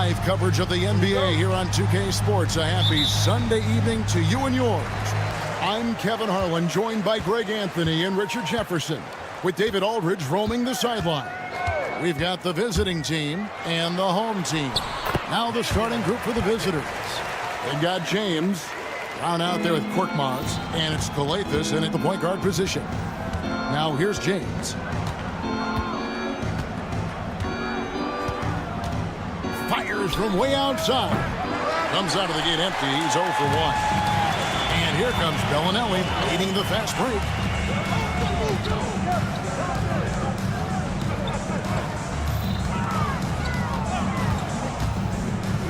Live coverage of the NBA here on 2K Sports. A happy Sunday evening to you and yours. I'm Kevin Harlan, joined by Greg Anthony and Richard Jefferson, with David Aldridge roaming the sideline. We've got the visiting team and the home team. Now the starting group for the visitors. They've got James down out there with Korkmaz, and it's Calathes in at the point guard position. Now here's James. Fires from way outside. Comes out of the gate empty. He's 0 for 1. And here comes Bellinelli leading the fast break.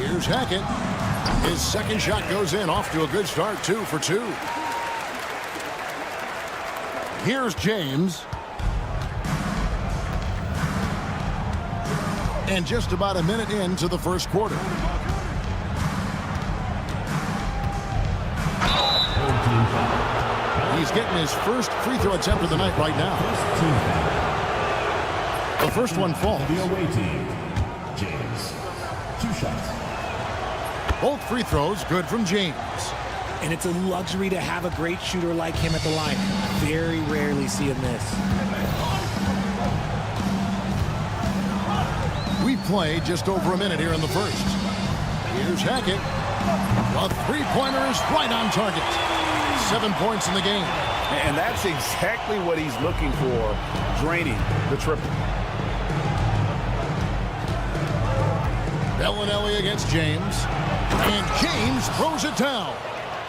Here's Hackett. His second shot goes in, off to a good start, 2 for 2. Here's James. And just about a minute into the first quarter. He's getting his first free throw attempt of the night right now. The first one falls. The away team, James. 2 shots. Both free throws good from James. And it's a luxury to have a great shooter like him at the line. Very rarely see him miss. We play just over a minute here in the first. Here's Hackett. A three-pointer is right on target. 7 points in the game. And that's exactly what he's looking for, draining the triple. Bellinelli against James. And James throws it down.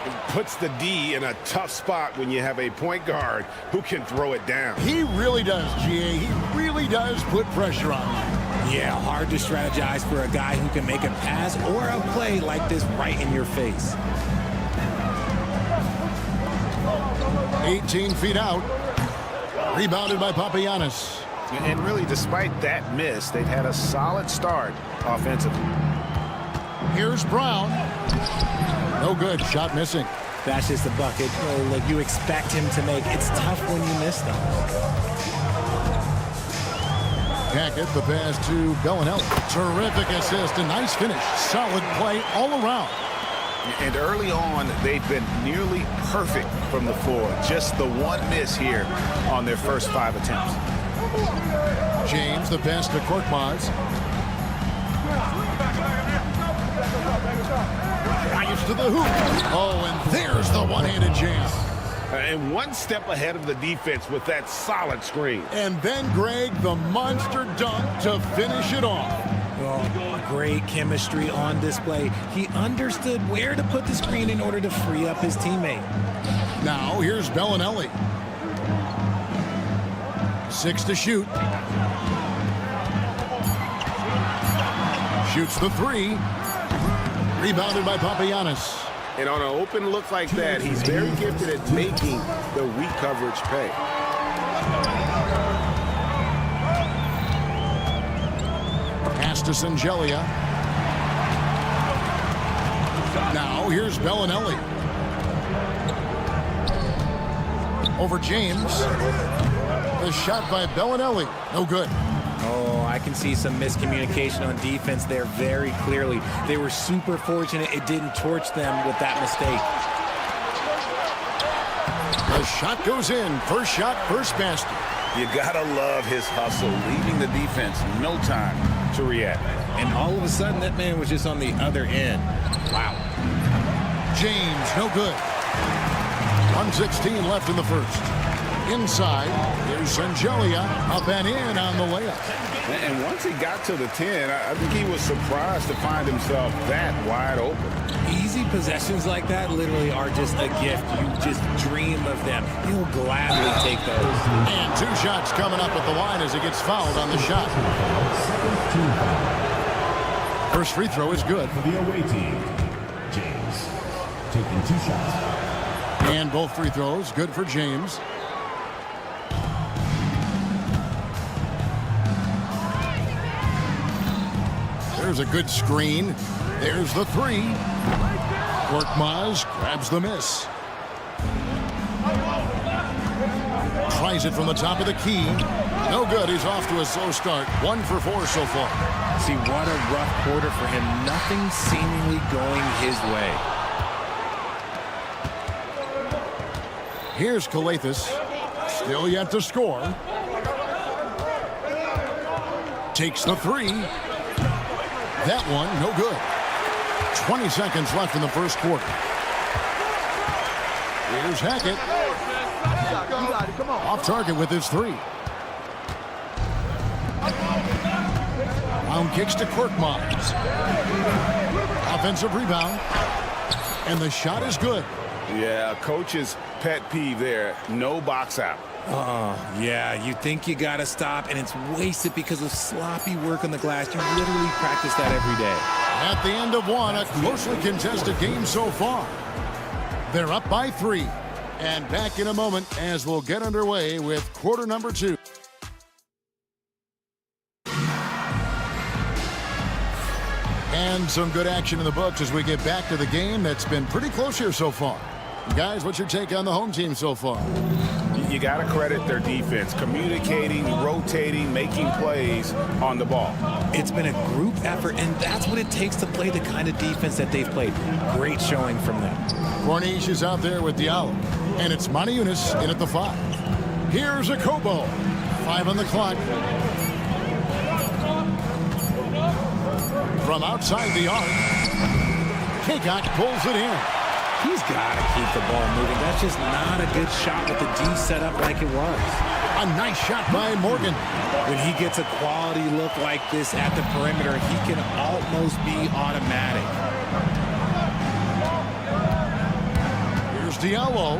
He puts the D in a tough spot when you have a point guard who can throw it down. He really does, GA. He really does put pressure on you. Yeah, hard to strategize for a guy who can make a pass or a play like this right in your face. 18 feet out. Rebounded by Papagiannis. And really, despite that miss, they've had a solid start offensively. Here's Brown. No good. Shot missing. That's just a bucket like you expect him to make. It's tough when you miss them. Hackett, the pass to Bellinelli. Terrific assist. A nice finish. Solid play all around. And early on, they've been nearly perfect from the floor. Just the one miss here on their first 5 attempts. James, the pass to Korkmaz. Fires to the hoop. Oh, and there's the one-handed jam. And one step ahead of the defense with that solid screen. And then, Greg, the monster dunk to finish it off. Well, great chemistry on display. He understood where to put the screen in order to free up his teammate. Now, here's Bellinelli. 6 to shoot. Shoots the 3. Rebounded by Papagiannis. And on an open look like that, he's very gifted at making the weak coverage pay. Pass to Singelia. Now here's Bellinelli. Over James. The shot by Bellinelli. No good. Oh, I can see some miscommunication on defense there very clearly. They were super fortunate it didn't torch them with that mistake. The shot goes in. First shot, first basket. You gotta love his hustle, leaving the defense no time to react. And all of a sudden, that man was just on the other end. Wow. James, no good. 1:16 left in the first. Inside, here's Singelia up and in on the layup. And once he got to the 10, I think he was surprised to find himself that wide open. Easy possessions like that literally are just a gift. You just dream of them. He'll gladly take those. And 2 shots coming up at the line as he gets fouled on the shot. First free throw is good. For the away team, James. Taking 2 shots. And both free throws good for James. There's a good screen. There's the 3. Korkmaz grabs the miss. Tries it from the top of the key. No good. He's off to a slow start. 1 for 4 so far. See, what a rough quarter for him. Nothing seemingly going his way. Here's Calathis. Still yet to score. Takes the 3. That one, no good. 20 seconds left in the first quarter. Here's Hackett. Off target with his 3. Round kicks to Korkmaz. Offensive rebound. And the shot is good. Yeah, coach's pet peeve there. No box out. Yeah, you think you got to stop, and it's wasted because of sloppy work on the glass. You literally practice that every day. At the end of one, a closely contested game so far. They're up by 3. And back in a moment as we'll get underway with quarter number 2. And some good action in the books as we get back to the game that's been pretty close here so far. Guys, what's your take on the home team so far? You got to credit their defense, communicating, rotating, making plays on the ball. It's been a group effort, and that's what it takes to play the kind of defense that they've played. Great showing from them. Corniche is out there with Diallo, and it's Maniunas in at the 5. Here's a Kobo. 5 on the clock. From outside the arc, Kaycock pulls it in. He's got to keep the ball moving. That's just not a good shot with the D set up like it was. A nice shot by Morgan. When he gets a quality look like this at the perimeter, he can almost be automatic. Here's Diallo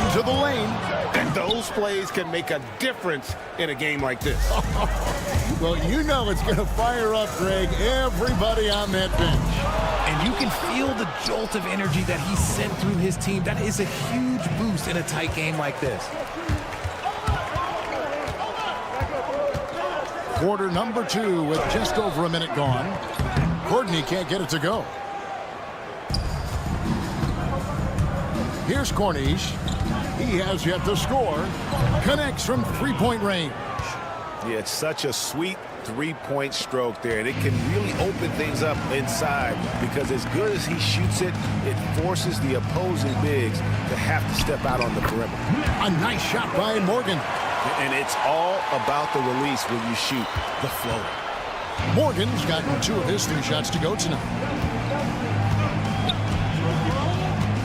into the lane. And those plays can make a difference in a game like this. Well, you know it's going to fire up, Greg, everybody on that bench. And you can feel the jolt of energy that he sent through his team. That is a huge boost in a tight game like this. Quarter number 2 with just over a minute gone. Courtney can't get it to go. Here's Corniche. He has yet to score. Connects from 3-point range. Yeah, it's such a sweet 3-point stroke there, and it can really open things up inside because as good as he shoots it, it forces the opposing bigs to have to step out on the perimeter. A nice shot by Morgan. And it's all about the release when you shoot the floater. Morgan's gotten 2 of his 3 shots to go tonight.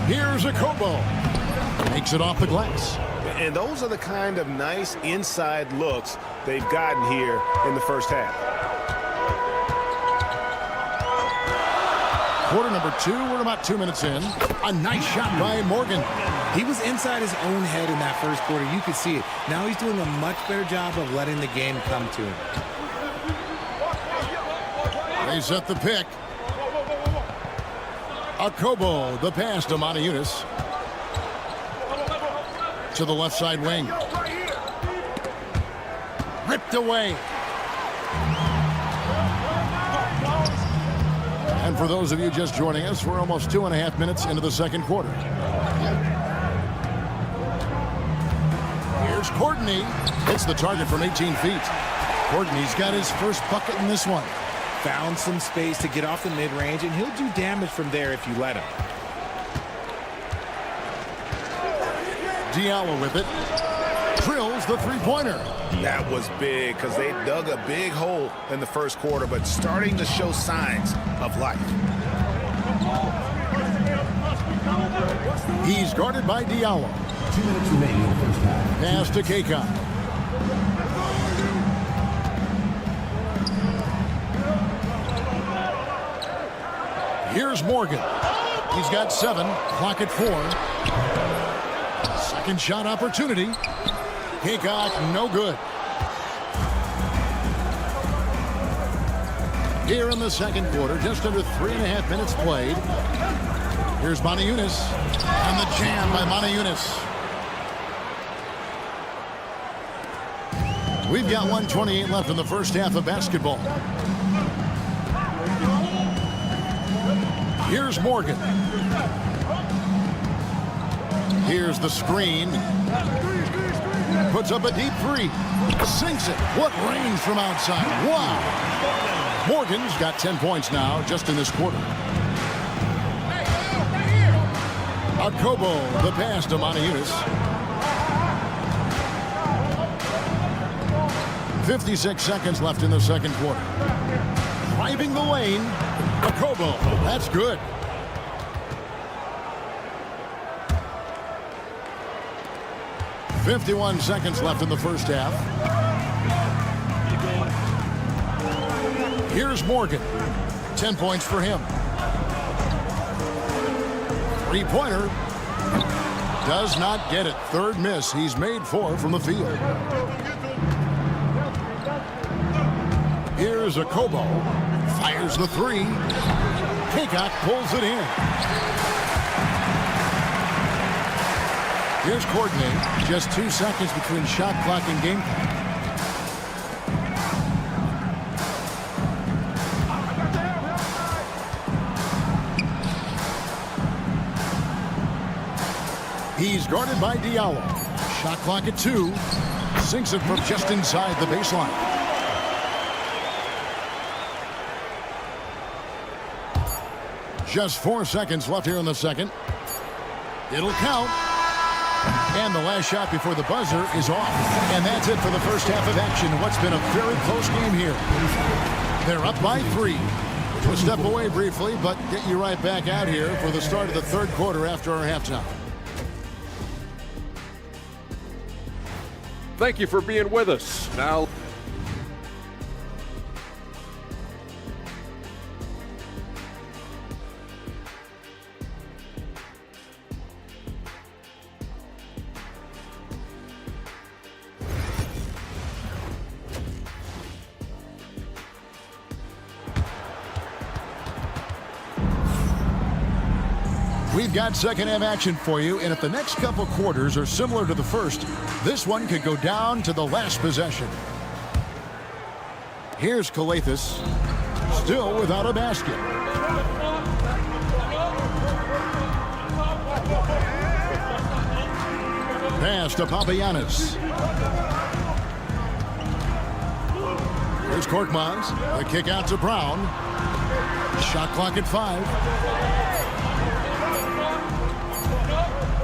Here's a Kobo. Makes it off the glass. And those are the kind of nice inside looks they've gotten here in the first half. Quarter number 2, we're about 2 minutes in. A nice shot by Morgan. He was inside his own head in that first quarter. You could see it. Now he's doing a much better job of letting the game come to him. They set the pick. Kobo, the pass to Maniunas. To the left side wing. Ripped away. And for those of you just joining us, we're almost 2.5 minutes into the second quarter. Here's Courtney. Hits the target from 18 feet. Courtney's got his first bucket in this one. Found some space to get off the mid-range, and he'll do damage from there if you let him. Diallo with it. Drills the 3-pointer. That was big because they dug a big hole in the first quarter, but starting to show signs of life. He's guarded by Diallo. 2 minutes remaining in the first half. Pass to Kaycock. Here's Morgan. He's got 7. Clock at 4. Second shot opportunity. Kaycock, no good. Here in the second quarter, just under 3.5 minutes played. Here's Maniunas. And the jam by Maniunas. We've got 1:28 left in the first half of basketball. Here's Morgan. Here's the screen. Puts up a deep three. Sinks it. What range from outside. Wow. Morgan's got 10 points now just in this quarter. Akobo, the pass to Monaco. 56 seconds left in the second quarter. Driving the lane. Akobo. That's good. "51 seconds left in the first half. Here's Morgan. 10 points for him. Three-pointer. Does not get it. Third miss. He's made 4 from the field. Here's Akobo. Fires the three. Peacock pulls it in. Here's Courtney. Just 2 seconds between shot clock and game clock. He's guarded by Diallo. Shot clock at 2. Sinks it from just inside the baseline. Just 4 seconds left here in the second. It'll count. And the last shot before the buzzer is off. And that's it for the first half of action. What's been a very close game here. They're up by 3. We'll step away briefly, but get you right back out here for the start of the third quarter after our halftime. Thank you for being with us. Now, we've got second half action for you, and if the next couple quarters are similar to the first, this one could go down to the last possession. Here's Calathis, still without a basket. Pass to Papagiannis. Here's Korkmaz, the kick out to Brown. Shot clock at 5.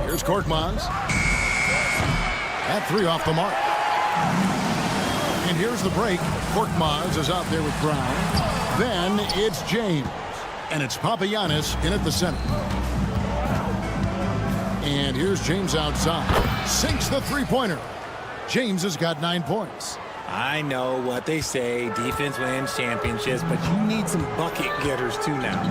Here's Korkmaz. That 3 off the mark. And here's the break. Korkmaz is out there with Brown. Then it's James. And it's Papagiannis in at the center. And here's James outside. Sinks the three-pointer. James has got 9 points. I know what they say, defense wins championships, but you need some bucket getters too now.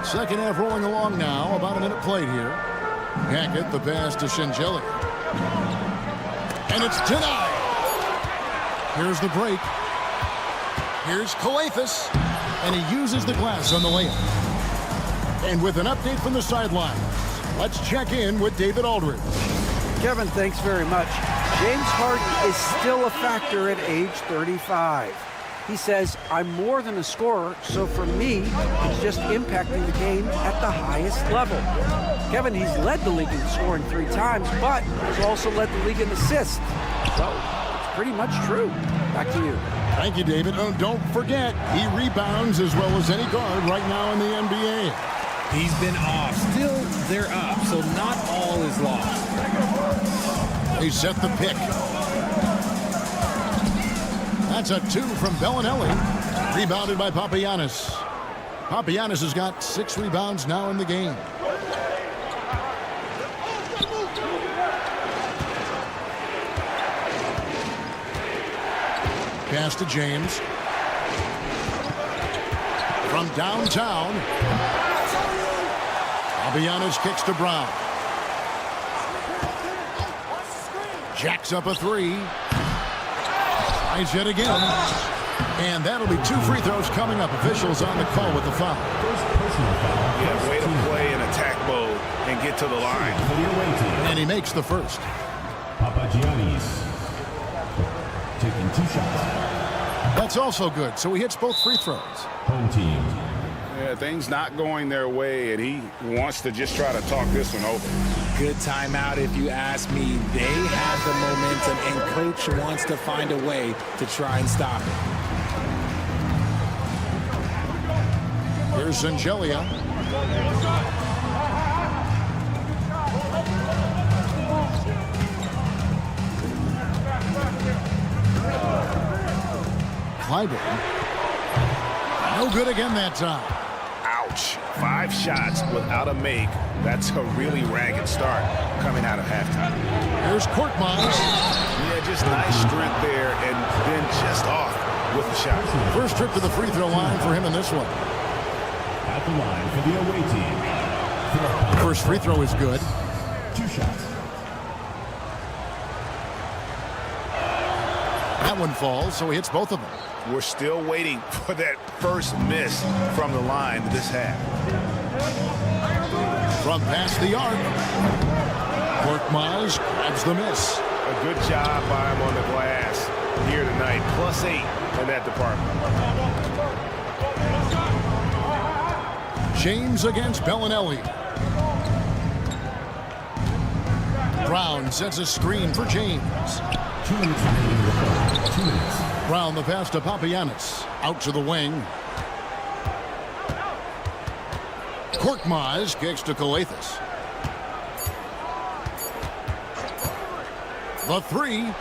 Second half rolling along now. About a minute played here. Hackett, the pass to Shingeli. And it's denied. Here's the break. Here's Calathis. And he uses the glass on the layup. And with an update from the sidelines, let's check in with David Aldridge. Kevin, thanks very much. James Harden is still a factor at age 35. He says, I'm more than a scorer, so for me, it's just impacting the game at the highest level. Kevin, he's led the league in scoring 3 times, but he's also led the league in assists. So, it's pretty much true. Back to you. Thank you, David. Oh, don't forget, he rebounds as well as any guard right now in the NBA. He's been off. Still, they're up, so not all is lost. They set the pick. That's a 2 from Bellinelli. Rebounded by Papagiannis. Papagiannis has got 6 rebounds now in the game. Pass to James. From downtown. Papagiannis kicks to Brown. Jacks up a 3. Tries yet again. And that'll be 2 free throws coming up. Officials on the call with the foul. Yeah, way to play in attack mode and get to the line. And he makes the first. Papagiannis taking 2 shots. That's also good. So he hits both free throws. Home team. Yeah, things not going their way, and he wants to just try to talk this one over. Good timeout if you ask me. They have the momentum, and coach wants to find a way to try and stop it. Here's Angelia. Clyburn. No good again that time. Ouch. 5 shots without a make. That's a really ragged start coming out of halftime. Here's Korkmaz. Yeah, just nice strength there and then just off with the shot. First trip to the free throw line for him in this one. At the line for the away team. First free throw is good. 2 shots. That one falls, so he hits both of them. We're still waiting for that first miss from the line this half. From past the arc. Korkmaz grabs the miss. A good job by him on the glass here tonight. +8 in that department. James against Bellinelli. Brown sets a screen for James. 2 minutes remaining in the quarter. 2 minutes. Brown the pass to Papagiannis. Out to the wing. Korkmaz kicks to Calathes. The 3.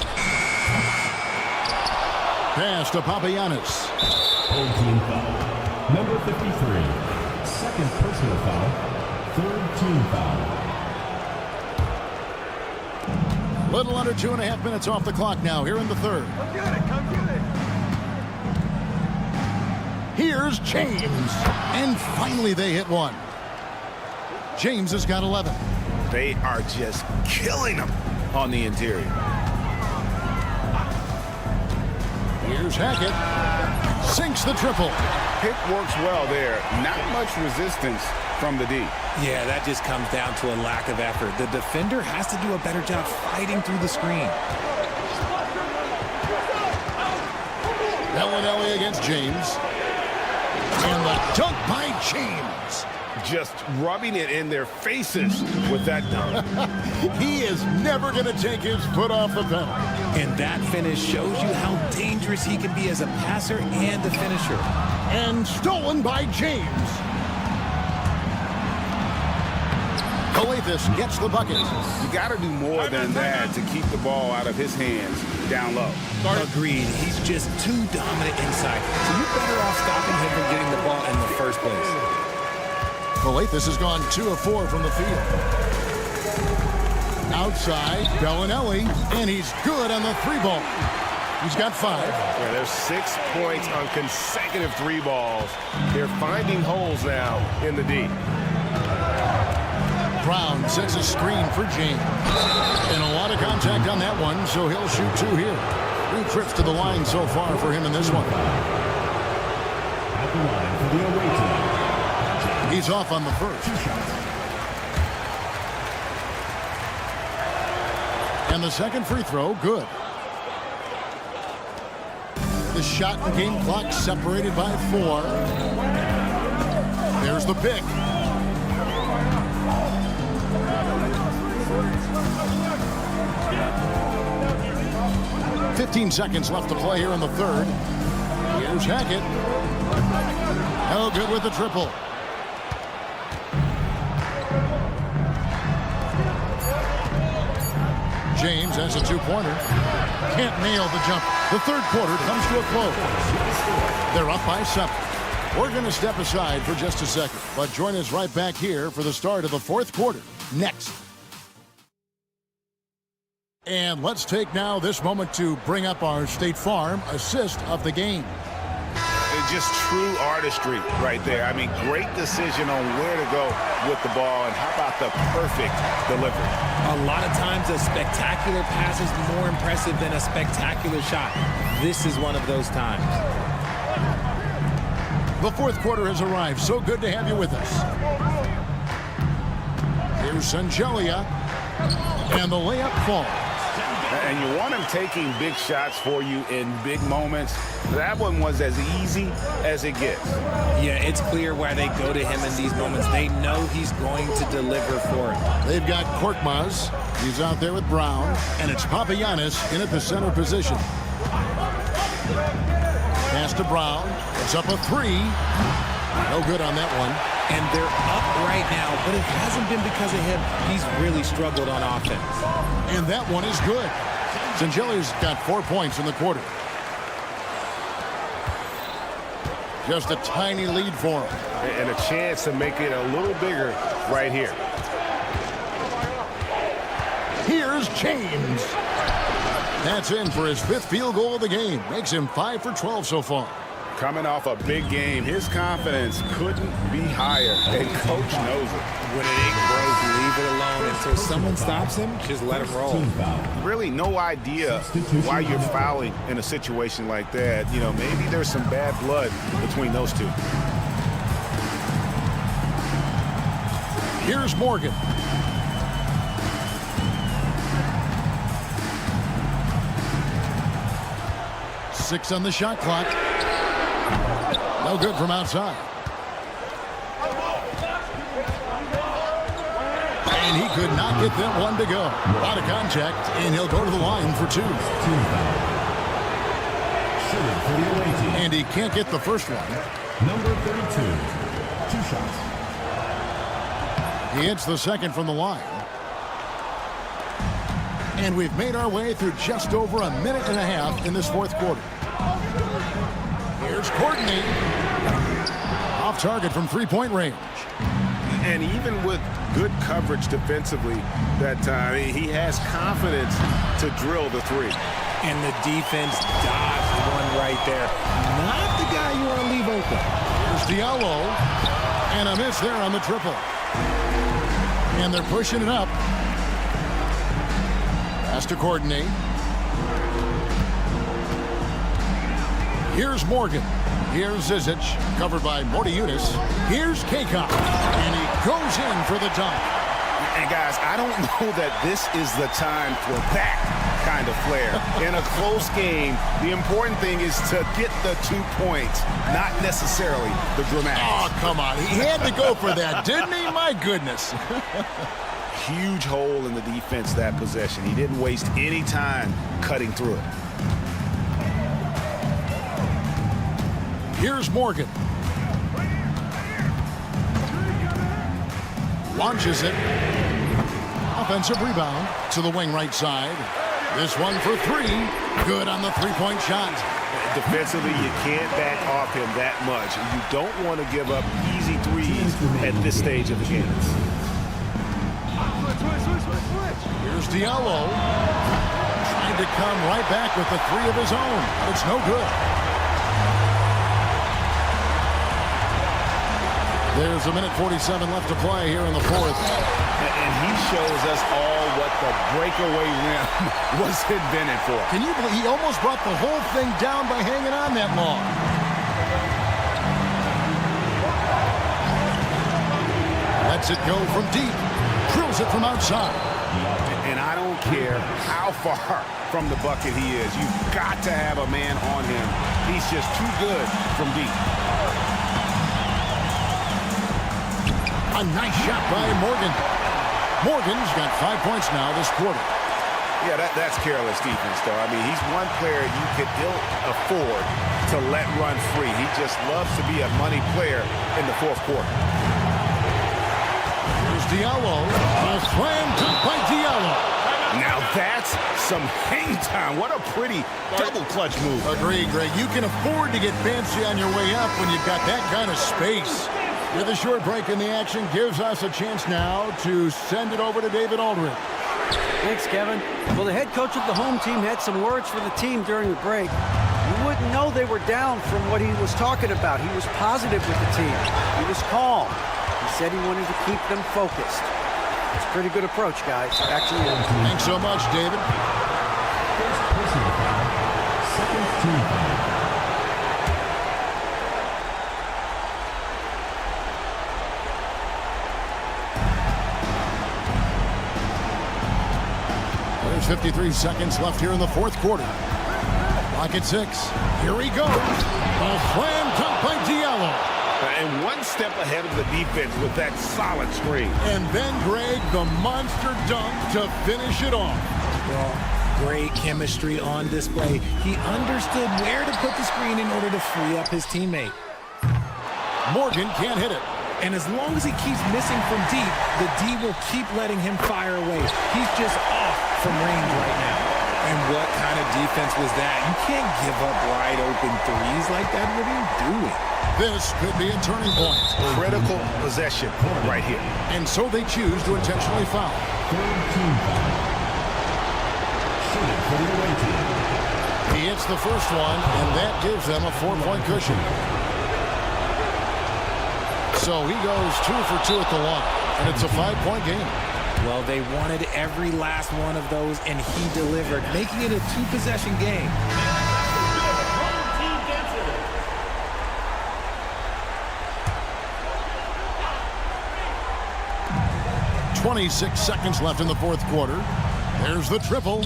Pass to Papagiannis. Whole team foul. Number 53. Second personal foul. Third team foul. Little under 2.5 minutes off the clock now here in the third. Come get it, come get it. Here's James. And finally they hit one. James has got 11. They are just killing them on the interior. Here's Hackett. Sinks the triple. Pick works well there. Not much resistance from the D. Yeah, that just comes down to a lack of effort. The defender has to do a better job fighting through the screen. Bellinelli against James. And the dunk by James. Just rubbing it in their faces with that dunk. He is never going to take his foot off the pedal. And that finish shows you how dangerous he can be as a passer and a finisher. And stolen by James. Calathes gets the bucket. You got to do more than that to keep the ball out of his hands down low. Agreed. He's just too dominant inside. So you're better off stopping him from getting the ball in the first place. Calathes has gone 2 of 4 from the field. Outside, Bellinelli, and he's good on the 3-ball. He's got 5. Yeah, there's 6 points on consecutive 3 balls. They're finding holes now in the D. Brown sets a screen for James. And a lot of contact on that one, so he'll shoot 2 here. 3 trips to the line so far for him in this one. At the line for the away team. He's off on the first. 2 shots. And the second free throw, good. The shot and game clock separated by 4. There's the pick. 15 seconds left to play here in the third. Here's Hackett. No good with the triple. James has a 2-pointer. Can't nail the jump. The third quarter comes to a close. They're up by 7. We're going to step aside for just a second, but join us right back here for the start of the fourth quarter next. And let's take now this moment to bring up our State Farm assist of the game. It's just true artistry right there. I mean, great decision on where to go with the ball, and how about the perfect delivery? A lot of times a spectacular pass is more impressive than a spectacular shot. This is one of those times. The fourth quarter has arrived. So good to have you with us. Here's Angelia, and the layup falls. And you want him taking big shots for you in big moments. That one was as easy as it gets. Yeah, it's clear why they go to him in these moments. They know he's going to deliver for it. They've got Korkmaz. He's out there with Brown. And it's Papagiannis in at the center position. Pass to Brown. It's up a three. No good on that one. And they're up right now, but it hasn't been because of him. He's really struggled on offense. And that one is good. Zangeli's got 4 points in the quarter. Just a tiny lead for him. And a chance to make it a little bigger right here. Here's James. That's in for his 5th field goal of the game. Makes him 5 for 12 so far. Coming off a big game, his confidence couldn't be higher, and coach knows it. When it ain't broke, leave it alone until someone stops him. Just let him roll. Team foul. Really no idea why you're fouling in a situation like that. You know, maybe there's some bad blood between those two. Here's Morgan. Six on the shot clock. No good from outside. And he could not get that one to go. A lot of contact, and he'll go to the line for 2. Team foul. Shooting for the away team. And he can't get the first one. Number 32. 2 shots. He hits the second from the line. And we've made our way through just over a minute and a half in this 4th quarter. Here's Courtney. Off target from 3-point range. And even with good coverage defensively that time, he has confidence to drill the 3. And the defense dodged one right there. Not the guy you want to leave open. Here's Diallo. And a miss there on the triple. And they're pushing it up. Pass to Courtney. Here's Morgan. Here's Zizic, covered by Mortiunas. Here's Kakop, and he goes in for the dunk. And guys, I don't know that this is the time for that kind of flair. In a close game, the important thing is to get the 2 points, not necessarily the dramatics. Oh, come on. He had to go for that, didn't he? My goodness. Huge hole in the defense that possession. He didn't waste any time cutting through it. Here's Morgan. Launches it. Offensive rebound to the wing right side. This one for 3. Good on the 3-point shot. Defensively, you can't back off him that much. You don't want to give up easy threes at this stage of the game. Here's Diallo. Trying to come right back with the 3 of his own. But it's no good. There's a minute 47 left to play here in the 4th. And he shows us all what the breakaway rim was invented for. Can you believe he almost brought the whole thing down by hanging on that long? Lets it go from deep. Drills it from outside. And I don't care how far from the bucket he is. You've got to have a man on him. He's just too good from deep. A nice shot by Morgan. Morgan's got 5 points now this quarter. Yeah, that's careless defense, though. I mean, he's one player you could ill afford to let run free. He just loves to be a money player in the 4th quarter. Here's Diallo. A slam dunk by Diallo. Now that's some hang time. What a pretty double clutch move. Agreed, Greg. You can afford to get fancy on your way up when you've got that kind of space. With a short break in the action, gives us a chance now to send it over to David Aldridge. Thanks, Kevin. Well, the head coach of the home team had some words for the team during the break. You wouldn't know they were down from what he was talking about. He was positive with the team. He was calm. He said he wanted to keep them focused. It's a pretty good approach, guys. Back to you. Thanks so much, David. First personal foul. Second team foul. There's 53 seconds left here in the fourth quarter. Clock at 6. Here he goes. A slam dunk by Diallo. And one step ahead of the defense with that solid screen. And then, Greg, the monster dunk to finish it off. Well, great chemistry on display. He understood where to put the screen in order to free up his teammate. Morgan can't hit it. And as long as he keeps missing from deep, the D will keep letting him fire away. He's just off from range right now. And what kind of defense was that? You can't give up wide open threes like that. What are you doing? This could be a turning point. Critical possession right here. And so they choose to intentionally foul. Third team foul. Shooting for the away team. He hits the first one, and that gives them a 4-point cushion. So he goes 2 for 2 at the line, and it's a 5-point game. Well, they wanted every last one of those, and he delivered, making it a 2-possession game. 26 seconds left in the fourth quarter. There's the triple.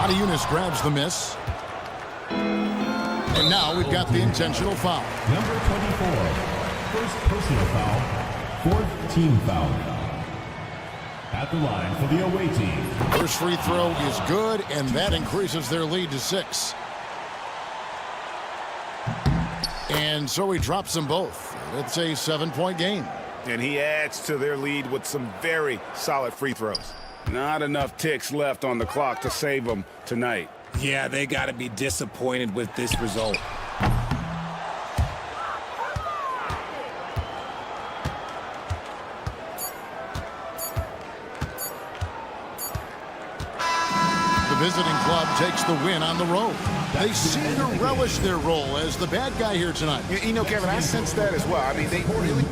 Adiunas grabs the miss. And now we've got the intentional foul. Number 24. First personal foul. Fourth team foul. At the line for the away team. First free throw is good, and that increases their lead to 6. And so he drops them both. It's a 7-point game. And he adds to their lead with some very solid free throws. Not enough ticks left on the clock to save them tonight. Yeah, they got to be disappointed with this result. The visiting club takes the win on the road. They seem to relish their role as the bad guy here tonight. You know, Kevin, I sense that as well. I mean, they really...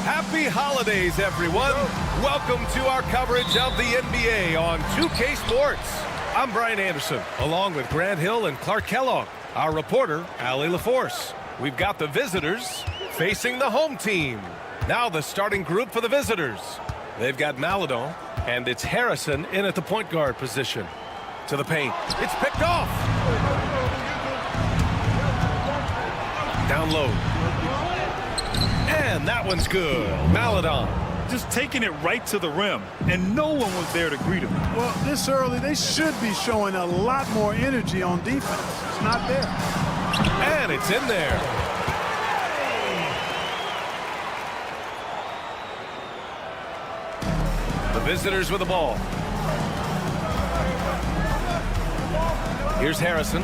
Happy holidays, everyone. Welcome to our coverage of the NBA on 2K Sports. I'm Brian Anderson, along with Grant Hill and Clark Kellogg. Our reporter, Allie LaForce. We've got the visitors facing the home team. Now the starting group for the visitors. They've got Maledon, and it's Harrison in at the point guard position. To the paint. It's picked off. Down low. And that one's good. Maledon. Just taking it right to the rim, and no one was there to greet him. Well, this early, they should be showing a lot more energy on defense. It's not there. And it's in there. The visitors with the ball. Here's Harrison.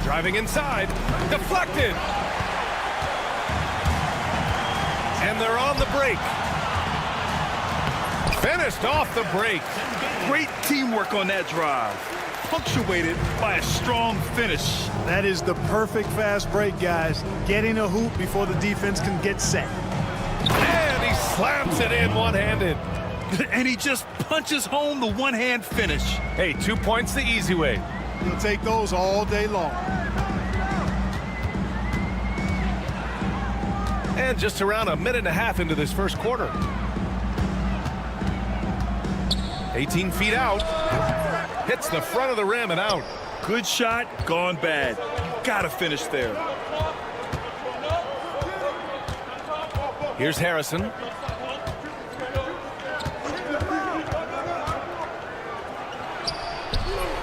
Driving inside. Deflected. And they're on the break. Finished off the break. Great teamwork on that drive, punctuated by a strong finish. That is the perfect fast break, guys. Getting a hoop before the defense can get set. And he slams it in one-handed. And he just punches home the one-hand finish. Hey, 2 points the easy way. He'll take those all day long. And just around a minute and a half into this first quarter. 18 feet out. Hits the front of the rim and out. Good shot, gone bad. You gotta finish there. Here's Harrison.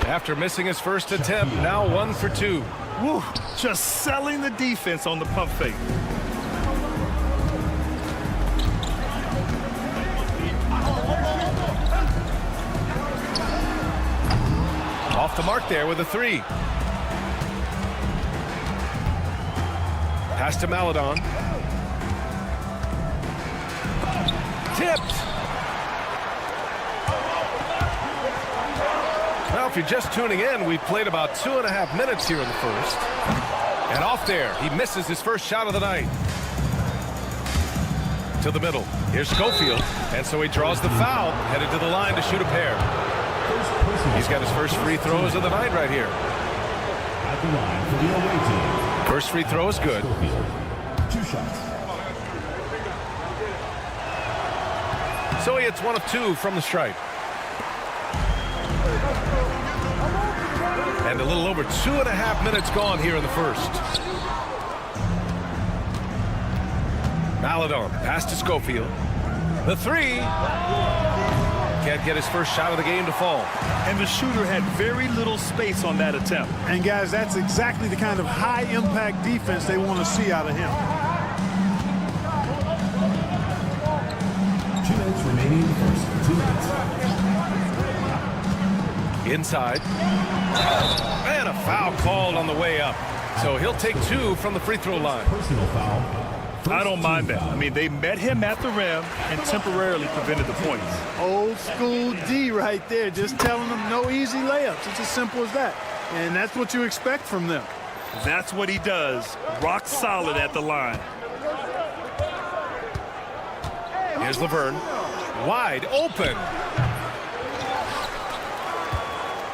After missing his first attempt, now 1 for 2. Woo, just selling the defense on the pump fake. Off the mark there with a 3. Pass to Maledon. Tipped. Well, if you're just tuning in, we've played about 2.5 minutes here in the first. And off there, he misses his first shot of the night. To the middle. Here's Schofield. And so he draws the foul, headed to the line to shoot a pair. He's got his first free throws of the night right here. At the line for the away team. First free throw is good. 2 shots. So he hits 1 of 2 from the stripe. And a little over 2.5 minutes gone here in the first. Maledon, pass to Schofield. The 3. Can't get his first shot of the game to fall. And the shooter had very little space on that attempt. And guys, that's exactly the kind of high-impact defense they want to see out of him. 2 minutes remaining in the first. 2 minutes. Inside. And a foul called on the way up. So he'll take 2 from the free throw line. Personal foul. I don't mind that. I mean, they met him at the rim and temporarily prevented the points. Old school D right there, just telling them no easy layups. It's as simple as that. And that's what you expect from them. That's what he does. Rock solid at the line. Here's Laverne. Wide open.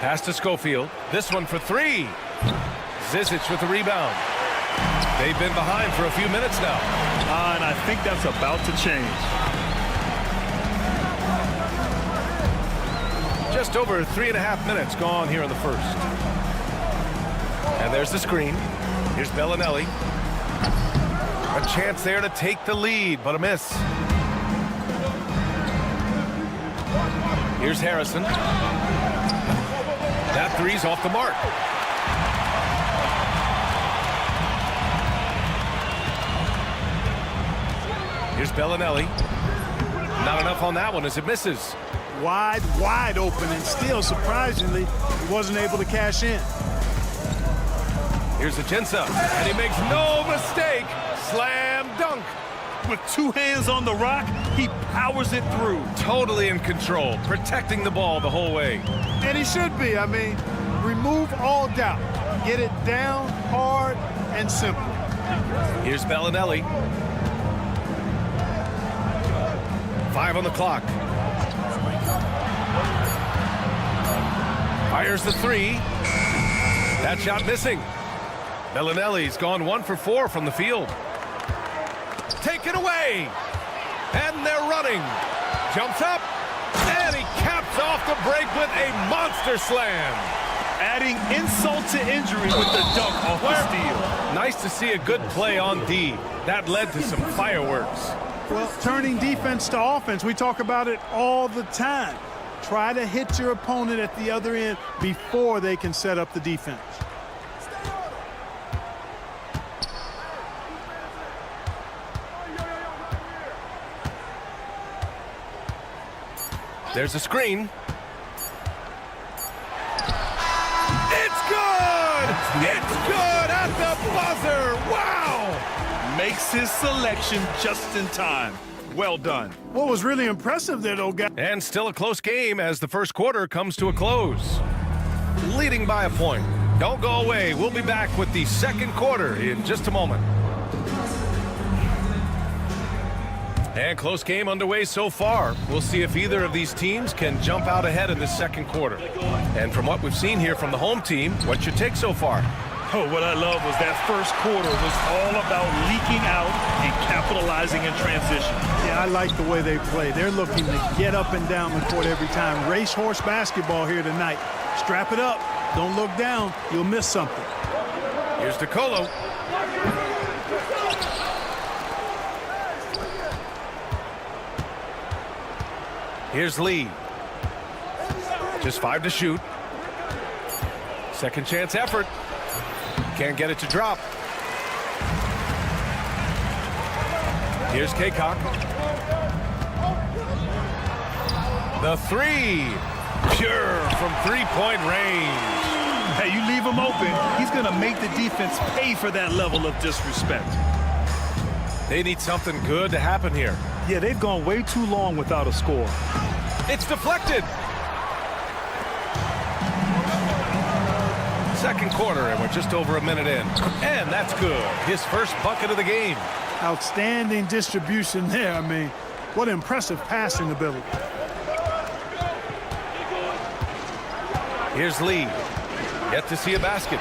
Pass to Schofield. This one for 3. Zizic with the rebound. They've been behind for a few minutes now. And I think that's about to change. Just over 3.5 minutes gone here in the first. And there's the screen. Here's Bellinelli. A chance there to take the lead, but a miss. Here's Harrison. That 3's off the mark. Here's Bellinelli. Not enough on that one as it misses. Wide open, and still, surprisingly, he wasn't able to cash in. Here's Ajinça, and he makes no mistake. Slam dunk. With 2 hands on the rock, he powers it through. Totally in control, protecting the ball the whole way. And he should be. I mean, remove all doubt. Get it down, hard, and simple. Here's Bellinelli. 5 on the clock. Fires the 3. That shot missing. Bellinelli's gone 1 for 4 from the field. Taken away. And they're running. Jumps up. And he caps off the break with a monster slam. Adding insult to injury with the dunk off the steal. Nice to see a good play on D. That led to some fireworks. Well, turning defense to offense, we talk about it all the time. Try to hit your opponent at the other end before they can set up the defense. There's a screen. It's good! It's good at the buzzer! Wow! Makes his selection just in time. Well done. What was really impressive there, though, guys. And still a close game as the first quarter comes to a close. Leading by a point. Don't go away. We'll be back with the second quarter in just a moment. And close game underway so far. We'll see if either of these teams can jump out ahead in this second quarter. And from what we've seen here from the home team, what's your take so far? Oh, what I love was that first quarter was all about leaking out and capitalizing in transition. Yeah, I like the way they play. They're looking to get up and down the court every time. Racehorse basketball here tonight. Strap it up. Don't look down. You'll miss something. Here's DeColo. Here's Lee. Just 5 to shoot. Second chance effort. Can't get it to drop. Here's Kaycock. The 3. Pure from three-point range. Hey, you leave him open, he's going to make the defense pay for that level of disrespect. They need something good to happen here. Yeah, they've gone way too long without a score. It's deflected. Second quarter, and we're just over a minute in. And that's good. His first bucket of the game. Outstanding distribution there. I mean, what impressive passing ability. Here's Lee. Yet to see a basket.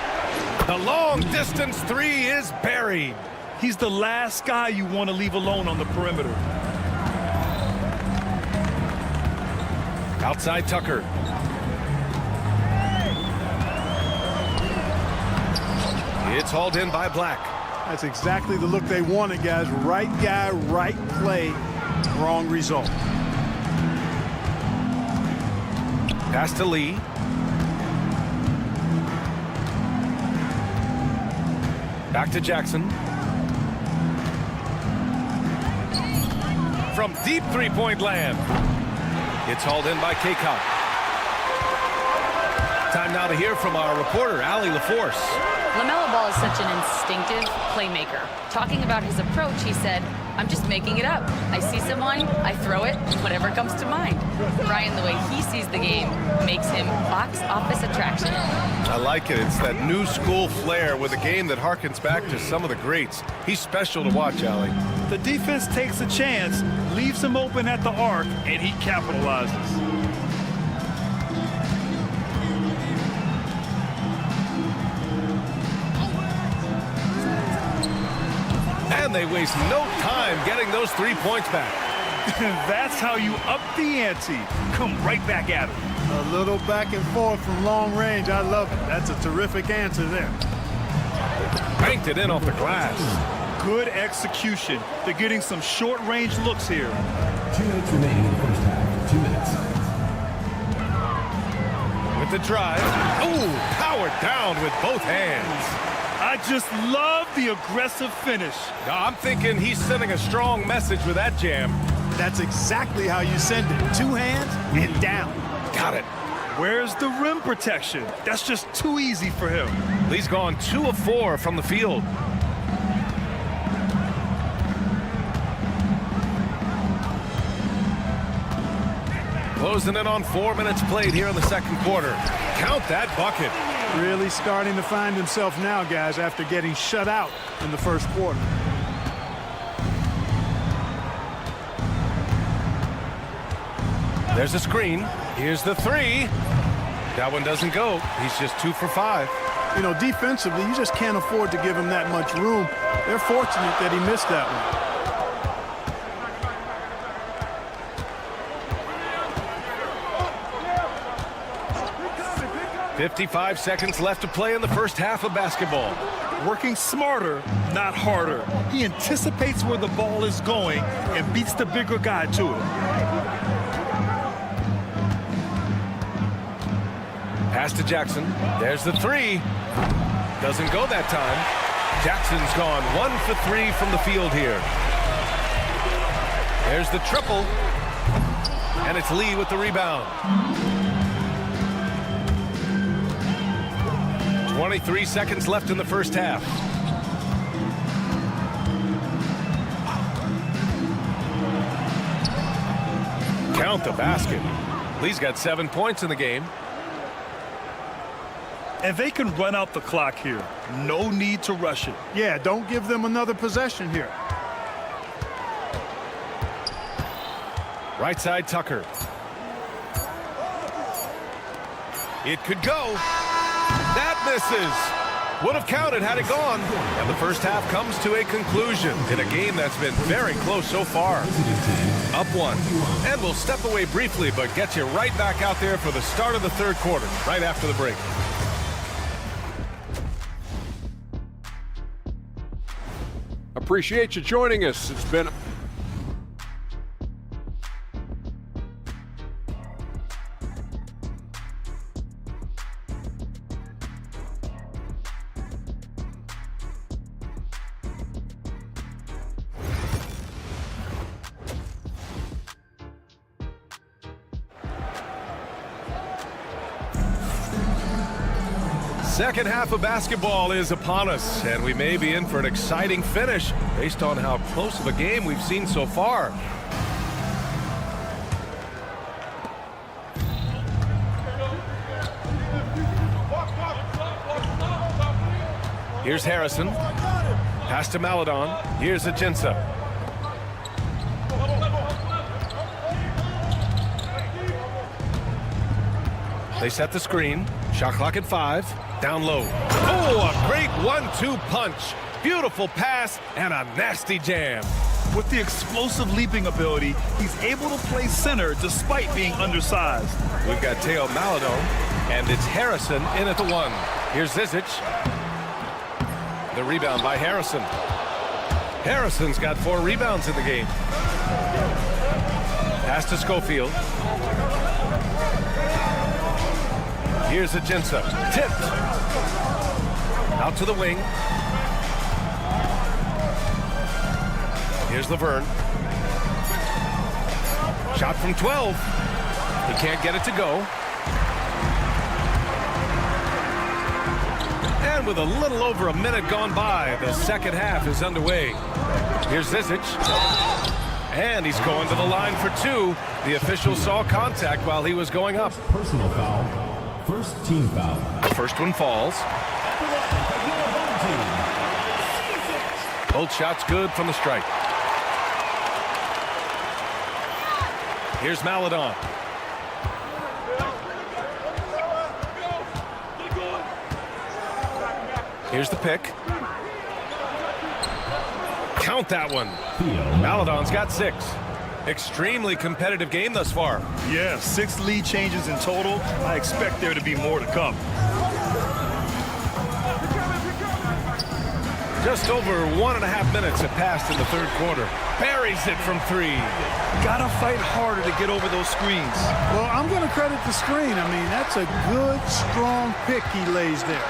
The long distance 3 is buried. He's the last guy you want to leave alone on the perimeter. Outside Tucker. It's hauled in by Black. That's exactly the look they wanted, guys. Right guy, right play, wrong result. Pass to Lee. Back to Jackson. From deep three-point land. It's hauled in by Kaycock. Time now to hear from our reporter, Allie LaForce. LaMelo Ball is such an instinctive playmaker. Talking about his approach, he said, I'm just making it up. I see someone, I throw it, whatever comes to mind. Brian, the way he sees the game makes him box office attraction. I like it. It's that new school flair with a game that harkens back to some of the greats. He's special to watch, Allie. The defense takes a chance, leaves him open at the arc, and he capitalizes. And they waste no time getting those 3 points back. That's how you up the ante. Come right back at him. A little back and forth from long range. I love it. That's a terrific answer there. Banked it in off the glass. Good execution. They're getting some short-range looks here. 2 minutes remaining in the first half. 2 minutes. With the drive. Ooh, powered down with both hands. I just love the aggressive finish. I'm thinking he's sending a strong message with that jam. That's exactly how you send it. 2 hands and down. Got it. Where's the rim protection? That's just too easy for him. Lee's gone 2 of 4 from the field. Closing in on 4 minutes played here in the second quarter. Count that bucket. Really starting to find himself now, guys, after getting shut out in the first quarter. There's a screen. Here's the three. That one doesn't go. He's just 2 for 5. You know, defensively, you just can't afford to give him that much room. They're fortunate that he missed that one. 55 seconds left to play in the first half of basketball. Working smarter, not harder. He anticipates where the ball is going and beats the bigger guy to it. Pass to Jackson. There's the three. Doesn't go that time. Jackson's gone 1 for 3 from the field here. There's the triple. And it's Lee with the rebound. 23 seconds left in the first half. Count the basket. Lee's got 7 points in the game. And they can run out the clock here. No need to rush it. Yeah, don't give them another possession here. Right side, Tucker. It could go. That misses. Would have counted had it gone. And the first half comes to a conclusion in a game that's been very close so far. Up 1. And we'll step away briefly, but get you right back out there for the start of the third quarter, right after the break. Appreciate you joining us. It's been Second half of basketball is upon us, and we may be in for an exciting finish based on how close of a game we've seen so far. Here's Harrison. Pass to Maladon. Here's Ajinça. They set the screen. Shot clock at 5. Down low. Oh, a great 1-2 punch. Beautiful pass and a nasty jam. With the explosive leaping ability, he's able to play center despite being undersized. We've got Teo Maladon, and it's Harrison in at the 1. Here's Zizic. The rebound by Harrison. Harrison's got 4 rebounds in the game. Pass to Schofield. Here's Ajinça. Tipped. Out to the wing. Here's Laverne. Shot from 12. He can't get it to go. And with a little over a minute gone by, the second half is underway. Here's Zizic. And he's going to the line for 2. The official saw contact while he was going up. Personal foul. First team foul. The first one falls. Both shots good from the strike. Here's Maladon. Here's the pick. Count that one. Maladon's got 6. Extremely competitive game thus far. Yeah, 6 lead changes in total. I expect there to be more to come. Just over 1.5 minutes have passed in the third quarter. Buries it from 3. Gotta fight harder to get over those screens. Well, I'm going to credit the screen. I mean, that's a good, strong pick he lays there.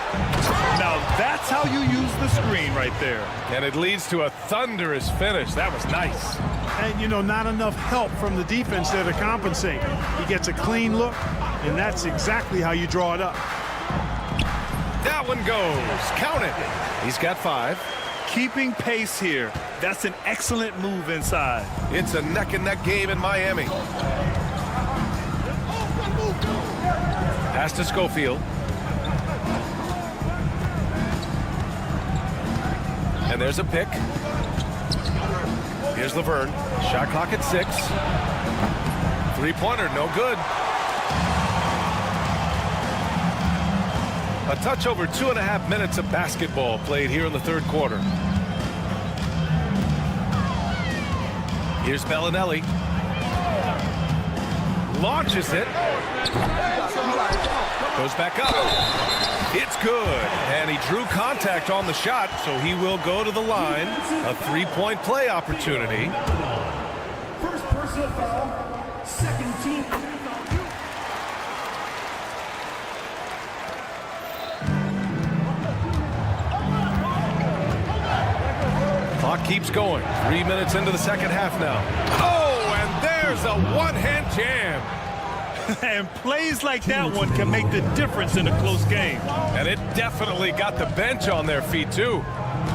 Now, that's how you use the screen right there. And it leads to a thunderous finish. That was nice. And, you know, not enough help from the defense there to compensate. He gets a clean look, and that's exactly how you draw it up. That one goes. Count it. He's got 5. Keeping pace here. That's an excellent move inside. It's a neck-and-neck game in Miami. Pass to Schofield. And there's a pick. Here's Laverne. Shot clock at 6. Three-pointer, no good. A touch over 2.5 minutes of basketball played here in the third quarter. Here's Bellinelli. Launches it. Goes back up. It's good. And he drew contact on the shot, so he will go to the line. A three-point play opportunity. First personal foul, second team. Clock keeps going. 3 minutes into the second half now. Oh, and there's a one-hand jam. And plays like that one can make the difference in a close game. And it definitely got the bench on their feet, too.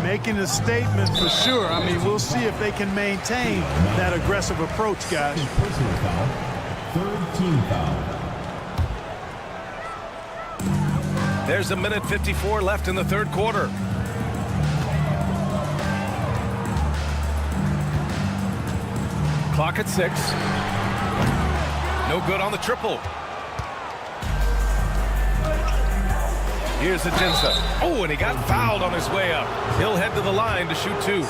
Making a statement for sure. I mean, we'll see if they can maintain that aggressive approach, guys. Personal foul, third team foul. There's a minute 54 left in the third quarter. Clock at 6. No good on the triple. Here's Ajinça. Oh, and he got fouled on his way up. He'll head to the line to shoot 2.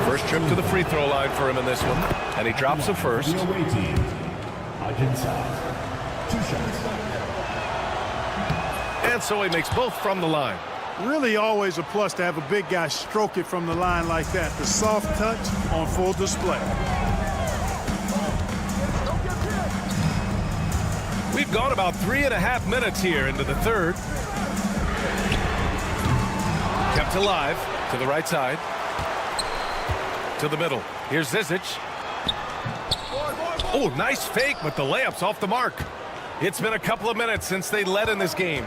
First trip to the free throw line for him in this one. And he drops the first. The away team, Ajinça. 2 shots. And so he makes both from the line. Really always a plus to have a big guy stroke it from the line like that. The soft touch on full display. We've gone about 3.5 minutes here into the third. Kept alive to the right side. To the middle. Here's Zizic. Oh, nice fake, but the layup's off the mark. It's been a couple of minutes since they led in this game.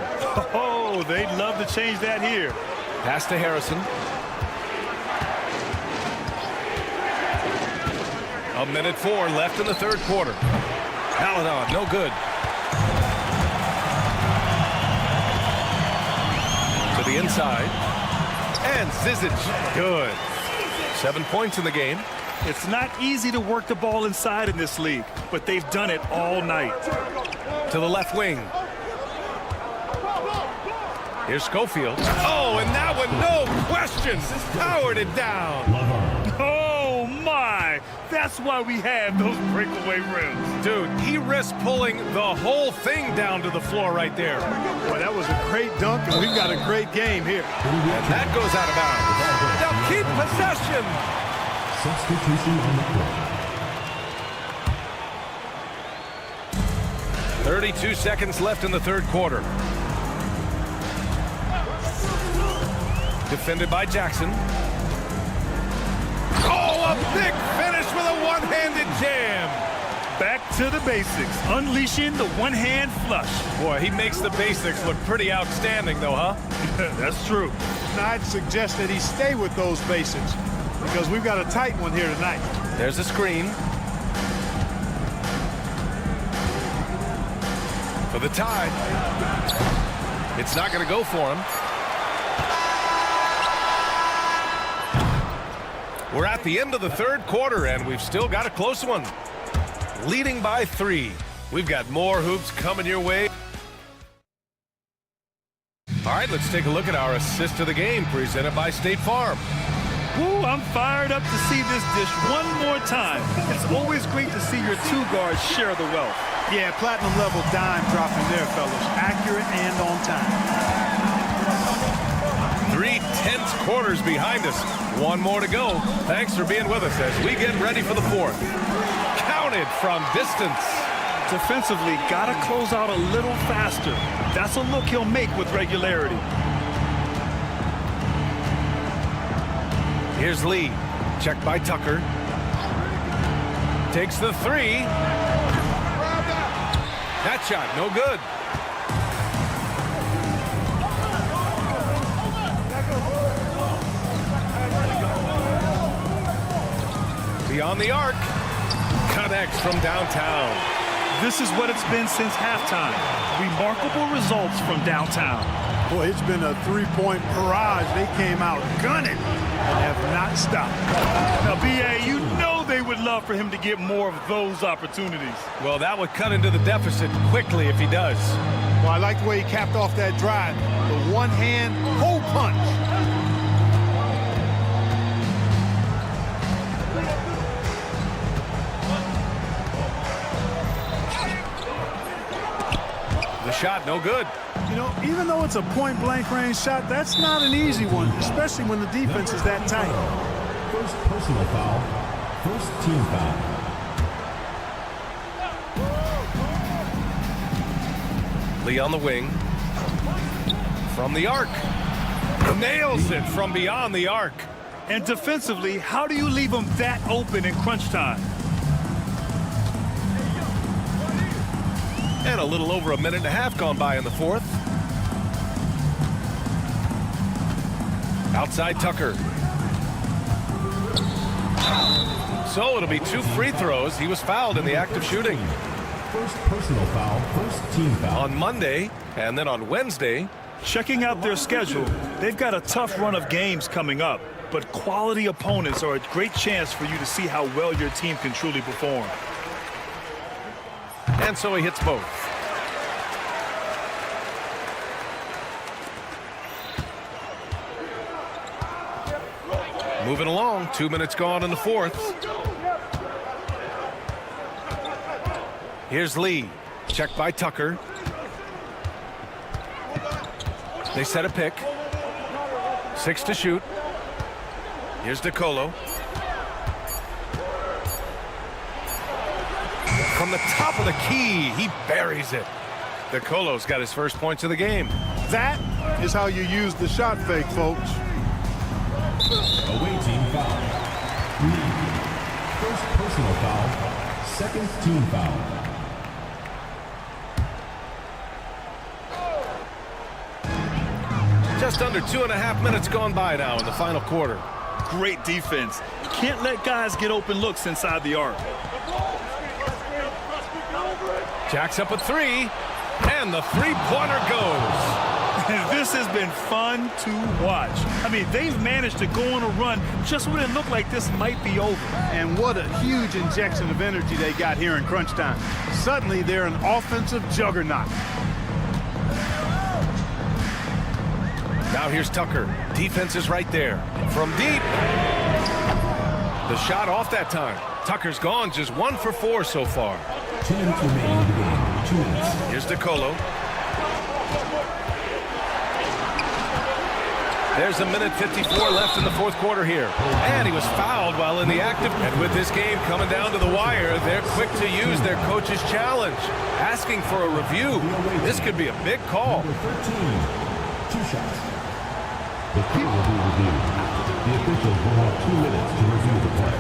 Oh, they'd love to change that here. Pass to Harrison. A minute 4 left in the third quarter. Paladon, no good. To the inside. And Zizic, good. 7 points in the game. It's not easy to work the ball inside in this league, but they've done it all night. To the left wing. Here's Schofield. Oh, and that one, no question, powered it down. Oh, my. That's why we have those breakaway rims. Dude, he risked pulling the whole thing down to the floor right there. Boy, that was a great dunk, and we've got a great game here. And that goes out of bounds. They'll keep possession. Substitution on the court. 32 seconds left in the third quarter. Defended by Jackson. Oh, a big finish with a one-handed jam. Back to the basics, unleashing the one-hand flush. Boy, he makes the basics look pretty outstanding, though, huh? That's true. I'd suggest that he stay with those basics because we've got a tight one here tonight. There's a screen. For the tie. It's not going to go for him. We're at the end of the third quarter, and we've still got a close one. Leading by 3. We've got more hoops coming your way. All right, let's take a look at our assist of the game presented by State Farm. Ooh, I'm fired up to see this dish one more time. It's always great to see your 2 guards share the wealth. Yeah, platinum level dime dropping there, fellas. Accurate and on time. 3 tense quarters behind us. One more to go. Thanks for being with us as we get ready for the fourth. Counted from distance. Defensively, gotta close out a little faster. That's a look he'll make with regularity. Here's Lee. Checked by Tucker. Takes the 3. That shot, no good. Beyond the arc. Connects from downtown. This is what it's been since halftime. Remarkable results from downtown. Boy, it's been a three-point barrage. They came out gunning and have not stopped. Now, B.A., you know they would love for him to get more of those opportunities. Well, that would cut into the deficit quickly if he does. Well, I like the way he capped off that drive. The one-hand hole punch. The shot, no good. You know, even though it's a point-blank range shot, that's not an easy one, especially when the defense is that tight. First personal foul. First team foul. Lee on the wing. From the arc. Nails it from beyond the arc. And defensively, how do you leave them that open in crunch time? And a little over a minute and a half gone by in the fourth. Outside Tucker. So it'll be 2 free throws. He was fouled in the act of shooting. First personal foul, first team foul. On Monday, and then on Wednesday. Checking out their schedule, they've got a tough run of games coming up, but quality opponents are a great chance for you to see how well your team can truly perform. And so he hits both. Moving along, 2 minutes gone in the fourth. Here's Lee, checked by Tucker. They set a pick. 6 to shoot. Here's DeColo. From the top of the key, he buries it. DeColo's got his first points of the game. That is how you use the shot fake, folks. Away team foul. Lee. First personal foul. Second team foul. Just under 2.5 minutes gone by now in the final quarter. Great defense. Can't let guys get open looks inside the arc. Jacks up a 3, and the three-pointer goes. This has been fun to watch. I mean, they've managed to go on a run just when it looked like this might be over. And what a huge injection of energy they got here in crunch time. Suddenly, they're an offensive juggernaut. Now here's Tucker. Defense is right there. From deep. The shot off that time. Tucker's gone just 1 for 4 so far. 2 minutes remaining in the game. 2 minutes. Here's DeColo. There's a minute 54 left in the fourth quarter here. And he was fouled while in the active. And with this game coming down to the wire, they're quick to use their coach's challenge. Asking for a review. This could be a big call. Number 13. 2 shots. The play will be reviewed. The officials will have 2 minutes to review the play.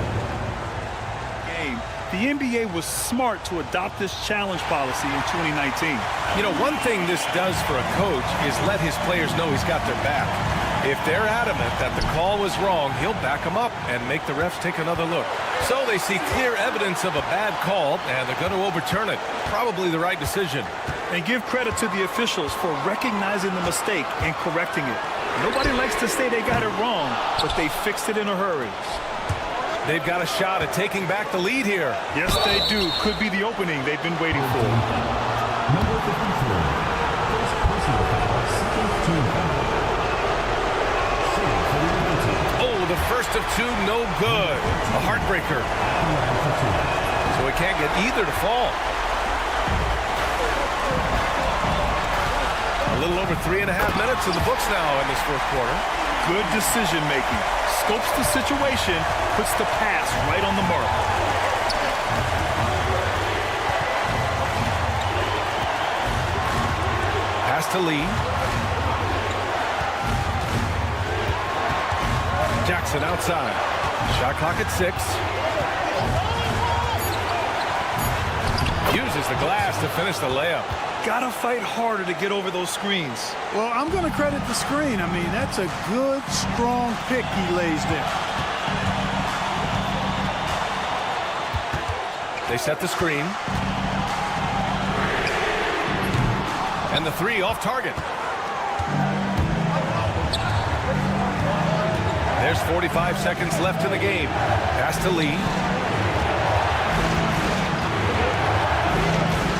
The NBA was smart to adopt this challenge policy in 2019. You know, one thing this does for a coach is let his players know he's got their back. If they're adamant that the call was wrong, he'll back them up and make the refs take another look. So they see clear evidence of a bad call, and they're going to overturn it. Probably the right decision. And give credit to the officials for recognizing the mistake and correcting it. Nobody likes to say they got it wrong, but they fixed it in a hurry. They've got a shot at taking back the lead here. Yes, they do. Could be the opening they've been waiting for. Number 54. First personal foul. Second team foul. Oh, the first of 2, no good. A heartbreaker. So he can't get either to fall. A little over 3.5 minutes in the books now in this fourth quarter. Good decision making. Scopes the situation, puts the pass right on the mark. Pass to Lee. Jackson outside. Shot clock at 6. Uses the glass to finish the layup. Gotta fight harder to get over those screens. Well, I'm going to credit the screen. I mean, that's a good, strong pick he lays there. They set the screen. And the 3 off target. 45 seconds left in the game. Pass to Lee.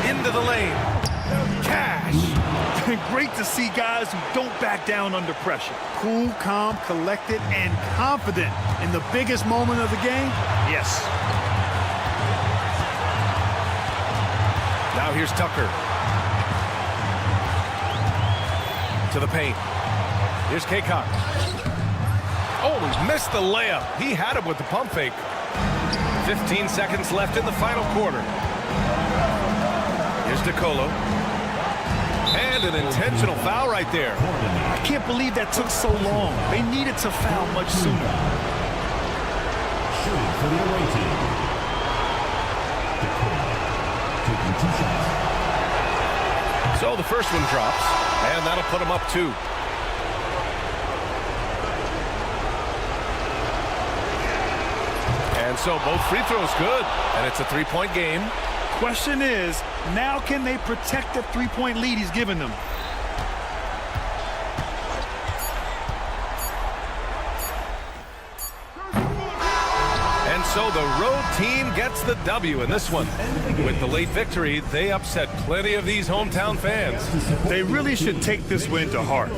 Into the lane. Cash. Great to see guys who don't back down under pressure. Cool, calm, collected, and confident in the biggest moment of the game. Yes. Now here's Tucker. To the paint. Here's Kaycock. Oh, he missed the layup. He had it with the pump fake. 15 seconds left in the final quarter. Here's DeColo. And an intentional foul right there. I can't believe that took so long. They needed to foul much sooner. Shooting for the away team. Taking 2 shots. So the first one drops, and that'll put him up 2. And so both free throws good, and it's a 3-point game. Question is, now can they protect the 3-point lead he's given them? And so the road team gets the W in this one. With the late victory, they upset plenty of these hometown fans. They really should take this win to heart.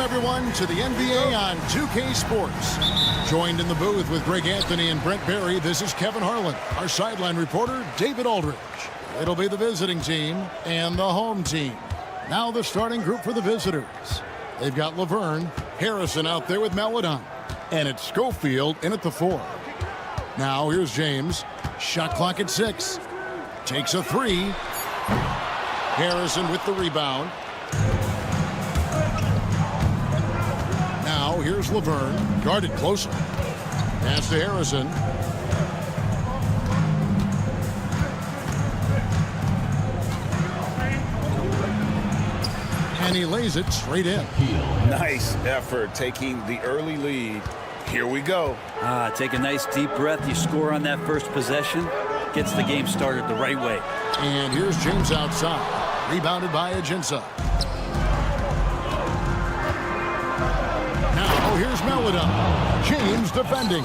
Everyone to the NBA on 2K Sports. Joined in the booth with Greg Anthony and Brent Barry, this is Kevin Harlan. Our sideline reporter, David Aldridge. It'll be the visiting team and the home team. Now the starting group for the visitors. They've got Laverne, Harrison out there with Maladon. And it's Schofield in at the 4. Now here's James. Shot clock at 6. Takes a 3. Harrison with the rebound. Here's Laverne, guarded closer. Pass to Harrison. And he lays it straight in. Nice effort taking the early lead. Here we go. Take a nice deep breath. You score on that first possession. Gets the game started the right way. And here's James outside. Rebounded by Ajinça. Here's Maladon. James defending.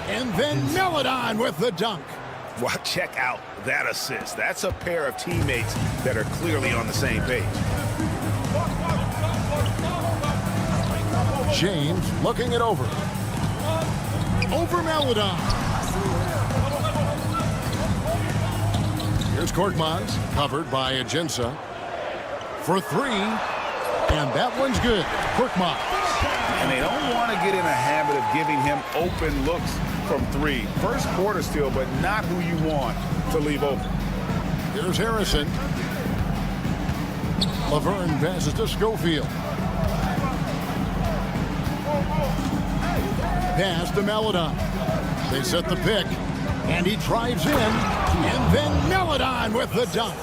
And then Maladon with the dunk. Well, check out that assist. That's a pair of teammates that are clearly on the same page. James looking it over. Over Maladon. Here's Korkmaz, covered by Ajinça. For three, and that one's good. Korkmaz. And they don't want to get in a habit of giving him open looks from three. First quarter still, but not who you want to leave open. Here's Harrison. Laverne passes to Schofield. Pass to Meladon. They set the pick, and he drives in, and then Meladon with the dunk.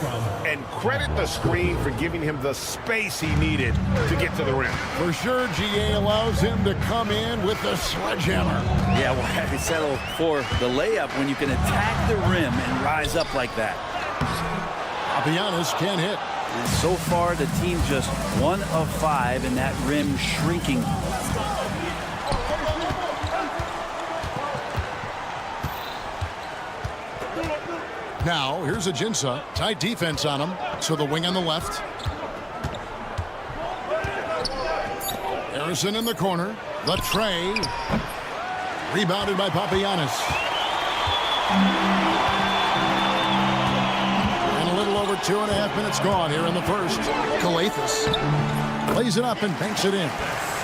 And credit the screen for giving him the space he needed to get to the rim. For sure, GA allows him to come in with the sledgehammer. Yeah, well, have you settle for the layup when you can attack the rim and rise up like that? Papianis can't hit. And so far, the team just 1 of 5 in that rim shrinking. Now, here's Ajinça. Tight defense on him. So the wing on the left. Harrison in the corner. The tray. Rebounded by Papianis. And a little over 2.5 minutes gone here in the first. Calathes lays it up and banks it in.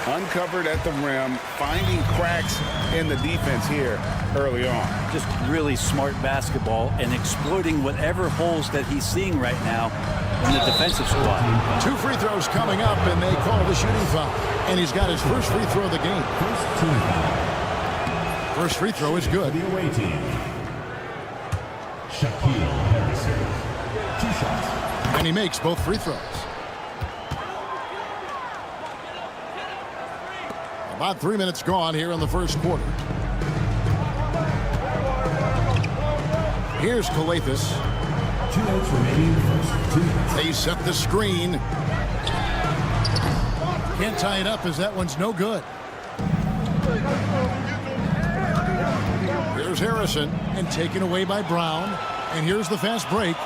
Uncovered at the rim, finding cracks in the defense here early on. Just really smart basketball and exploiting whatever holes that he's seeing right now in the defensive squad. 2 free throws coming up, and they call the shooting foul. And he's got his first free throw of the game. First free throw is good. The away team. Shaquille Harrison. 2 shots. And he makes both free throws. About 3 minutes gone here in the first quarter. Here's Calathes. 2 minutes remaining. First 2 minutes. They set the screen. Can't tie it up as that one's no good. Here's Harrison, and taken away by Brown. And here's the fast break.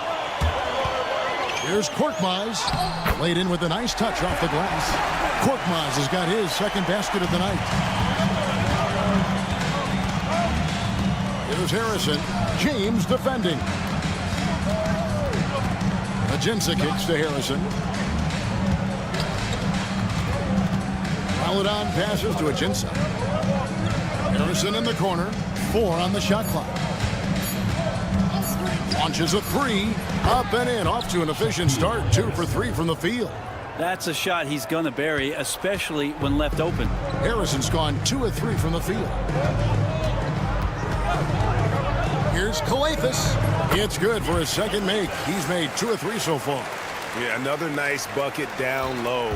Here's Korkmaz. Laid in with a nice touch off the glass. Korkmaz has got his second basket of the night. Here's Harrison. James defending. Ajinça kicks to Harrison. Meladon passes to Ajinça. Harrison in the corner. 4 on the shot clock. Launches a 3. Up and in. Off to an efficient start. 2 for 3 from the field. That's a shot he's going to bury, especially when left open. Harrison's gone 2 of 3 from the field. Here's Calathes. It's good for his second make. He's made 2 of 3 so far. Yeah, another nice bucket down low.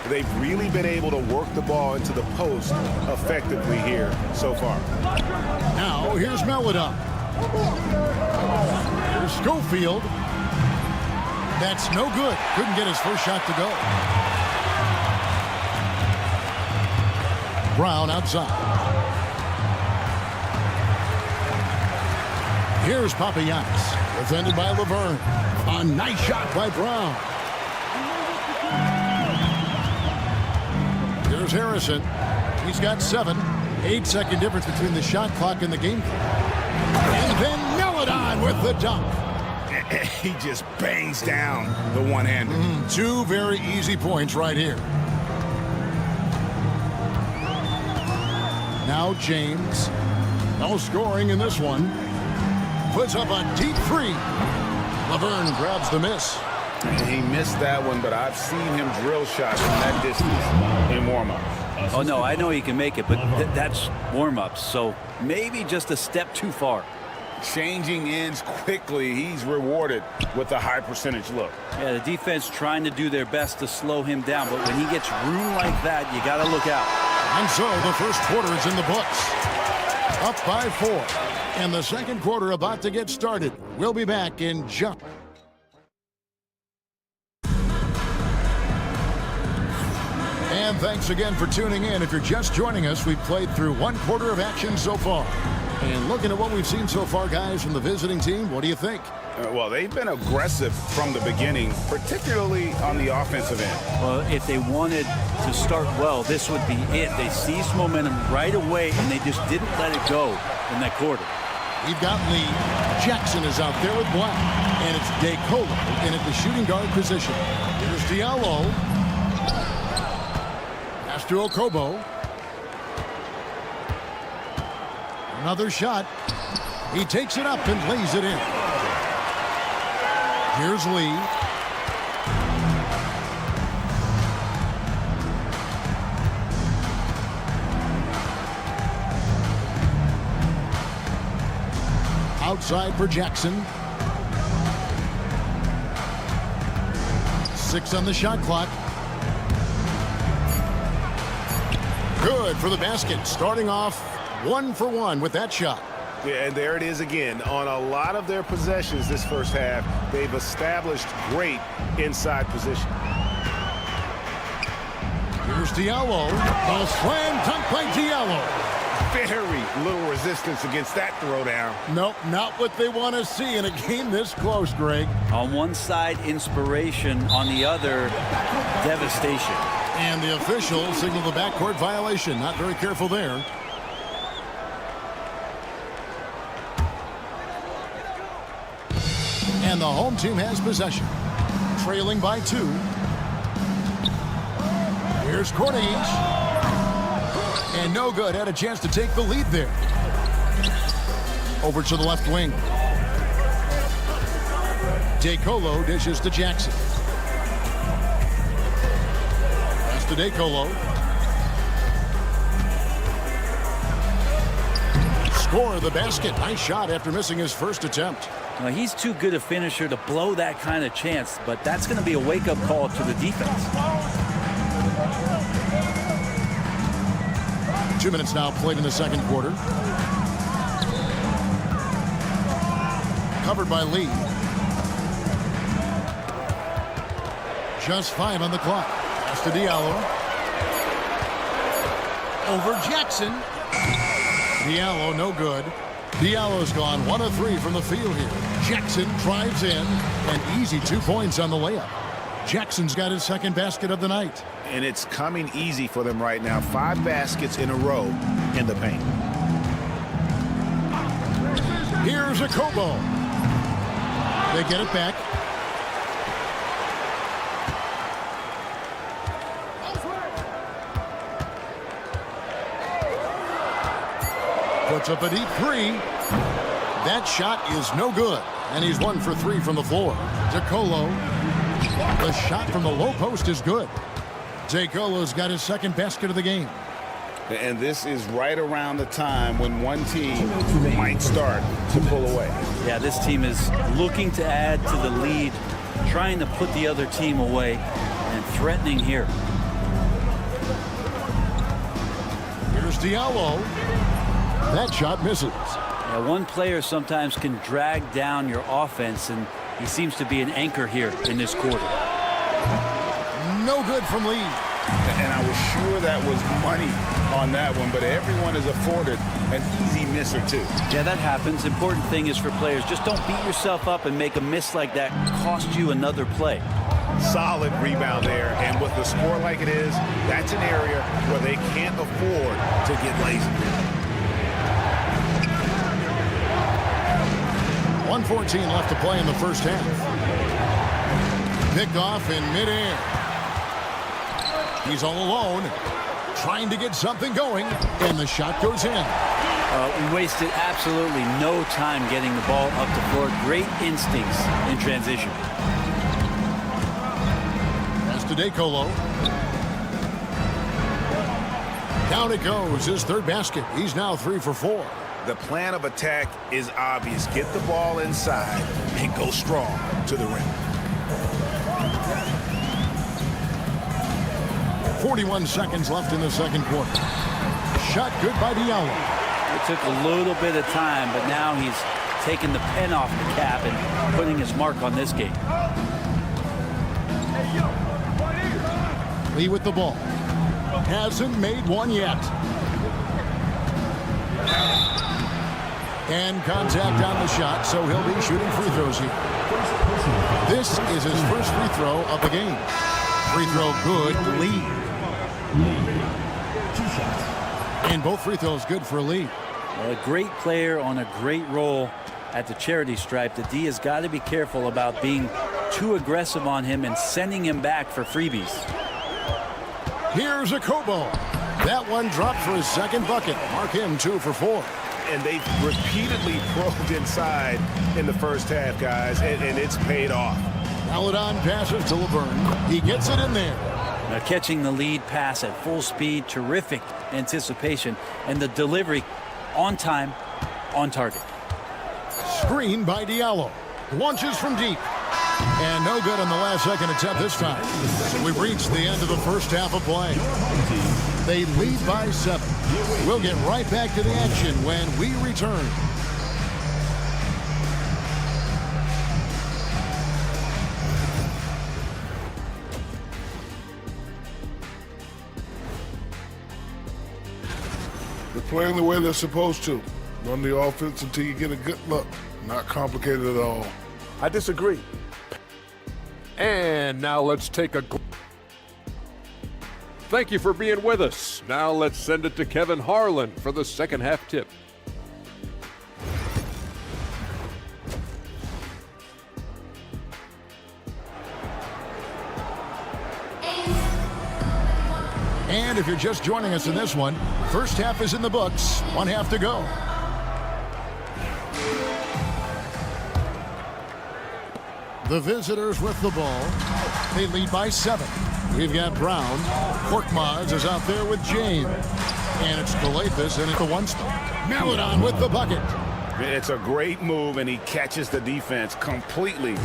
They've really been able to work the ball into the post effectively here so far. Now, here's Meladon. Here's Schofield. That's no good. Couldn't get his first shot to go. Brown outside. Here's Papianis. Defended by Laverne. A nice shot by Brown. Here's Harrison. He's got 7. 8-second difference between the shot clock and the game clock. And then Meladon with the dunk. He just bangs down the one-hander. 2 very easy points right here. Now James. No scoring in this one. Puts up a deep 3. Laverne grabs the miss. He missed that one, but I've seen him drill shots from that distance in warm-ups. Oh, no, I know he can make it, but that's warm-ups, so maybe just a step too far. Changing ends quickly. He's rewarded with a high percentage look. Yeah, the defense trying to do their best to slow him down, but when he gets room like that, you got to look out. And so the first quarter is in the books. Up by 4. And the second quarter about to get started. We'll be back in just... And thanks again for tuning in. If you're just joining us, we've played through 1 quarter of action so far. And looking at what we've seen so far, guys, from the visiting team, what do you think? Well, they've been aggressive from the beginning, particularly on the offensive end. Well, if they wanted to start well, this would be it. They seized momentum right away, and they just didn't let it go in that quarter. We've got Lee. Jackson is out there with Black. And it's DeColo in at the shooting guard position. Here's Diallo. Pass to Okobo. Another shot. He takes it up and lays it in. Here's Lee. Outside for Jackson. 6 on the shot clock. Good for the basket. Starting off 1 for 1 with that shot. Yeah, and there it is again. On a lot of their possessions this first half, they've established great inside position. Here's Diallo. A slam dunk by Diallo. Very little resistance against that throwdown. Nope, not what they want to see in a game this close, Greg. On one side, inspiration. On the other, devastation. And the official signaled the backcourt violation. Not very careful there. And the home team has possession. Trailing by 2. Here's Corniche. And no good. Had a chance to take the lead there. Over to the left wing. DeColo dishes to Jackson. Pass to DeColo. Score the basket. Nice shot after missing his first attempt. Now, he's too good a finisher to blow that kind of chance, but that's going to be a wake-up call to the defense. 2 minutes now played in the second quarter. Covered by Lee. Just 5 on the clock. Pass to Diallo. Over Jackson. Diallo no good. Diallo's gone 1 of 3 from the field here. Jackson drives in. An easy 2 points on the layup. Jackson's got his second basket of the night. And it's coming easy for them right now. 5 baskets in a row in the paint. Here's a Kobo. They get it back. Puts up a deep 3. That shot is no good. And he's 1 for 3 from the floor. DeColo. The shot from the low post is good. DeColo's got his second basket of the game. And this is right around the time when one team might start to pull away. Yeah, this team is looking to add to the lead, trying to put the other team away, and threatening here. Here's Diallo. That shot misses. Yeah, one player sometimes can drag down your offense, and he seems to be an anchor here in this quarter. No good from Lee. And I was sure that was money on that one, but everyone is afforded an easy miss or 2. Yeah, that happens. Important thing is for players, just don't beat yourself up and make a miss like that cost you another play. Solid rebound there, and with the score like it is, that's an area where they can't afford to get lazy. 1:14 left to play in the first half. Pick off in midair. He's all alone, trying to get something going, and the shot goes in. We wasted absolutely no time getting the ball up the floor. Great instincts in transition. Pass to DeColo. Down it goes, his third basket. He's now 3 for 4. The plan of attack is obvious. Get the ball inside and go strong to the rim. 41 seconds left in the second quarter. Shot good by Diallo. It took a little bit of time, but now he's taking the pen off the cap and putting his mark on this game. Lee with the ball. Hasn't made one yet. And contact on the shot, so he'll be shooting free throws here. This is his first free throw of the game. Free throw good, Lee. And both free throws good for Lee. A great player on a great role at the charity stripe. The D has got to be careful about being too aggressive on him and sending him back for freebies. Here's a Kobo. That one dropped for his second bucket. Mark him 2 for 4. And they've repeatedly probed inside in the first half, guys, and it's paid off. Maladon passes to Laverne. He gets it in there. Now catching the lead pass at full speed, terrific anticipation, and the delivery on time, on target. Screen by Diallo. Launches from deep. And no good on the last second attempt this time. We've reached the end of the first half of play. They lead by 7. We'll get right back to the action when we return. They're playing the way they're supposed to. Run the offense until you get a good look. Not complicated at all. I disagree. And now let's take a... Thank you for being with us. Now let's send it to Kevin Harlan for the second half tip. And if you're just joining us in this one, first half is in the books. 1 half to go. The visitors with the ball. They lead by 7. We've got Brown. Korkmaz is out there with James. And it's Galathis in at the 1 spot. Maladon with the bucket. It's a great move, and he catches the defense completely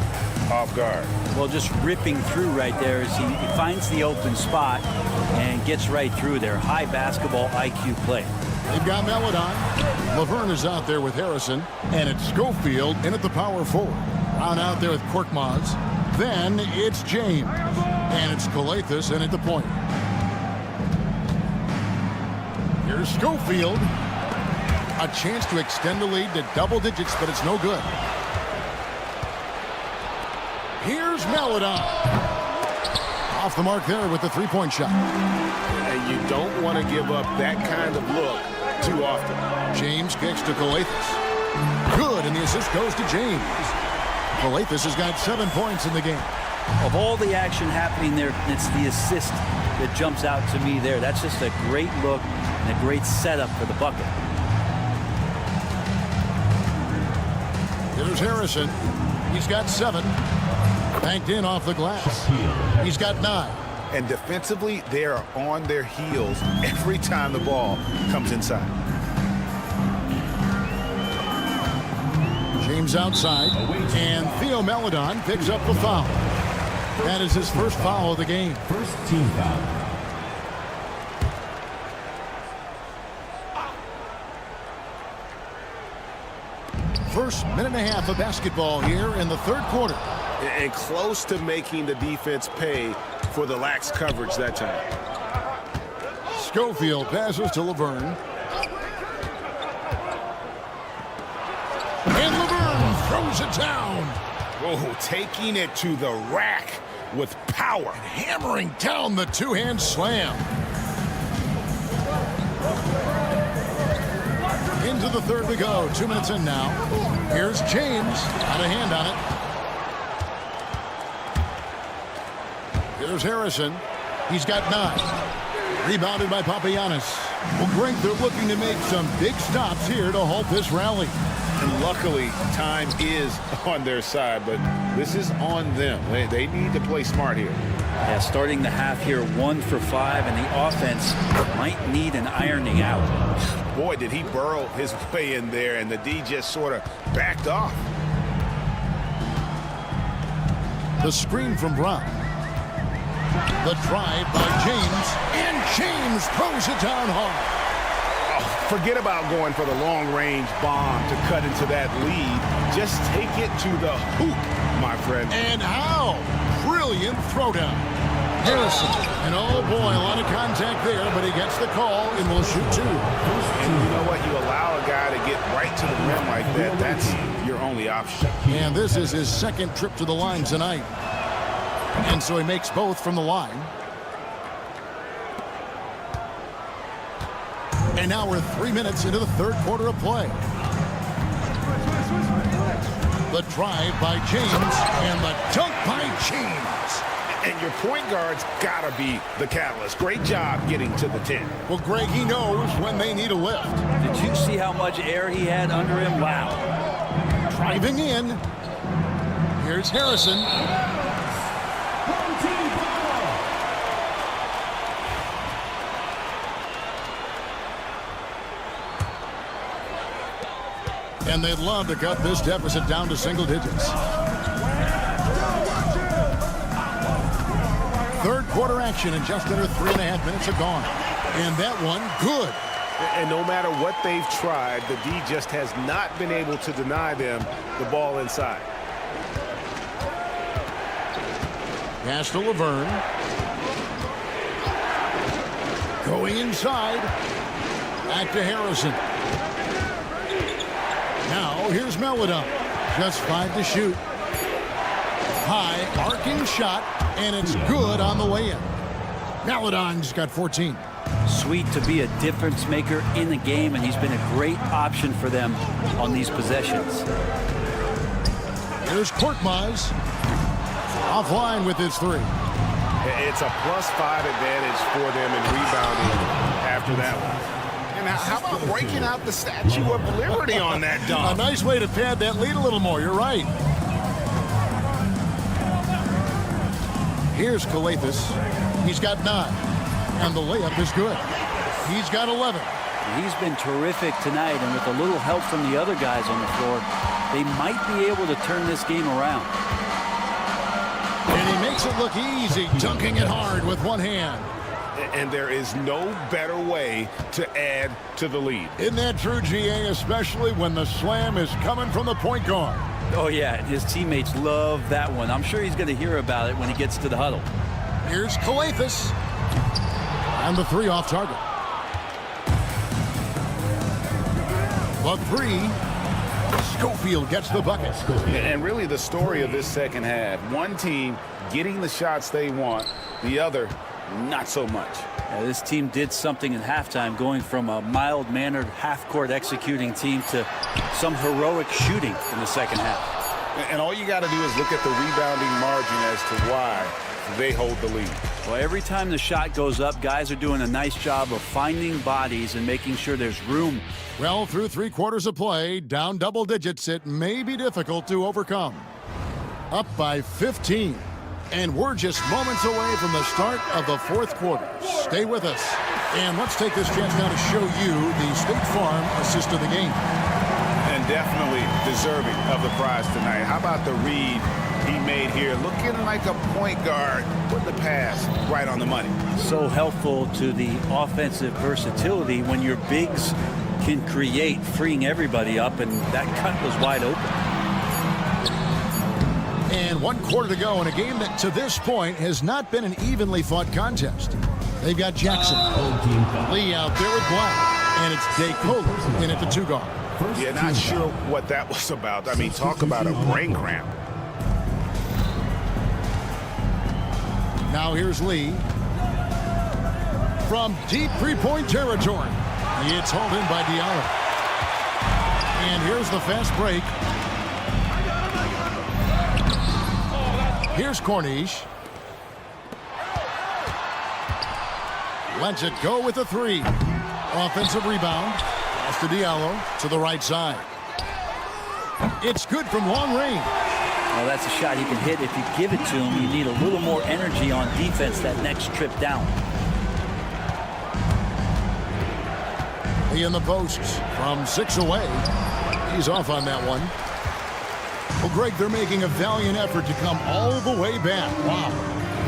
off guard. Well, just ripping through right there as he finds the open spot and gets right through there. High basketball IQ play. They've got Maladon. Laverne is out there with Harrison. And it's Schofield in at the power forward. Brown out there with Korkmaz. Then it's James. And it's Galathis in at the point. Here's Schofield. A chance to extend the lead to double digits, but it's no good. Here's Maladon. Off the mark there with the three-point shot. And you don't want to give up that kind of look too often. James kicks to Galathis. Good, and the assist goes to James. Galathis has got 7 points in the game. Of all the action happening there, it's the assist that jumps out to me there. That's just a great look and a great setup for the bucket. Here's Harrison. He's got 7. Banked in off the glass. He's got 9. And defensively, they are on their heels every time the ball comes inside. James outside. And Theo Maladon picks up the foul. That is his first foul of the game. First team foul. First minute and a half of basketball here in the third quarter. And close to making the defense pay for the lax coverage that time. Schofield passes to Laverne. And Laverne throws it down. Oh, taking it to the rack with power. And hammering down the two-hand slam. Into the third we go. 2 minutes in now. Here's James. Got a hand on it. Here's Harrison. He's got 9. Rebounded by Papagiannis. Well, Greg, they're looking to make some big stops here to halt this rally. And luckily, time is on their side, but this is on them. They need to play smart here. Yeah, starting the half here 1 for 5, and the offense might need an ironing out. Boy, did he burrow his way in there, and the D just sort of backed off. The screen from Brown. The drive by James, and James throws it down hard. Oh, forget about going for the long-range bomb to cut into that lead. Just take it to the hoop, my friend. And how? Brilliant throwdown. Harrison. And oh boy, a lot of contact there, but he gets the call and will shoot 2. And you know what? You allow a guy to get right to the rim like that. That's your only option. And this is his second trip to the line tonight. And so he makes both from the line. And now we're 3 minutes into the third quarter of play. The drive by James and the dunk by James. And your point guard's got to be the catalyst. Great job getting to the 10. Well, Greg, he knows when they need a lift. Did you see how much air he had under him? Wow. Driving in. Here's Harrison. And they'd love to cut this deficit down to single digits. Third quarter action, and just under 3.5 minutes are gone. And that one, good. And no matter what they've tried, the D just has not been able to deny them the ball inside. Pass to Laverne. Going inside. Back to Harrison. Now here's Melodon. Just 5 to shoot. High arcing shot, and it's good on the way in. Melodon's got 14. Sweet to be a difference maker in the game, and he's been a great option for them on these possessions. Here's Korkmaz. Offline with his 3. It's a +5 advantage for them in rebounding after that one. And how about breaking out the Statue of Liberty on that dunk? A nice way to pad that lead a little more. You're right. Here's Calathis. He's got 9. And the layup is good. He's got 11. He's been terrific tonight, and with a little help from the other guys on the floor, they might be able to turn this game around. And he makes it look easy, dunking it hard with one hand. And there is no better way to add to the lead. Isn't that true, GA, especially when the slam is coming from the point guard? Oh, yeah, and his teammates love that one. I'm sure he's going to hear about it when he gets to the huddle. Here's Calathis. And the 3 off target. The 3. Schofield gets the bucket. And really the story of this second half. One team getting the shots they want, the other not so much. Yeah, this team did something in halftime, going from a mild-mannered half-court executing team to some heroic shooting in the second half. And all you got to do is look at the rebounding margin as to why they hold the lead. Well, every time the shot goes up, guys are doing a nice job of finding bodies and making sure there's room. Well, through 3 quarters of play, down double digits, it may be difficult to overcome. Up by 15. And we're just moments away from the start of the 4th quarter. Stay with us. And let's take this chance now to show you the State Farm assist of the game. And definitely deserving of the prize tonight. How about the read he made here? Looking like a point guard, putting the pass right on the money. So helpful to the offensive versatility when your bigs can create, freeing everybody up, and that cut was wide open. And 1 quarter to go in a game that to this point has not been an evenly fought contest. They've got Jackson. Lee out there with Black. And it's DeCola in at the 2 guard. Yeah, not sure what that was about. I mean, talk about a brain cramp. Now here's Lee. From deep 3-point territory. It's hauled in by Diallo. And here's the fast break. Here's Corniche. Lets it go with a 3. Offensive rebound. Pass to Diallo to the right side. It's good from long range. Well, that's a shot he can hit. If you give it to him, you need a little more energy on defense that next trip down. He in the posts from 6 away. He's off on that one. Well, Greg, they're making a valiant effort to come all the way back. Wow.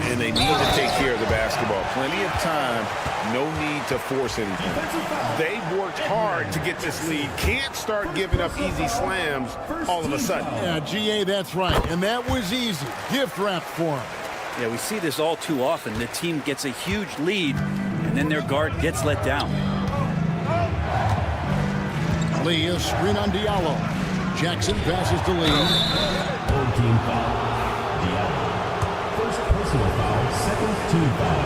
And they need to take care of the basketball. Plenty of time. No need to force anything. They've worked hard to get this lead. Can't start giving up easy slams all of a sudden. Yeah, GA, that's right. And that was easy. Gift wrap for him. Yeah, we see this all too often. The team gets a huge lead, and then their guard gets let down. Lee, a screen on Diallo. Jackson passes to Lee. Third team foul. First personal foul, second team foul.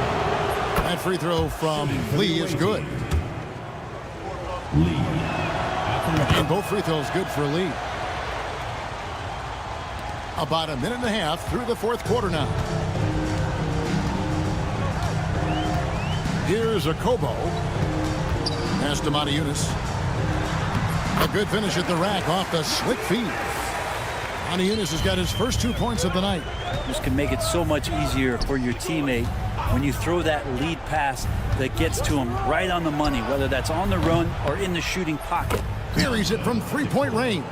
That free throw from Lee is good. Lee. And both free throws good for Lee. About a minute and a half through the fourth quarter now. Here's Akobo. Pass to Matiunas. A good finish at the rack off the slick feed. Matiunas has got his first 2 points of the night. This can make it so much easier for your teammate when you throw that lead pass that gets to him right on the money, whether that's on the run or in the shooting pocket. Buries it from three-point range.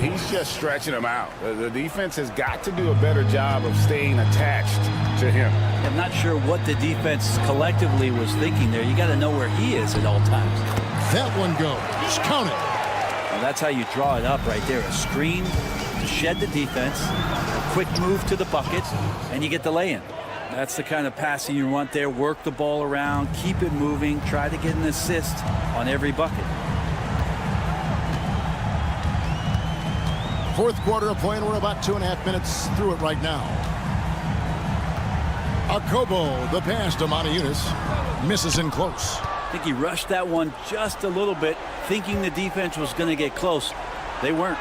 He's just stretching him out. The defense has got to do a better job of staying attached to him. I'm not sure what the defense collectively was thinking there. You got to know where he is at all times. That one goes. Just count it. Well, that's how you draw it up right there. A screen to shed the defense, a quick move to the bucket, and you get the lay-in. That's the kind of passing you want there. Work the ball around, keep it moving, try to get an assist on every bucket. Fourth quarter of play, and we're about 2.5 minutes through it right now. Akobo, the pass to Matiunas, misses in close. I think he rushed that one just a little bit, thinking the defense was going to get close. They weren't.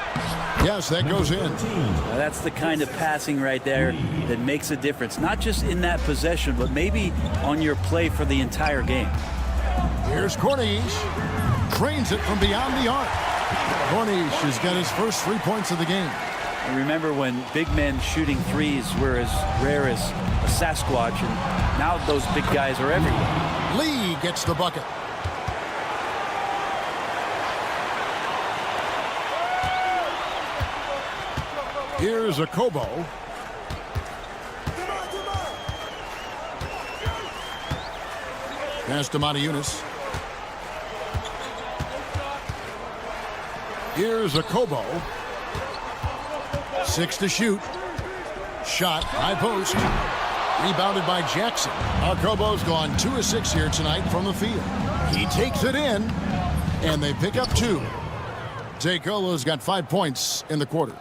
Yes, that goes in. Now that's the kind of passing right there that makes a difference, not just in that possession, but maybe on your play for the entire game. Here's Corniche. Drains it from beyond the arc. Corniche has got his first 3 points of the game. I remember when big men shooting threes were as rare as a Sasquatch, and now those big guys are everywhere. Lee gets the bucket. Here's Akobo. Pass to Matiunas. Here's Akobo. 6 to shoot. Shot, high post. Rebounded by Jackson. Akobo's gone 2 of 6 here tonight from the field. He takes it in, and they pick up 2. Ldlc's got 5 points in the quarter.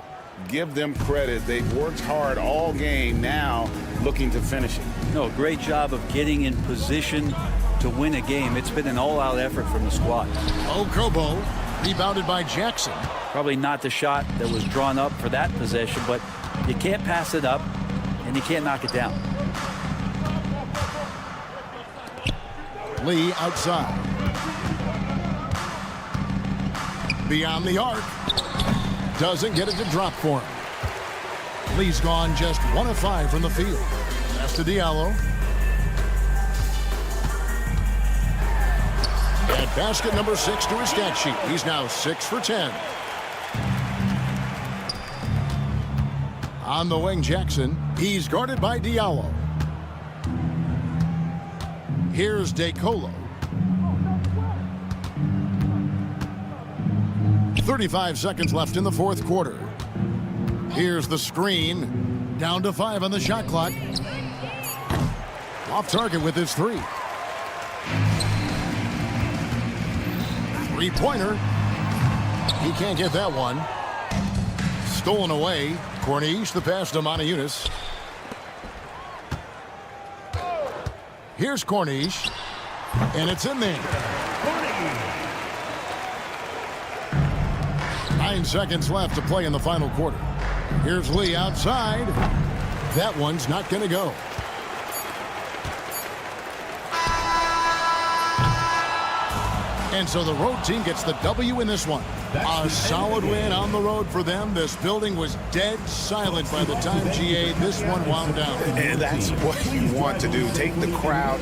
Give them credit. They've worked hard all game, now looking to finish it. No, great job of getting in position to win a game. It's been an all-out effort from the squad. Akobo, rebounded by Jackson. Probably not the shot that was drawn up for that possession, but you can't pass it up, and you can't knock it down. Lee outside. Beyond the arc. Doesn't get it to drop for him. Lee's gone just 1 of 5 from the field. Pass to Diallo. At basket number 6 to his stat sheet. He's now 6 for 10. On the wing, Jackson. He's guarded by Diallo. Here's Ldlc. 35 seconds left in the fourth quarter. Here's the screen. Down to 5 on the shot clock. Off target with his 3. Three-pointer. He can't get that one. Stolen away. Corniche, the pass to Matiunas. Here's Corniche. And it's in there. 9 seconds left to play in the final quarter. Here's Lee outside. That one's not going to go. And so the road team gets the W in this one. A solid win on the road for them. This building was dead silent by the time GA this one wound down. And that's what you want to do. Take the crowd.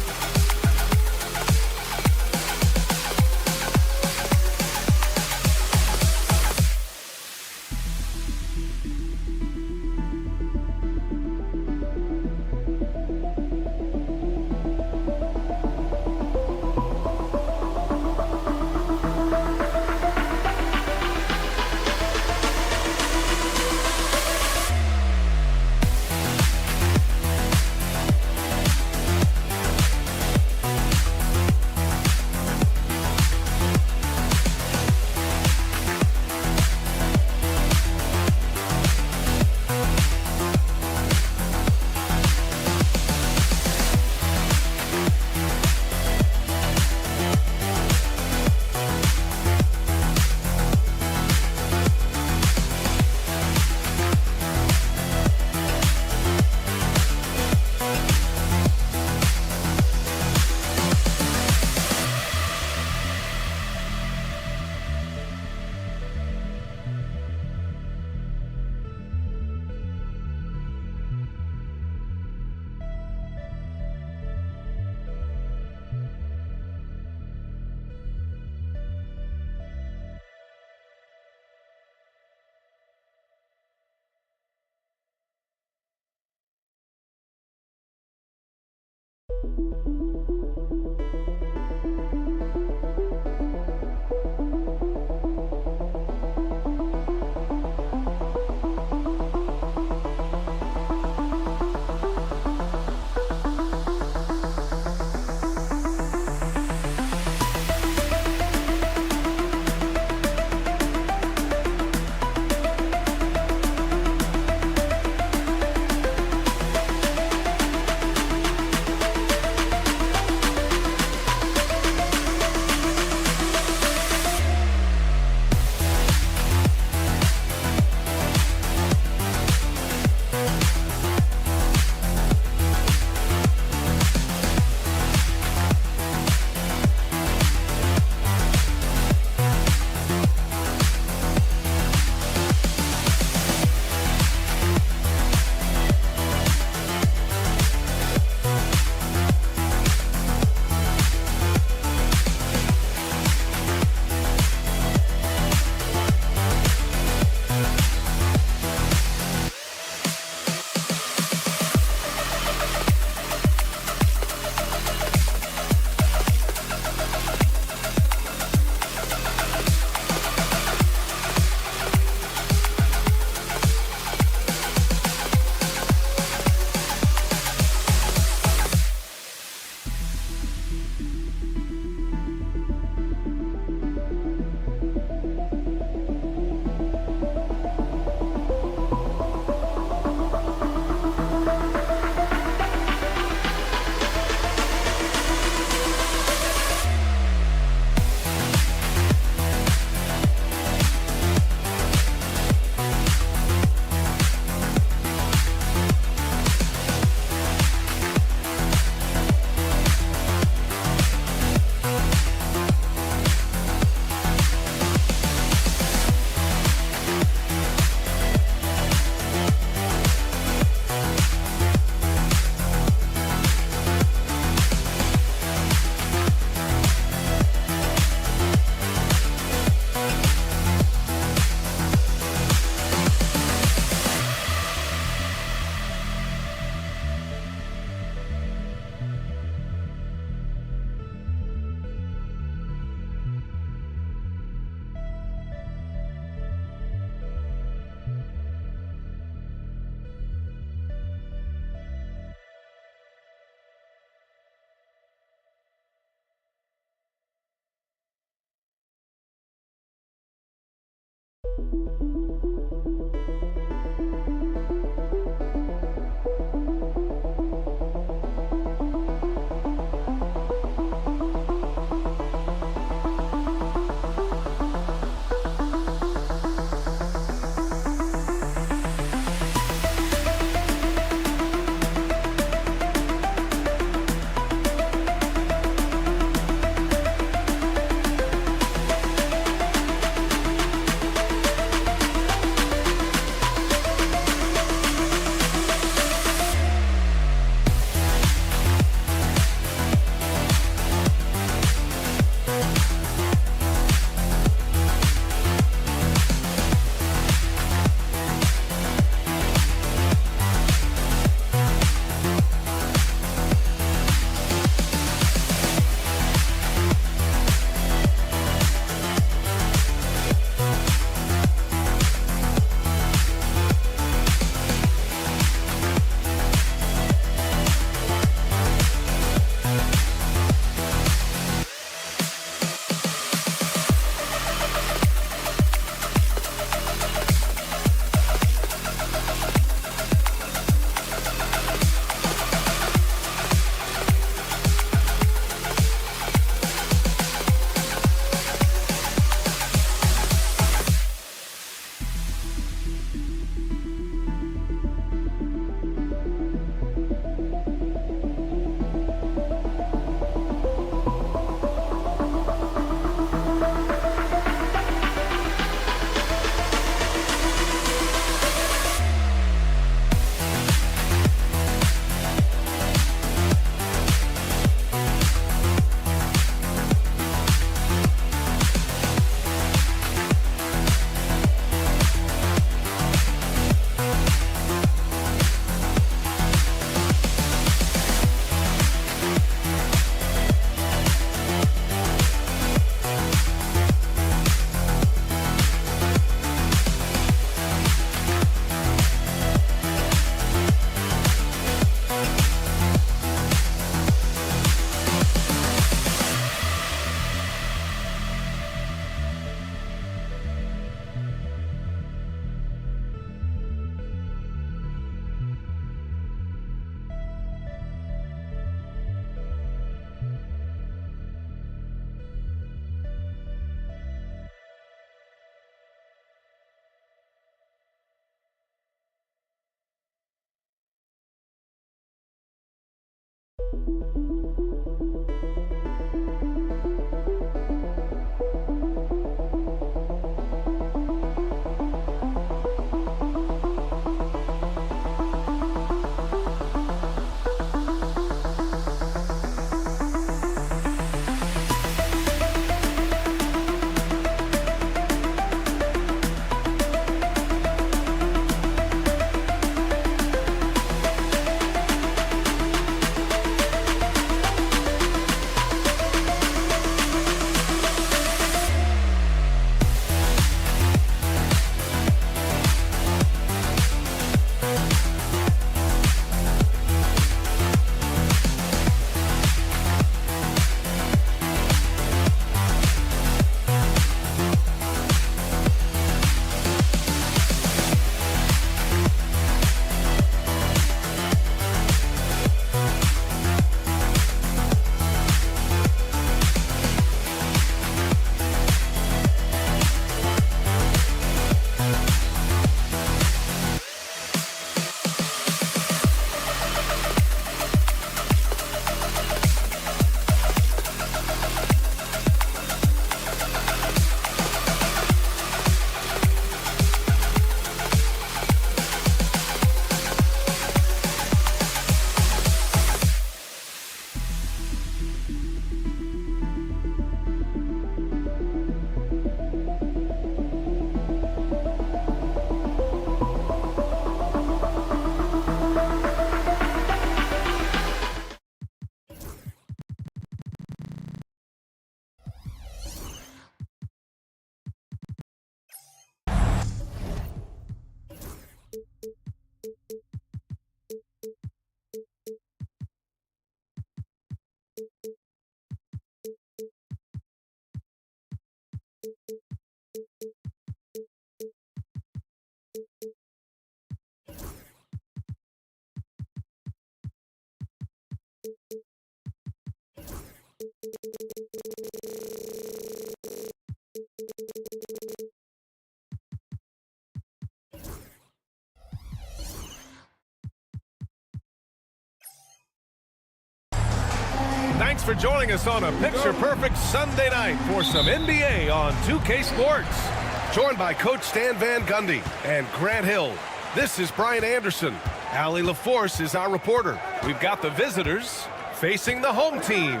Thanks for joining us on a picture-perfect Sunday night for some NBA on 2K Sports. Joined by Coach Stan Van Gundy and Grant Hill. This is Brian Anderson. Allie LaForce is our reporter. We've got the visitors facing the home team.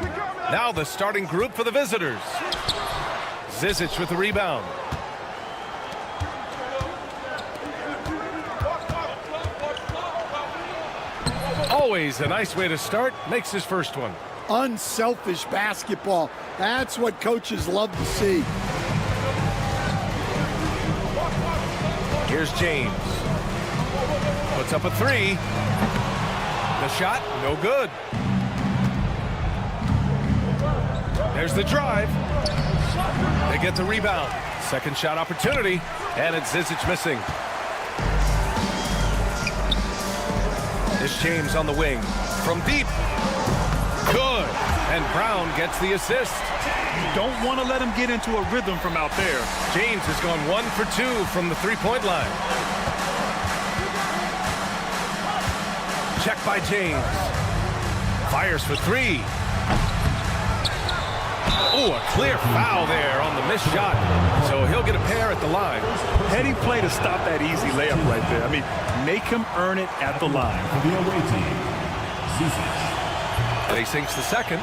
Now the starting group for the visitors. Zizic with the rebound. Always a nice way to start. Makes his first one. Unselfish basketball. That's what coaches love to see. Here's James. Puts up a three. The shot, no good. There's the drive. They get the rebound. Second shot opportunity, and it's Zizic missing. It's James on the wing. From deep. Good. And Brown gets the assist. Don't want to let him get into a rhythm from out there. James has gone 1 for 2 from the three-point line. Check by James. Fires for three. Oh, a clear foul there on the missed shot. So he'll get a pair at the line. Heady play to stop that easy layup right there. I mean, make him earn it at the line. For the away team, Zizic. And he sinks the second.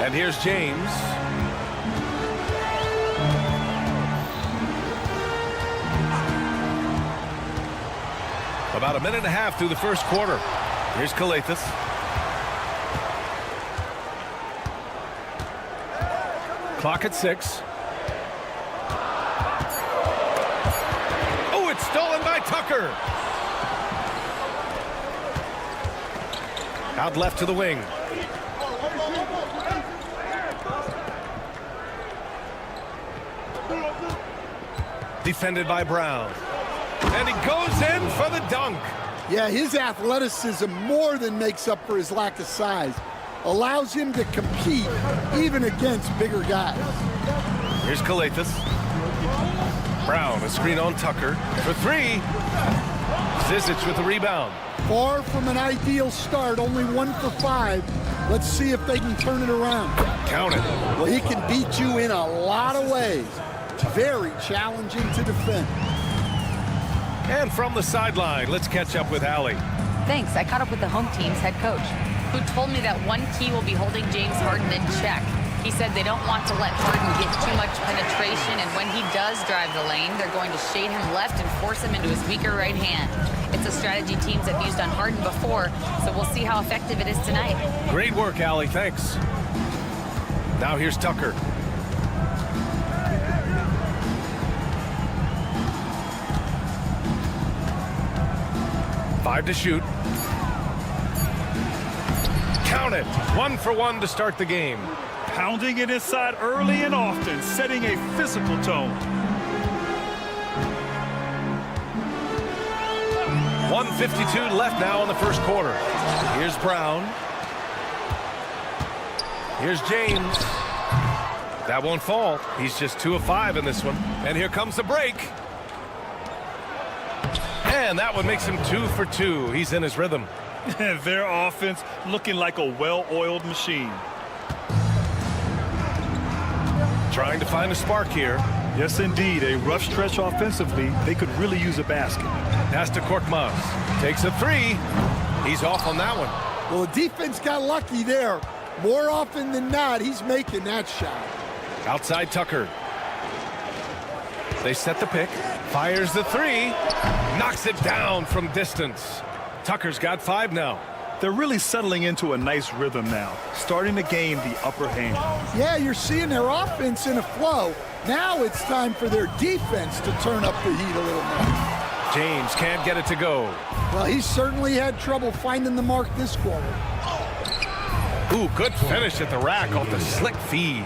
And here's James. About a minute and a half through the first quarter. Here's Kalathis. Clock at 6. Oh, it's stolen by Tucker. Out left to the wing. Defended by Brown. And he goes in for the dunk. Yeah, his athleticism more than makes up for his lack of size. Allows him to compete even against bigger guys. Here's Kalathis. Brown, a screen on Tucker for three. Zizic with the rebound. Far from an ideal start, only 1 for 5. Let's see if they can turn it around. Count it. Well, he can beat you in a lot of ways. Very challenging to defend. And from the sideline, let's catch up with Allie. Thanks. I caught up with the home team's head coach, who told me that one key will be holding James Harden in check. He said they don't want to let Harden get too much penetration, and when he does drive the lane, they're going to shade him left and force him into his weaker right hand. It's a strategy teams have used on Harden before, so we'll see how effective it is tonight. Great work, Allie. Thanks. Now here's Tucker. Five to shoot. Count it. 1 for 1 to start the game. Pounding it inside early and often, setting a physical tone. 1:52 left now in the first quarter. Here's Brown. Here's James. That won't fall. He's just 2 of 5 in this one. And here comes the break. And that one makes him 2 for 2. He's in his rhythm. Their offense looking like a well-oiled machine. Trying to find a spark here. Yes, indeed. A rough stretch offensively. They could really use a basket. Pass to Korkmaz. Takes a three. He's off on that one. Well, the defense got lucky there. More often than not, he's making that shot. Outside Tucker. They set the pick. Fires the three. Knocks it down from distance. Tucker's got 5 now. They're really settling into a nice rhythm now, starting to gain the upper hand. Yeah, you're seeing their offense in a flow. Now it's time for their defense to turn up the heat a little more. James can't get it to go. Well, he certainly had trouble finding the mark this quarter. Ooh, good finish at the rack off the slick feed.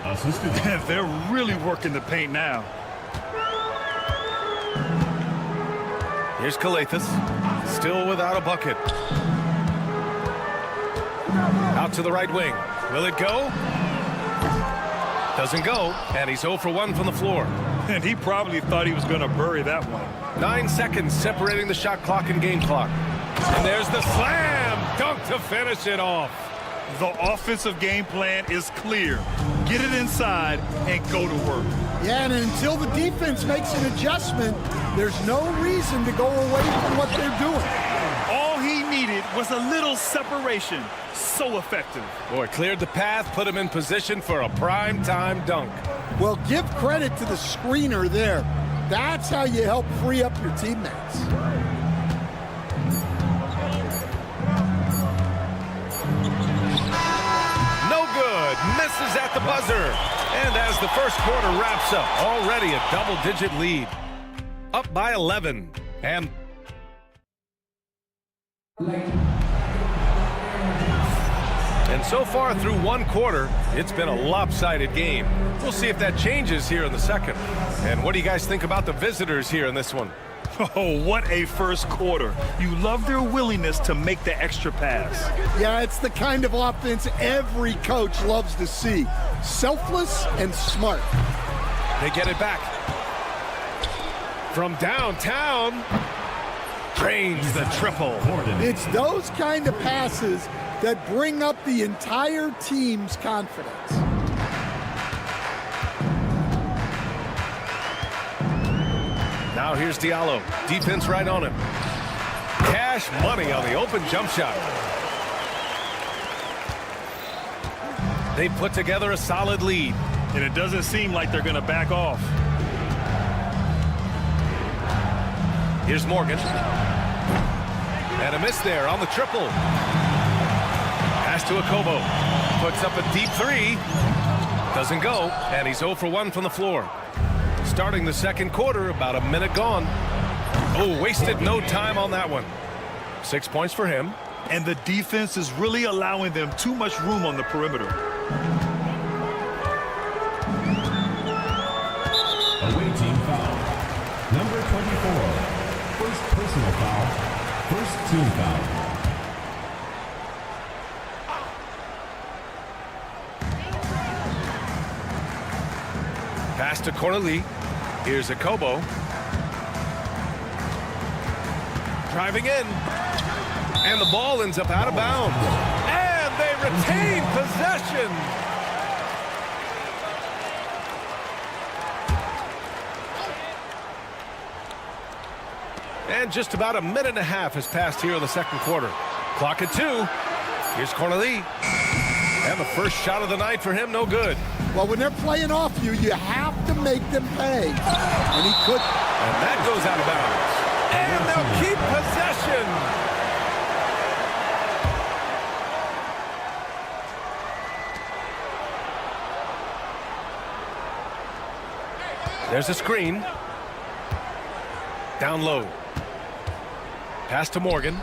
They're really working the paint now. Here's Kalathis, still without a bucket. Out to the right wing. Will it go? Doesn't go, and he's 0 for 1 from the floor. And he probably thought he was going to bury that one. 9 seconds separating the shot clock and game clock. And there's the slam dunk to finish it off. The offensive game plan is clear. Get it inside and go to work. Yeah, and until the defense makes an adjustment, there's no reason to go away from what they're doing. All he needed was a little separation. So effective. Boy, cleared the path, put him in position for a prime-time dunk. Well, give credit to the screener there. That's how you help free up your teammates. No good. Misses at the buzzer. And as the first quarter wraps up, already a double-digit lead. Up by 11. And so far through one quarter, it's been a lopsided game. We'll see if that changes here in the second. And what do you guys think about the visitors here in this one? Oh, what a first quarter. You love their willingness to make the extra pass. Yeah, it's the kind of offense every coach loves to see. Selfless and smart. They get it back. From downtown, drains the triple. It's those kind of passes that bring up the entire team's confidence. Now here's Diallo. Defense right on him. Cash money on the open jump shot. They put together a solid lead. And it doesn't seem like they're going to back off. Here's Morgan. And a miss there on the triple. Pass to Akobo. Puts up a deep three. Doesn't go. And he's 0 for 1 from the floor. Starting the second quarter, about a minute gone. Oh, wasted no time on that one. 6 points for him. And the defense is really allowing them too much room on the perimeter. Away team foul. Number 24. First personal foul. First team foul. Pass to Corneli. Here's Akobo. Driving in. And the ball ends up out of bounds. And they retain possession. And just about a minute and a half has passed here in the second quarter. Clock at 2. Here's Corneli. And the first shot of the night for him, no good. Well, when they're playing off you, you have to make them pay. And he could. And that goes out of bounds. And they'll keep possession. There's a screen. Down low. Pass to Morgan.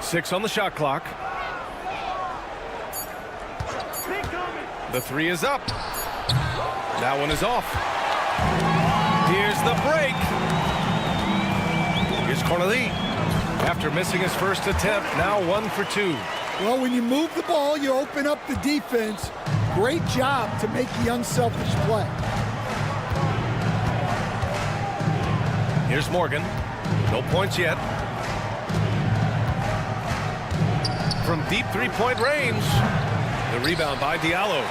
6 on the shot clock. The 3 is up. That one is off. Here's the break. Here's Corneli. After missing his first attempt, now 1 for 2. Well, when you move the ball, you open up the defense. Great job to make the unselfish play. Here's Morgan. No points yet. From deep three-point range. The rebound by Diallo.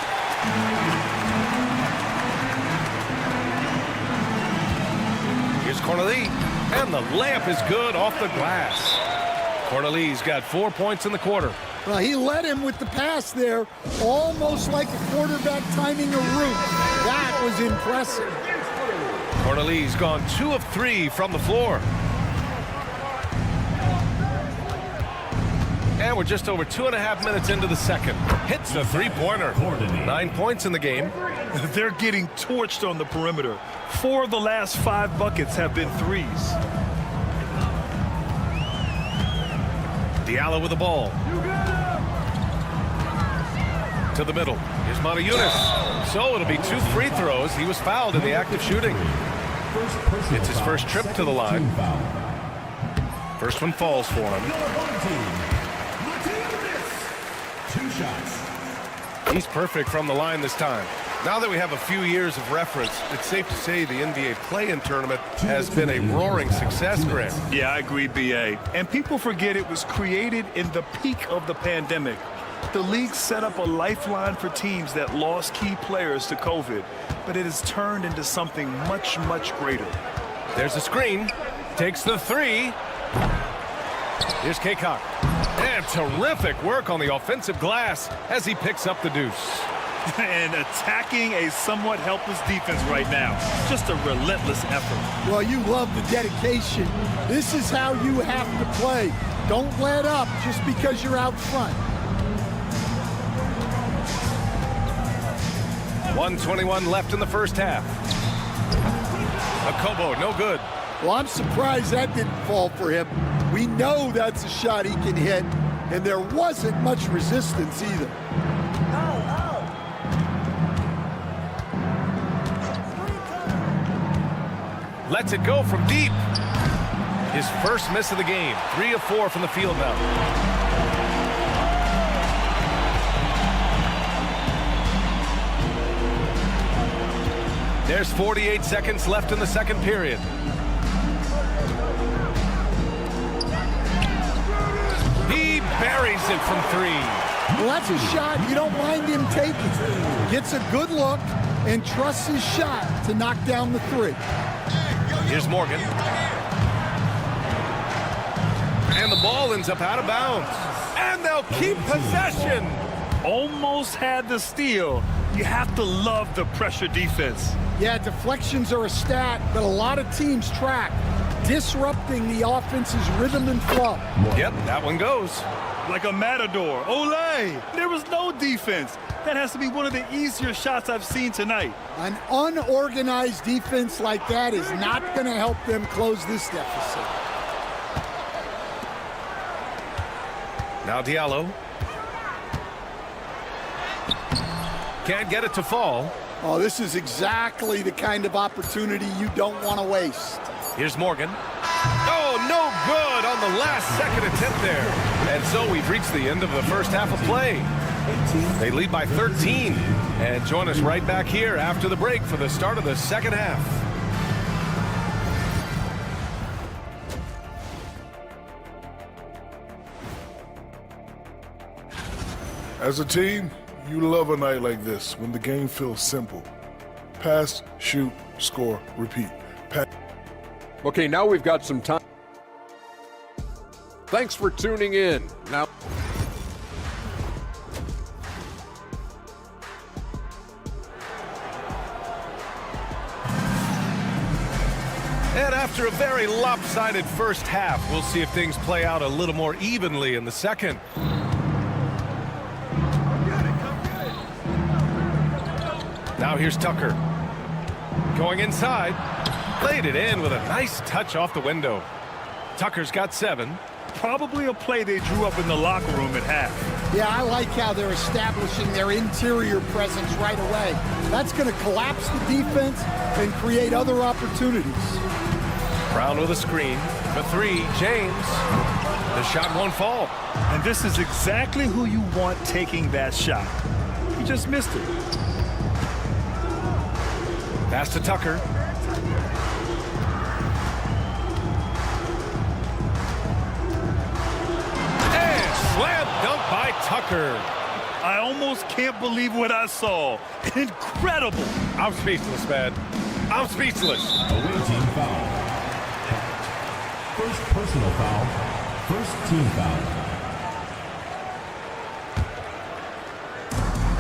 Here's Corneli. And the layup is good off the glass. Corneli's got 4 points in the quarter. Well, he led him with the pass there, almost like a quarterback timing a route. That was impressive. Corneli's gone 2 of 3 from the floor. And we're just over 2.5 minutes into the second. Hits the three-pointer. 9 points in the game. They're getting torched on the perimeter. 4 of the last 5 buckets have been threes. Diallo with the ball. To the middle. Here's Montejunas. So it'll be 2 free throws. He was fouled in the act of shooting. It's his first trip to the line. First one falls for him. Two shots. He's perfect from the line this time. Now that we have a few years of reference, it's safe to say the NBA play-in tournament has been a roaring success, Grant. Yeah, I agree, B.A. And people forget it was created in the peak of the pandemic. The league set up a lifeline for teams that lost key players to COVID, but it has turned into something much, much greater. There's a screen. Takes the three. Here's Kaycock. And terrific work on the offensive glass as he picks up the deuce. And attacking a somewhat helpless defense right now. Just a relentless effort. Well, you love the dedication. This is how you have to play. Don't let up just because you're out front. 1:21 left in the first half. Akobo, no good. Well, I'm surprised that didn't fall for him. We know that's a shot he can hit, and there wasn't much resistance either. Lets it go from deep. His first miss of the game. 3 of 4 from the field now. There's 48 seconds left in the second period. He buries it from 3. Well, that's a shot you don't mind him taking. Gets a good look and trusts his shot to knock down the 3. Here's Morgan. And the ball ends up out of bounds. And they'll keep possession. Almost had the steal. You have to love the pressure defense. Yeah, deflections are a stat that a lot of teams track, disrupting the offense's rhythm and flow. Yep, that one goes. Like a matador. Olay! There was no defense. That has to be one of the easier shots I've seen tonight. An unorganized defense like that is not going to help them close this deficit. Now Diallo. Can't get it to fall. Oh, this is exactly the kind of opportunity you don't want to waste. Here's Morgan. Oh, no good on the last second attempt there. And so we've reached the end of the first half of play. They lead by 13. And join us right back here after the break for the start of the second half. As a team, you love a night like this when the game feels simple. Pass, shoot, score, repeat. Okay, now we've got some time. Thanks for tuning in. Now, and after a very lopsided first half, we'll see if things play out a little more evenly in the second. Now here's Tucker. Going inside. Played it in with a nice touch off the window. Tucker's got 7. Probably a play they drew up in the locker room at half. Yeah, I like how they're establishing their interior presence right away. That's going to collapse the defense and create other opportunities. Brown with a screen. For 3, James. The shot won't fall. And this is exactly who you want taking that shot. He just missed it. Pass to Tucker. And slam dunk by Tucker. I almost can't believe what I saw. Incredible. I'm speechless, man. I'm speechless. Away team foul. First personal foul. First team foul.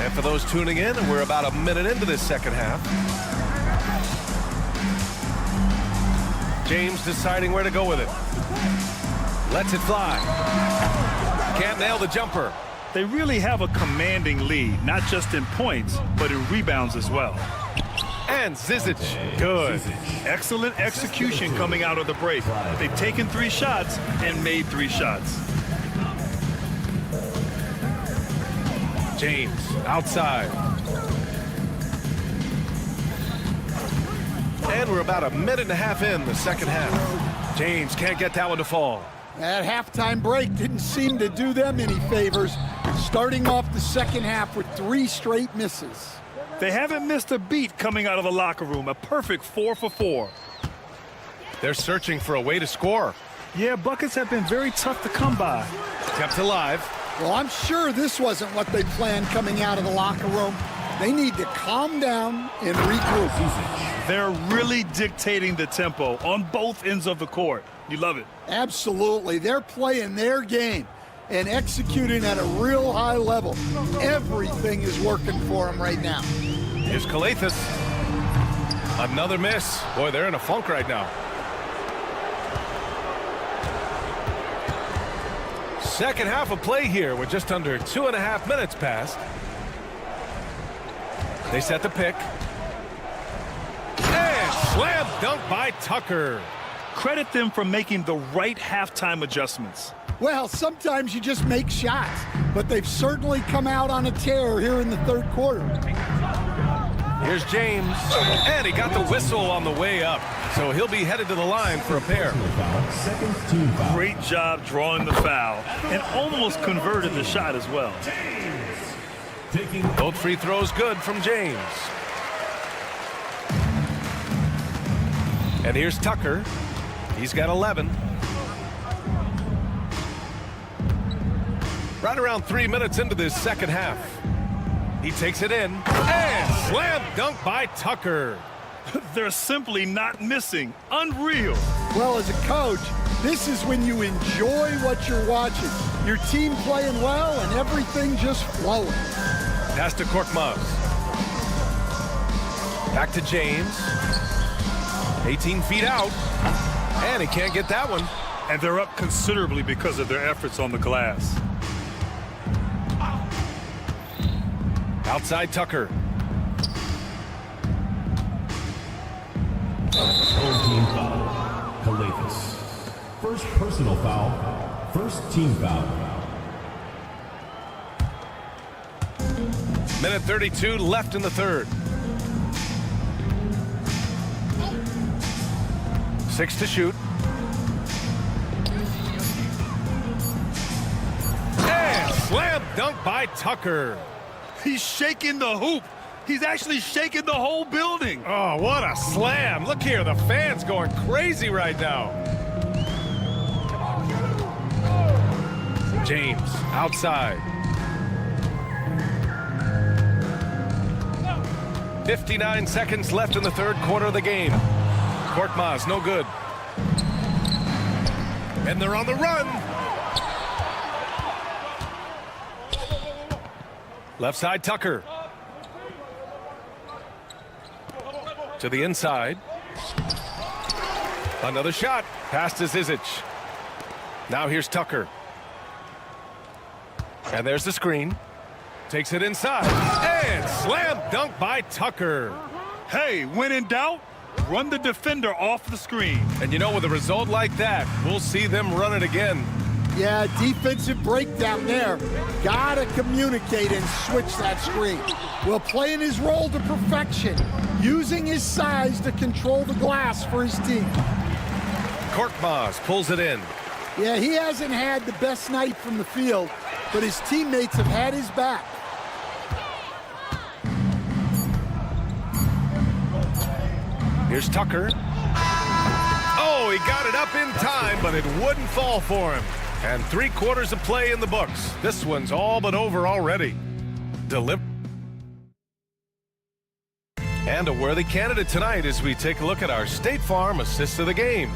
And for those tuning in, we're about a minute into this second half. James deciding where to go with it. Lets it fly. Can't nail the jumper. They really have a commanding lead, not just in points, but in rebounds as well. And Zizic, good. Excellent execution coming out of the break. They've taken 3 shots and made 3 shots. James, outside. And we're about a minute and a half in the second half. James can't get that one to fall. That halftime break didn't seem to do them any favors, starting off the second half with 3 straight misses. They haven't missed a beat coming out of the locker room. A perfect 4 for 4. They're searching for a way to score. Yeah, buckets have been very tough to come by. Kept alive. Well, I'm sure this wasn't what they planned coming out of the locker room. They need to calm down and regroup. They're really dictating the tempo on both ends of the court. You love it. Absolutely. They're playing their game and executing at a real high level. Everything is working for them right now. Here's Kalathis. Another miss. Boy, they're in a funk right now. Second half of play here with just under 2.5 minutes passed. They set the pick. And slam dunk by Tucker. Credit them for making the right halftime adjustments. Well, sometimes you just make shots, but they've certainly come out on a tear here in the third quarter. Here's James, and he got the whistle on the way up, so he'll be headed to the line for a pair. Great job drawing the foul, and almost converted the shot as well. Both free throws good from James. And here's Tucker. He's got 11. Right around 3 minutes into this second half. He takes it in, and slam dunk by Tucker. They're simply not missing. Unreal. Well, as a coach, this is when you enjoy what you're watching. Your team playing well and everything just flowing. Pass to Korkmaz. Back to James. 18 feet out. And he can't get that one. And they're up considerably because of their efforts on the glass. Outside Tucker. Home team foul. Kalathis. First personal foul. First team foul. Minute 32 left in the third. 6 to shoot. And slam dunk by Tucker. He's shaking the hoop. He's actually shaking the whole building. Oh, what a slam. Look here, the fans going crazy right now. James outside. 59 seconds left in the third quarter of the game. Korkmaz, no good. And they're on the run. Left side, Tucker. To the inside. Another shot. Past to Zizic. Now here's Tucker. And there's the screen. Takes it inside. And slam dunk by Tucker. Hey, when in doubt, run the defender off the screen. And you know, with a result like that, we'll see them run it again. Yeah, defensive breakdown there. Gotta communicate and switch that screen. Well, playing his role to perfection, using his size to control the glass for his team. Korkmaz pulls it in. Yeah, he hasn't had the best night from the field, but his teammates have had his back. Here's Tucker. Oh, he got it up in time, but it wouldn't fall for him. And 3 quarters of play in the books. This one's all but over already. And a worthy candidate tonight as we take a look at our State Farm assist of the game.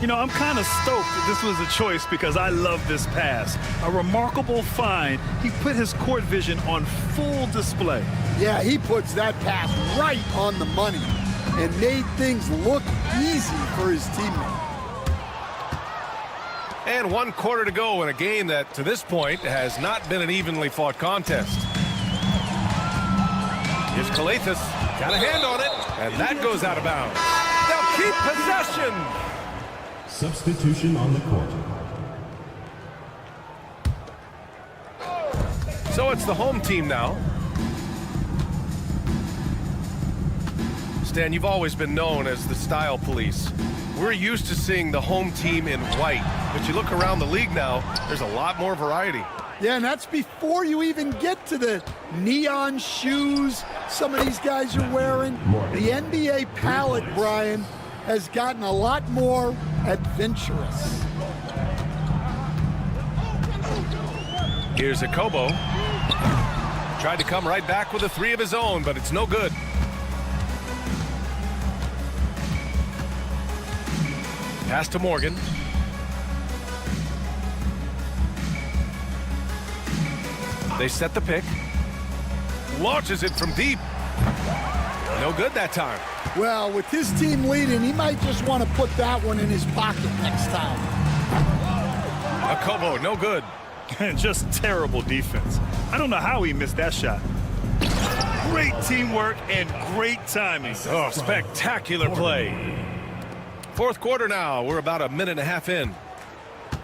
You know, I'm kind of stoked that this was a choice because I love this pass. A remarkable find. He put his court vision on full display. Yeah, he puts that pass right on the money and made things look easy for his teammate. And 1 quarter to go in a game that, to this point, has not been an evenly fought contest. Here's Kalathis. Got a hand on it, and that goes out of bounds. They'll keep possession. Substitution on the court. So it's the home team now. Stan, you've always been known as the style police. We're used to seeing the home team in white, but you look around the league now, there's a lot more variety. Yeah, and that's before you even get to the neon shoes some of these guys are wearing. The NBA palette, Brian, has gotten a lot more adventurous. Here's Akobo. Tried to come right back with a three of his own, but it's no good. Pass to Morgan. They set the pick. Launches it from deep. No good that time. Well, with his team leading, he might just want to put that one in his pocket next time. Akobo, no good. Just terrible defense. I don't know how he missed that shot. Great teamwork and great timing. Oh, spectacular play. Fourth quarter now. We're about a minute and a half in.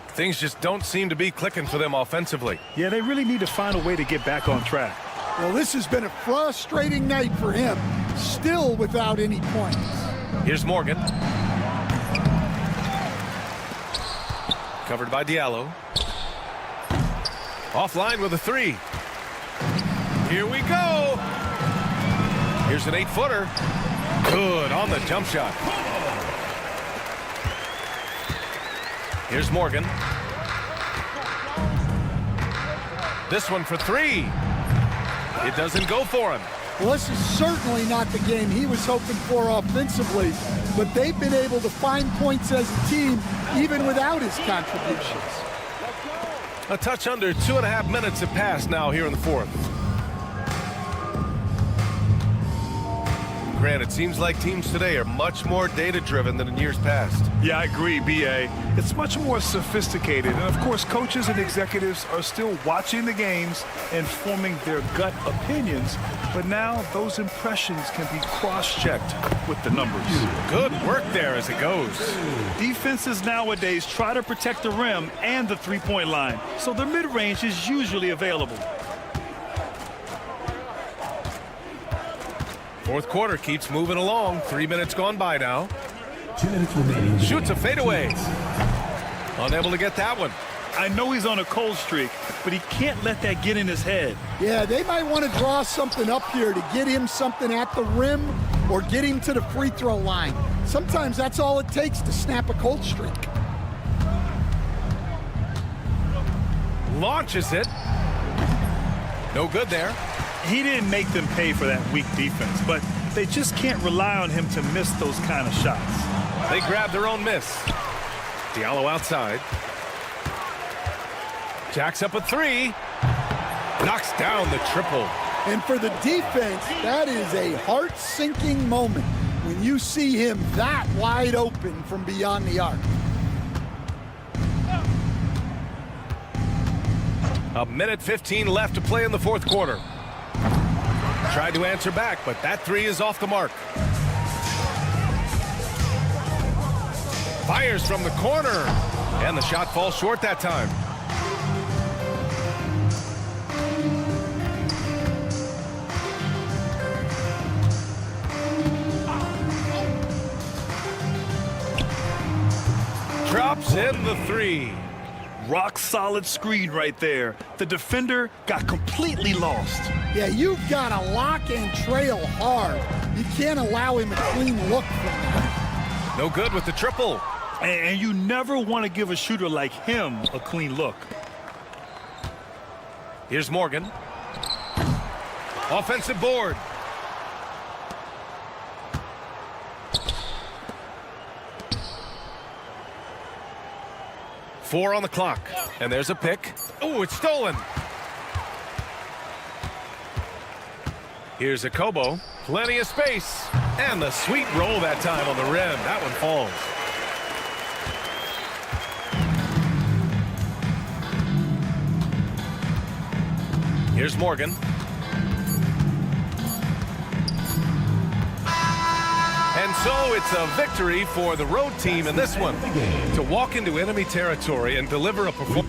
Things just don't seem to be clicking for them offensively. Yeah, they really need to find a way to get back on track. Well, this has been a frustrating night for him, still without any points. Here's Morgan. Covered by Diallo. Offline with a three. Here we go. Here's an 8-footer. Good on the jump shot. Here's Morgan. This one for three. It doesn't go for him. Well, this is certainly not the game he was hoping for offensively, but they've been able to find points as a team even without his contributions. A touch under 2.5 minutes have passed now here in the fourth. Grant, it seems like teams today are much more data-driven than in years past. Yeah, I agree, B.A. It's much more sophisticated. And, of course, coaches and executives are still watching the games and forming their gut opinions. But now those impressions can be cross-checked with the numbers. Good work there as it goes. Defenses nowadays try to protect the rim and the three-point line, so the mid-range is usually available. Fourth quarter keeps moving along. 3 minutes gone by now. 2 minutes remaining. Shoots a fadeaway. Unable to get that one. I know he's on a cold streak, but he can't let that get in his head. Yeah, they might want to draw something up here to get him something at the rim or get him to the free throw line. Sometimes that's all it takes to snap a cold streak. Launches it. No good there. He didn't make them pay for that weak defense, but they just can't rely on him to miss those kind of shots. They grab their own miss. Diallo outside. Jacks up a three. Knocks down the triple. And for the defense, that is a heart-sinking moment when you see him that wide open from beyond the arc. A minute 15 left to play in the fourth quarter. Tried to answer back, but that three is off the mark. Fires from the corner, and the shot falls short that time. Drops in the three. Rock solid screen right there. The defender got completely lost. Yeah, you've got to lock and trail hard. You can't allow him a clean look from that. No good with the triple. And you never want to give a shooter like him a clean look. Here's Morgan. Offensive board. Four on the clock, and there's a pick. Oh, it's stolen. Here's Akobo. Plenty of space. And the sweet roll that time on the rim. That one falls. Here's Morgan. And so it's a victory for the road team in this one. To walk into enemy territory and deliver a performance.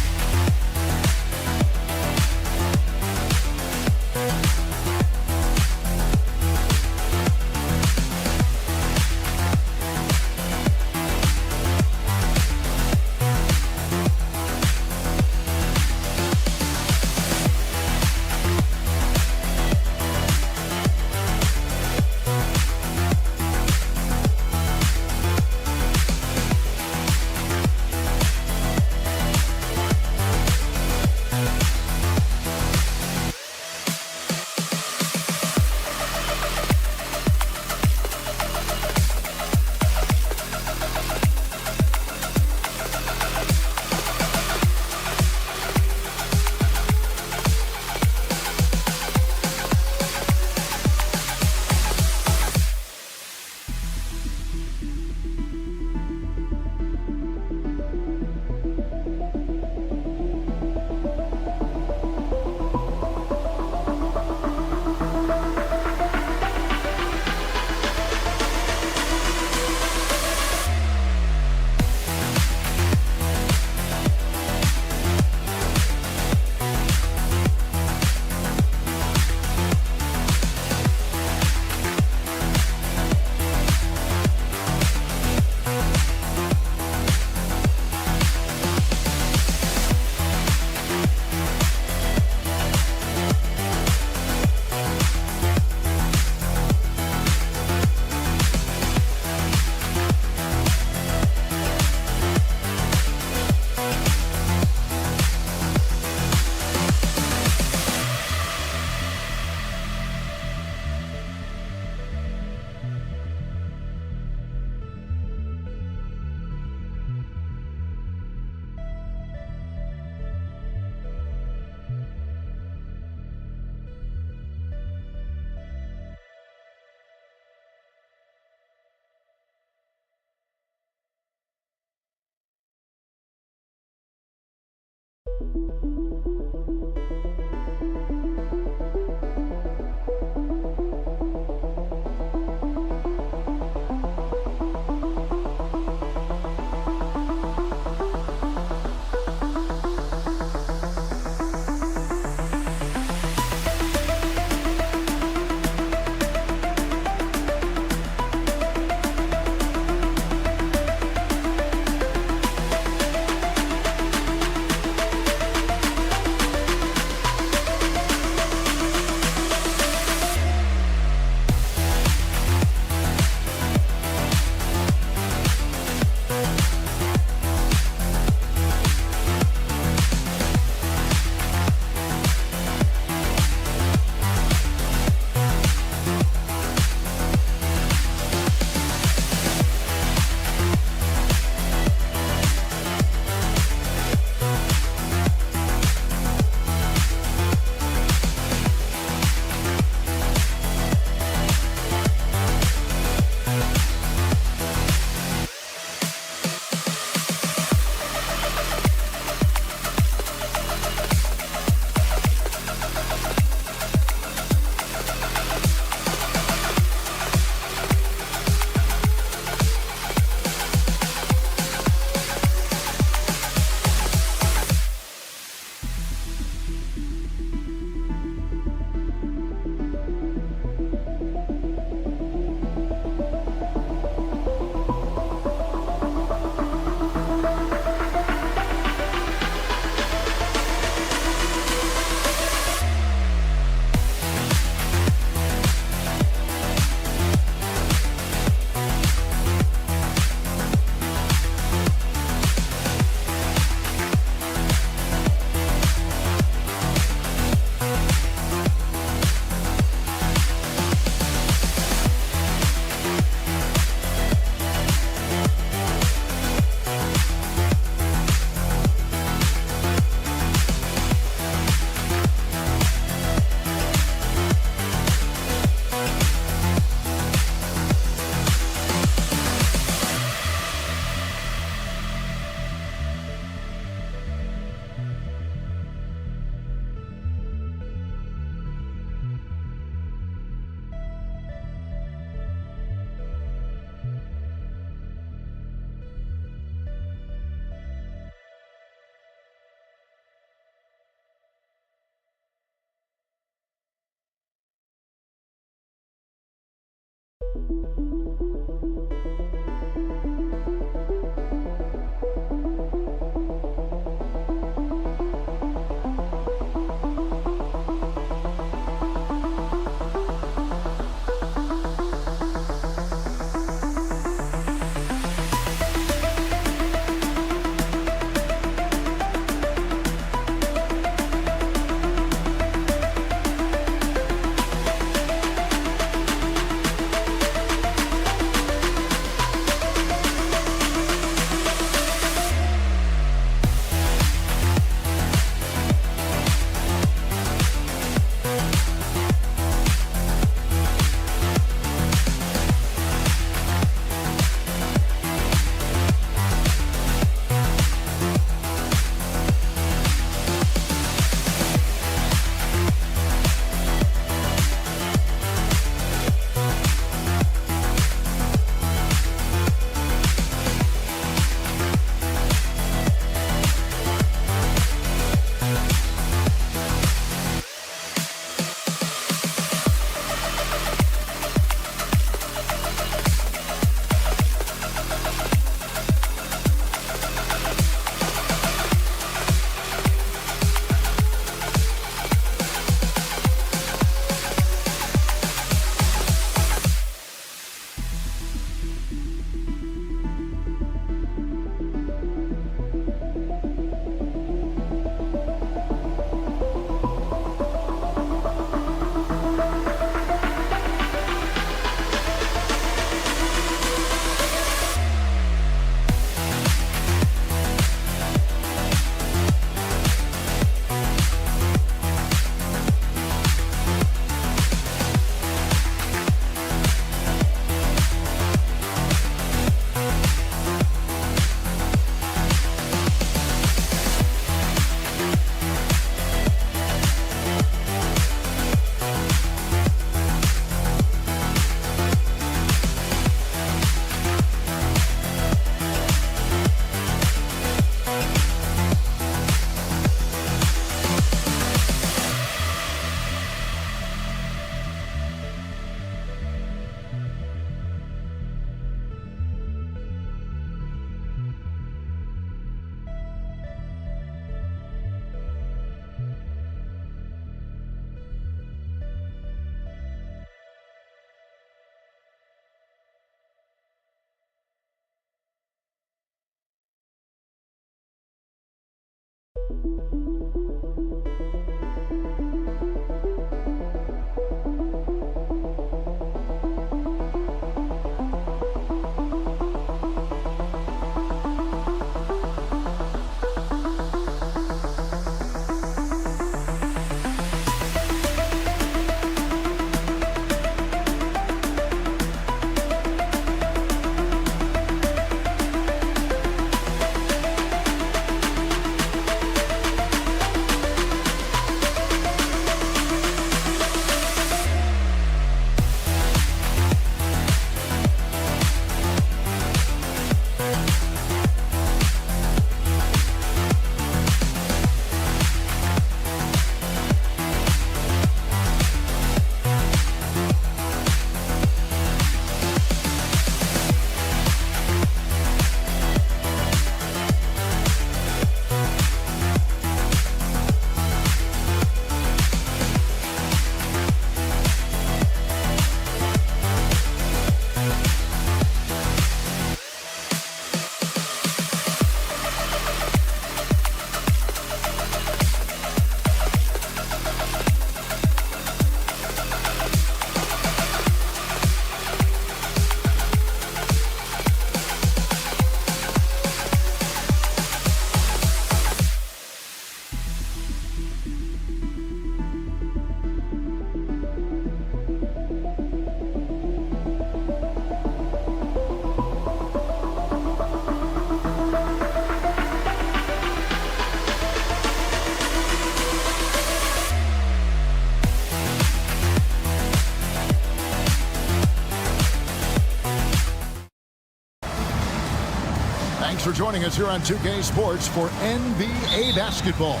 Thanks for joining us here on 2K Sports for NBA basketball.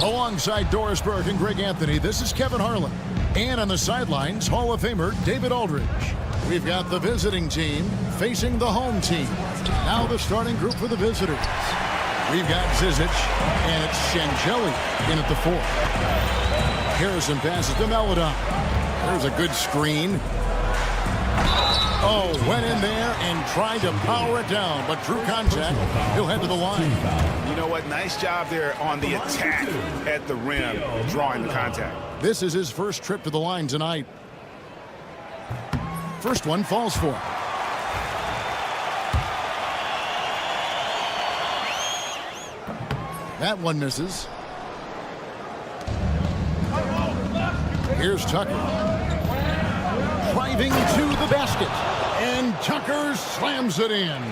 Alongside Doris Burke and Greg Anthony, this is Kevin Harlan. And on the sidelines, Hall of Famer David Aldridge. We've got the visiting team facing the home team. Now the starting group for the visitors. We've got Zizic, and it's Shangeli in at the 4. Harrison passes to Meladon. There's a good screen. Oh, went in there and tried to power it down, but drew contact. He'll head to the line. You know what? Nice job there on the attack at the rim, drawing the contact. This is his first trip to the line tonight. First one falls for him. That one misses. Here's Tucker. Driving to the basket. And Tucker slams it in.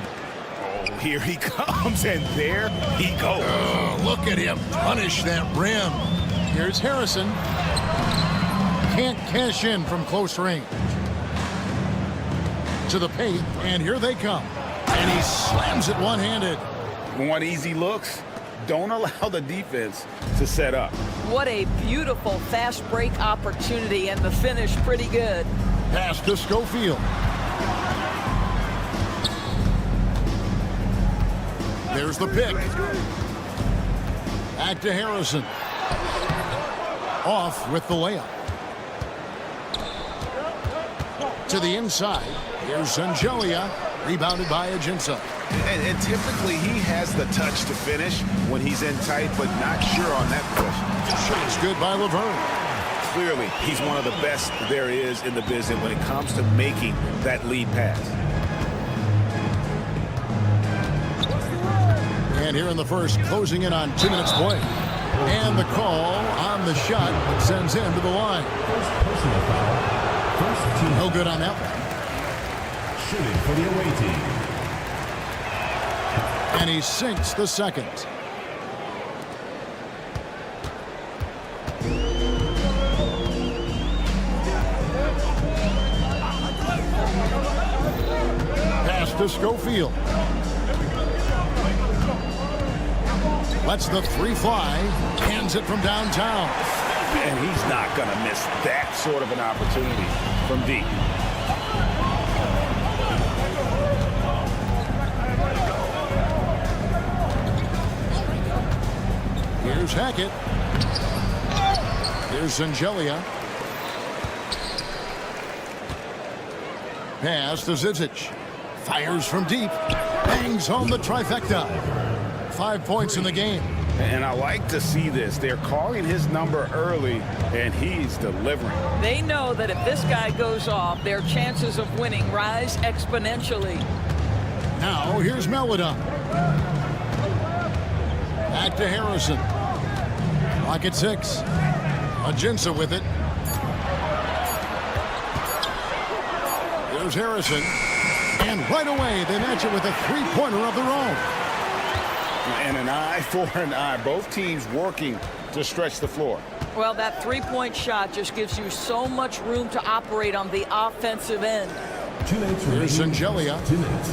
Oh, here he comes, and there he goes. Oh, look at him punish that rim. Here's Harrison. Can't cash in from close range. To the paint, and here they come. And he slams it one-handed. Want easy looks? Don't allow the defense to set up. What a beautiful fast break opportunity, and the finish pretty good. Pass to Schofield. There's the pick. Back to Harrison. Off with the layup. To the inside. Here's Zangelia. Rebounded by Ajinça. And typically he has the touch to finish when he's in tight, but not sure on that push. Shot's good by Laverne. Clearly, he's one of the best there is in the business when it comes to making that lead pass. And here in the first, closing in on 2 minutes play. And the call on the shot that sends him to the line. No good on that one. Shooting for the away team. And he sinks the second. Pass to Schofield. Lets the 3 fly. Hands it from downtown. And he's not going to miss that sort of an opportunity from deep. Here's Hackett. Here's Zangelia. Pass to Zizic. Fires from deep. Bangs home the trifecta. 5 points in the game. And I like to see this. They're calling his number early, and he's delivering. They know that if this guy goes off, their chances of winning rise exponentially. Now, here's Meladon. Back to Harrison. Clock at 6. Ajinça with it. Here's Harrison. And right away, they match it with a 3-pointer of their own. And an eye for an eye. Both teams working to stretch the floor. Well, that 3-point shot just gives you so much room to operate on the offensive end. 2 minutes remaining. Here's Zangelia. 2 minutes.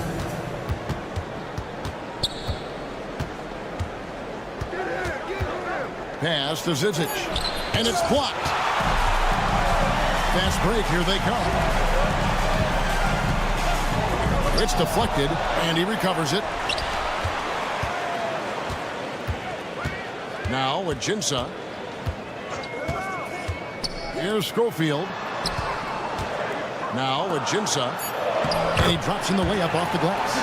Pass to Zizic. And it's blocked. Fast break. Here they come. It's deflected, and he recovers it. Now, Ajinça. Here's Schofield. Now, Ajinça. And he drops in the layup off the glass.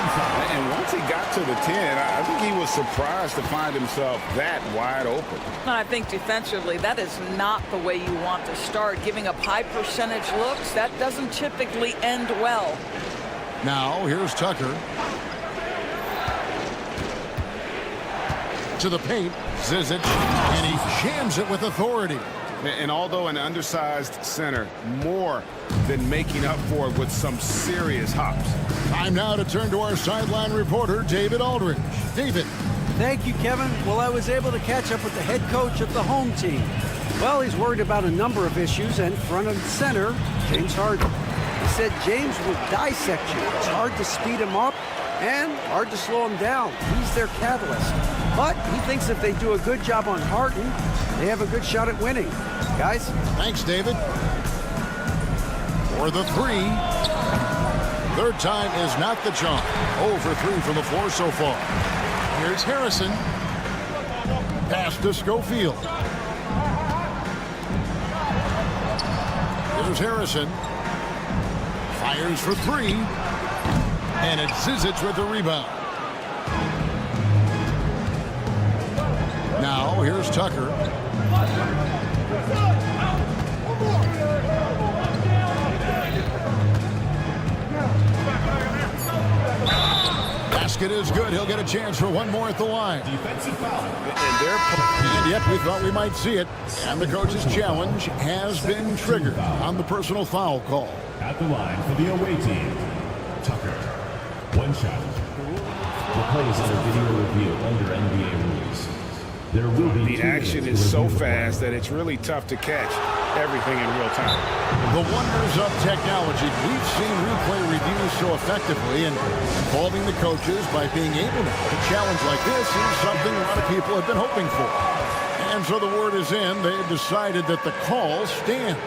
And once he got to the 10, I think he was surprised to find himself that wide open. I think defensively, that is not the way you want to start. Giving up high percentage looks, that doesn't typically end well. Now, here's Tucker. To the paint, Zizic, and he jams it with authority. And although an undersized center, more than making up for it with some serious hops. Time now to turn to our sideline reporter, David Aldridge. David. Thank you, Kevin. Well, I was able to catch up with the head coach of the home team. Well, he's worried about a number of issues, and front and center, James Harden. He said James will dissect you. It's hard to speed him up and hard to slow him down. He's their catalyst. But he thinks if they do a good job on Harden, they have a good shot at winning. Guys? Thanks, David. For the 3. Third time is not the charm. 0 for 3 from the floor so far. Here's Harrison. Pass to Schofield. Here's Harrison. Fires for 3. And it's Zizic with the rebound. Now here's Tucker. Basket is good. He'll get a chance for one more at the line. Defensive foul. And yep, we thought we might see it. And the coach's challenge has been triggered on the personal foul call. At the line for the away team, Tucker. One shot. The play is under video review under NBA rules. There will be the action is so fast that it's really tough to catch everything in real time. The wonders of technology. We've seen replay reviews so effectively, and involving the coaches by being able to challenge like this is something a lot of people have been hoping for. And so the word is in. They've decided that the call stands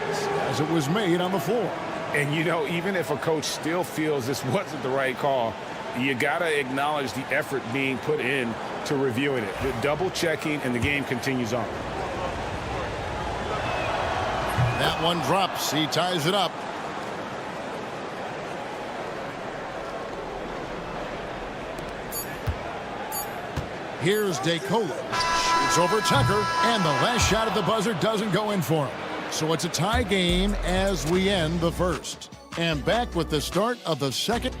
as it was made on the floor. And, you know, even if a coach still feels this wasn't the right call, you got to acknowledge the effort being put in to reviewing it. The double checking, and the game continues on. That one drops. He ties it up. Here's DeCola. Shoots over Tucker, and the last shot at the buzzer doesn't go in for him. So it's a tie game as we end the first. And back with the start of the second.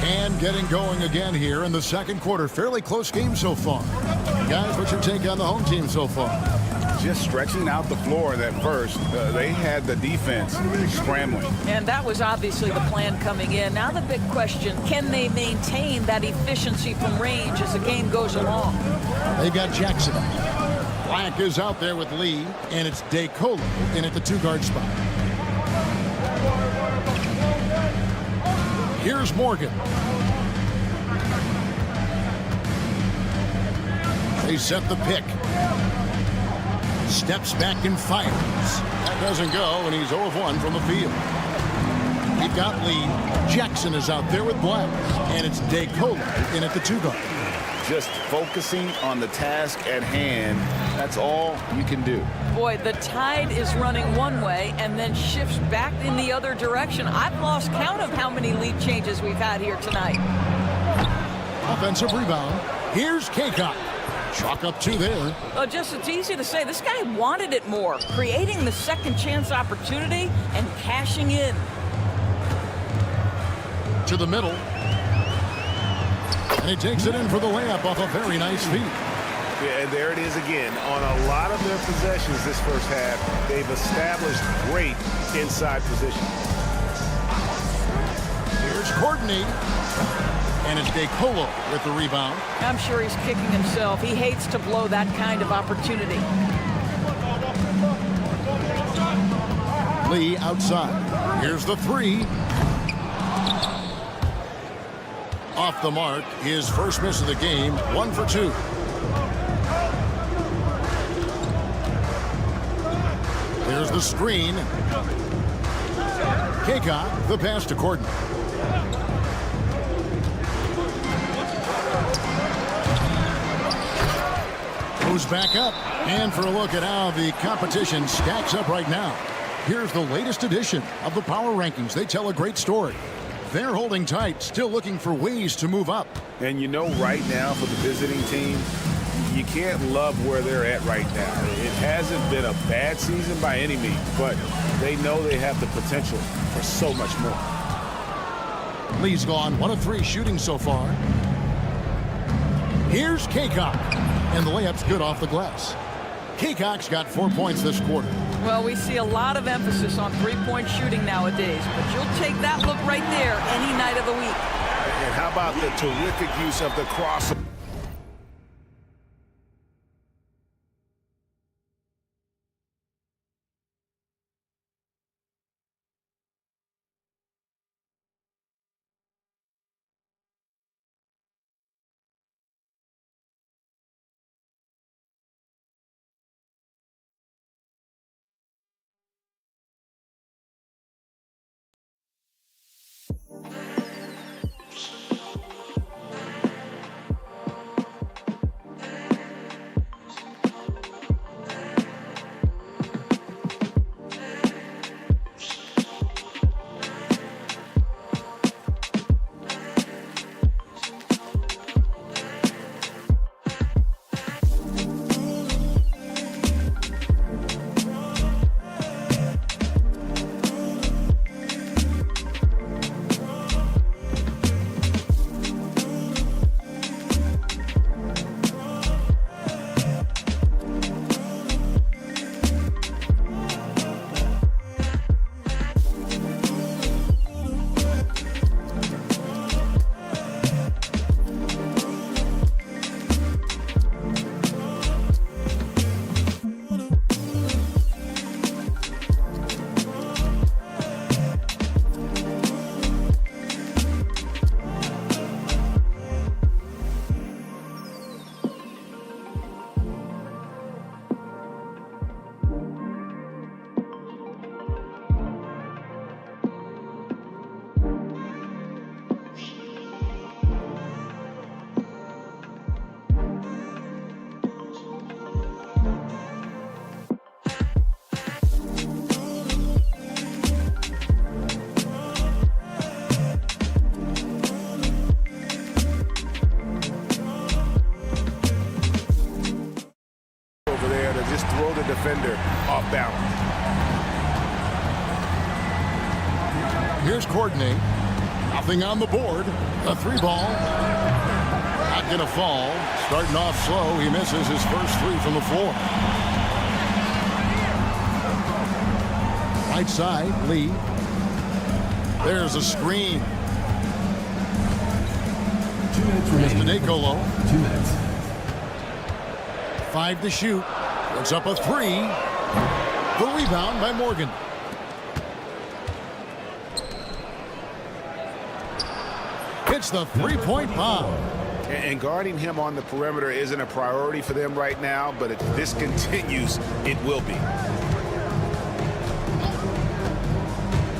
And getting going again here in the second quarter. Fairly close game so far. Guys, what's your take on the home team so far? Just stretching out the floor that first. They had the defense scrambling. And that was obviously the plan coming in. Now the big question, can they maintain that efficiency from range as the game goes along? They've got Jackson. Black is out there with Lee, and it's DeCola in at the two-guard spot. Here's Morgan. They set the pick. Steps back and fires. That doesn't go, and he's 0 of 1 from the field. We've got Lee. Jackson is out there with Black, and it's DeCola in at the two-guard. Just focusing on the task at hand. That's all you can do. Boy, the tide is running one way and then shifts back in the other direction. I've lost count of how many lead changes we've had here tonight. Offensive rebound. Here's Kaycock. Chalk up 2 there. Well, just it's easy to say. This guy wanted it more. Creating the second chance opportunity and cashing in. To the middle. And he takes it in for the layup off a very nice feed. Yeah, and there it is again. On a lot of their possessions this first half, they've established great inside position. Here's Courtney. And it's DeCola with the rebound. I'm sure he's kicking himself. He hates to blow that kind of opportunity. Lee outside. Here's the 3. Off the mark. His first miss of the game. 1 for 2. There's the screen. Kaycock, the pass to Courtney. Goes back up. And for a look at how the competition stacks up right now. Here's the latest edition of the power rankings. They tell a great story. They're holding tight, still looking for ways to move up. And you know, right now for the visiting team, you can't love where they're at right now. It hasn't been a bad season by any means, but they know they have the potential for so much more. Lee's gone 1 of 3 shooting so far. Here's Kaycock. And the layup's good off the glass. Kaycock's got 4 points this quarter. Well, we see a lot of emphasis on three-point shooting nowadays, but you'll take that look right there any night of the week. And how about the terrific use of the crossover? Here's Courtney. Nothing on the board. A 3-ball. Not going to fall. Starting off slow. He misses his first 3 from the floor. Right side, Lee. There's a screen. 2 minutes remaining. Mr. Nicolo. 2 minutes. 5 to shoot. Puts up a 3. The rebound by Morgan. Hits the 3-point bomb. And guarding him on the perimeter isn't a priority for them right now, but if this continues, it will be.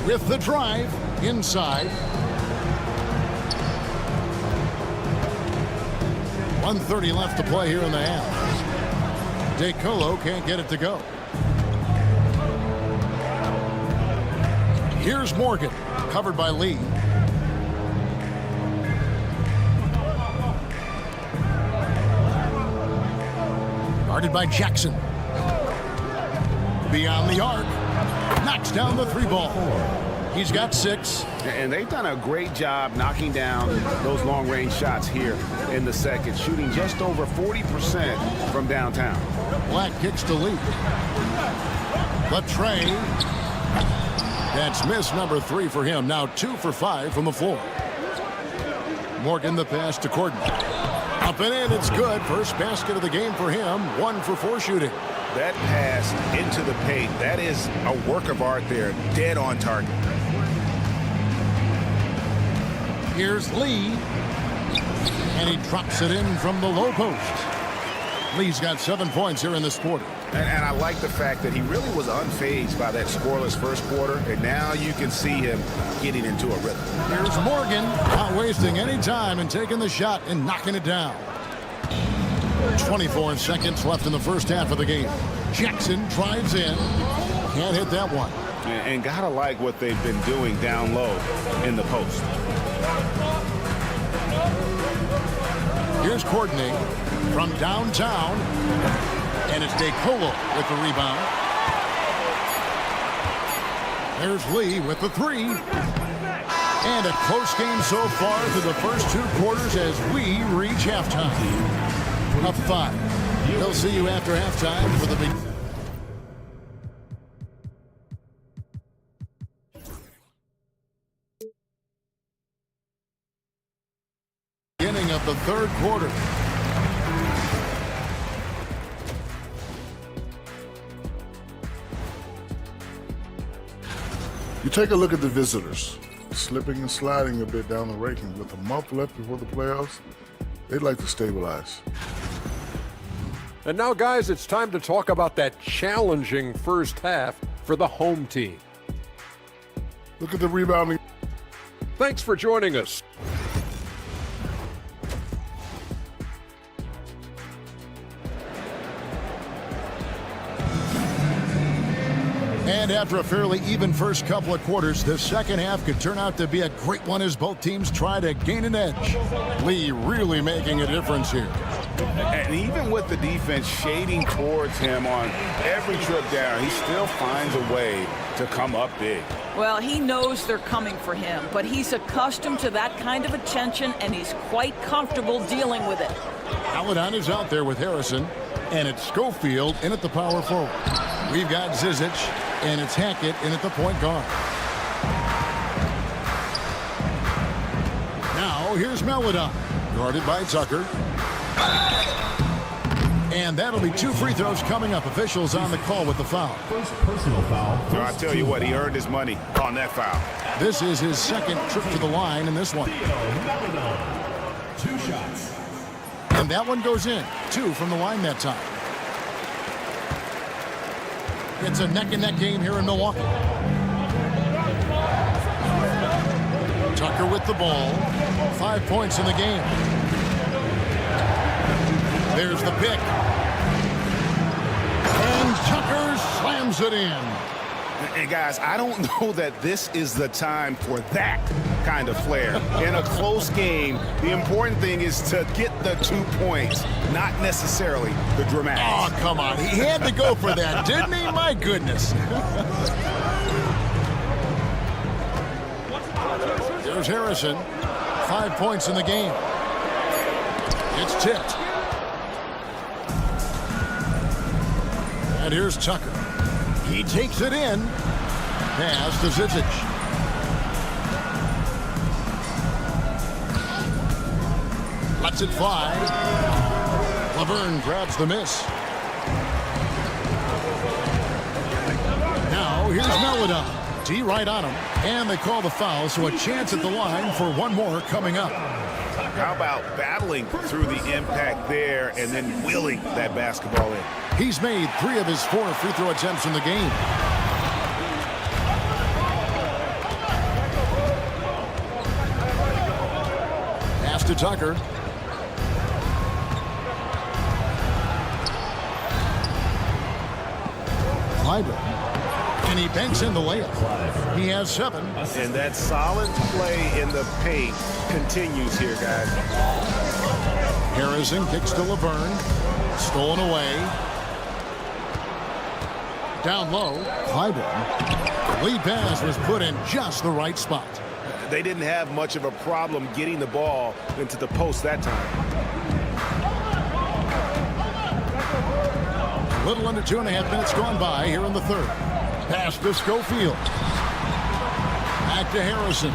With the drive, inside. 1:30 left to play here in the half. DeColo can't get it to go. Here's Morgan, covered by Lee. Guarded by Jackson. Beyond the arc. Knocks down the 3-ball. He's got 6. And they've done a great job knocking down those long-range shots here in the second, shooting just over 40% from downtown. Black kicks to Lee. The tray. That's miss number 3 for him. Now 2 for 5 from the floor. Morgan the pass to Corden. Up and in, it's good. First basket of the game for him. 1 for 4 shooting. That pass into the paint, that is a work of art there. Dead on target. Here's Lee. And he drops it in from the low post. Lee's got 7 points here in this quarter. And I like the fact that he really was unfazed by that scoreless first quarter, and now you can see him getting into a rhythm. Here's Morgan, not wasting any time and taking the shot and knocking it down. 24 seconds left in the first half of the game. Jackson drives in. Can't hit that one. And gotta like what they've been doing down low in the post. Here's Courtney from downtown. And it's DeColo with the rebound. There's Lee with the 3. And a close game so far through the first 2 quarters as we reach halftime. Up 5. They'll see you after halftime for the big. Beginning of the 3rd quarter. You take a look at the visitors, slipping and sliding a bit down the rankings. With a month left before the playoffs, they'd like to stabilize. And now, guys, it's time to talk about that challenging first half for the home team. Look at the rebounding. Thanks for joining us. And after a fairly even first couple of quarters, the second half could turn out to be a great one as both teams try to gain an edge. Lee really making a difference here. And even with the defense shading towards him on every trip down, he still finds a way to come up big. Well, he knows they're coming for him, but he's accustomed to that kind of attention, and he's quite comfortable dealing with it. Paladon is out there with Harrison, and it's Schofield in at the power forward. We've got Zizic, and it's Hackett in at the point guard. Now here's Melodon, guarded by Tucker. And that'll be 2 free throws coming up. Officials on the call with the foul. First personal foul. So I tell you what, he earned his money on that foul. This is his 2nd trip to the line in this one. 2 shots. And that one goes in. 2 from the line that time. It's a neck-and-neck game here in Milwaukee. Tucker with the ball. 5 points in the game. There's the pick. And Tucker slams it in. And guys, I don't know that this is the time for that kind of flair. In a close game, the important thing is to get the 2 points, not necessarily the dramatics. Oh, come on. He had to go for that, didn't he? My goodness. Here's Harrison. 5 points in the game. It's tipped. And here's Tucker. He takes it in. Pass to Zizic. Lets it fly. Laverne grabs the miss. Now here's Melodon. D right on him. And they call the foul, so a chance at the line for one more coming up. How about battling through the impact there and then wheeling that basketball in? He's made 3 of his 4 free throw attempts in the game. Pass to Tucker. Clyburn. And he banks in the layup. He has 7. And that solid play in the paint continues here, guys. Harrison kicks to Laverne. Stolen away. Down low. Clyburn. The lead pass was put in just the right spot. They didn't have much of a problem getting the ball into the post that time. A little under 2.5 minutes gone by here in the third. Pass to Schofield. Back to Harrison.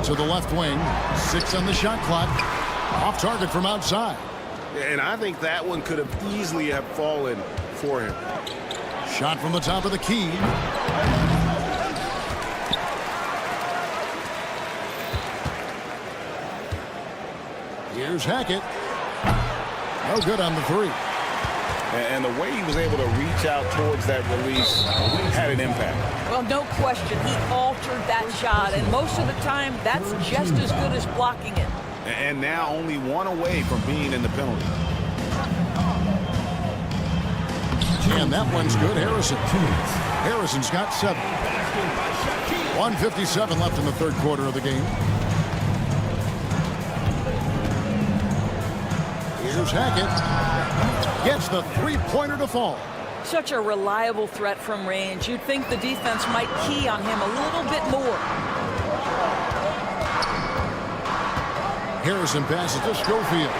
To the left wing. 6 on the shot clock. Off target from outside. And I think that one could have easily have fallen for him. Shot from the top of the key. Here's Hackett. No good on the 3. And the way he was able to reach out towards that release had an impact. Well, no question, he altered that shot, and most of the time, that's just as good as blocking it. And now only 1 away from being in the penalty. And that one's good. Harrison. Harrison's got 7. 1:57 left in the third quarter of the game. Here's Hackett. Gets the 3-pointer to fall. Such a reliable threat from range. You'd think the defense might key on him a little bit more. Harrison passes to Schofield.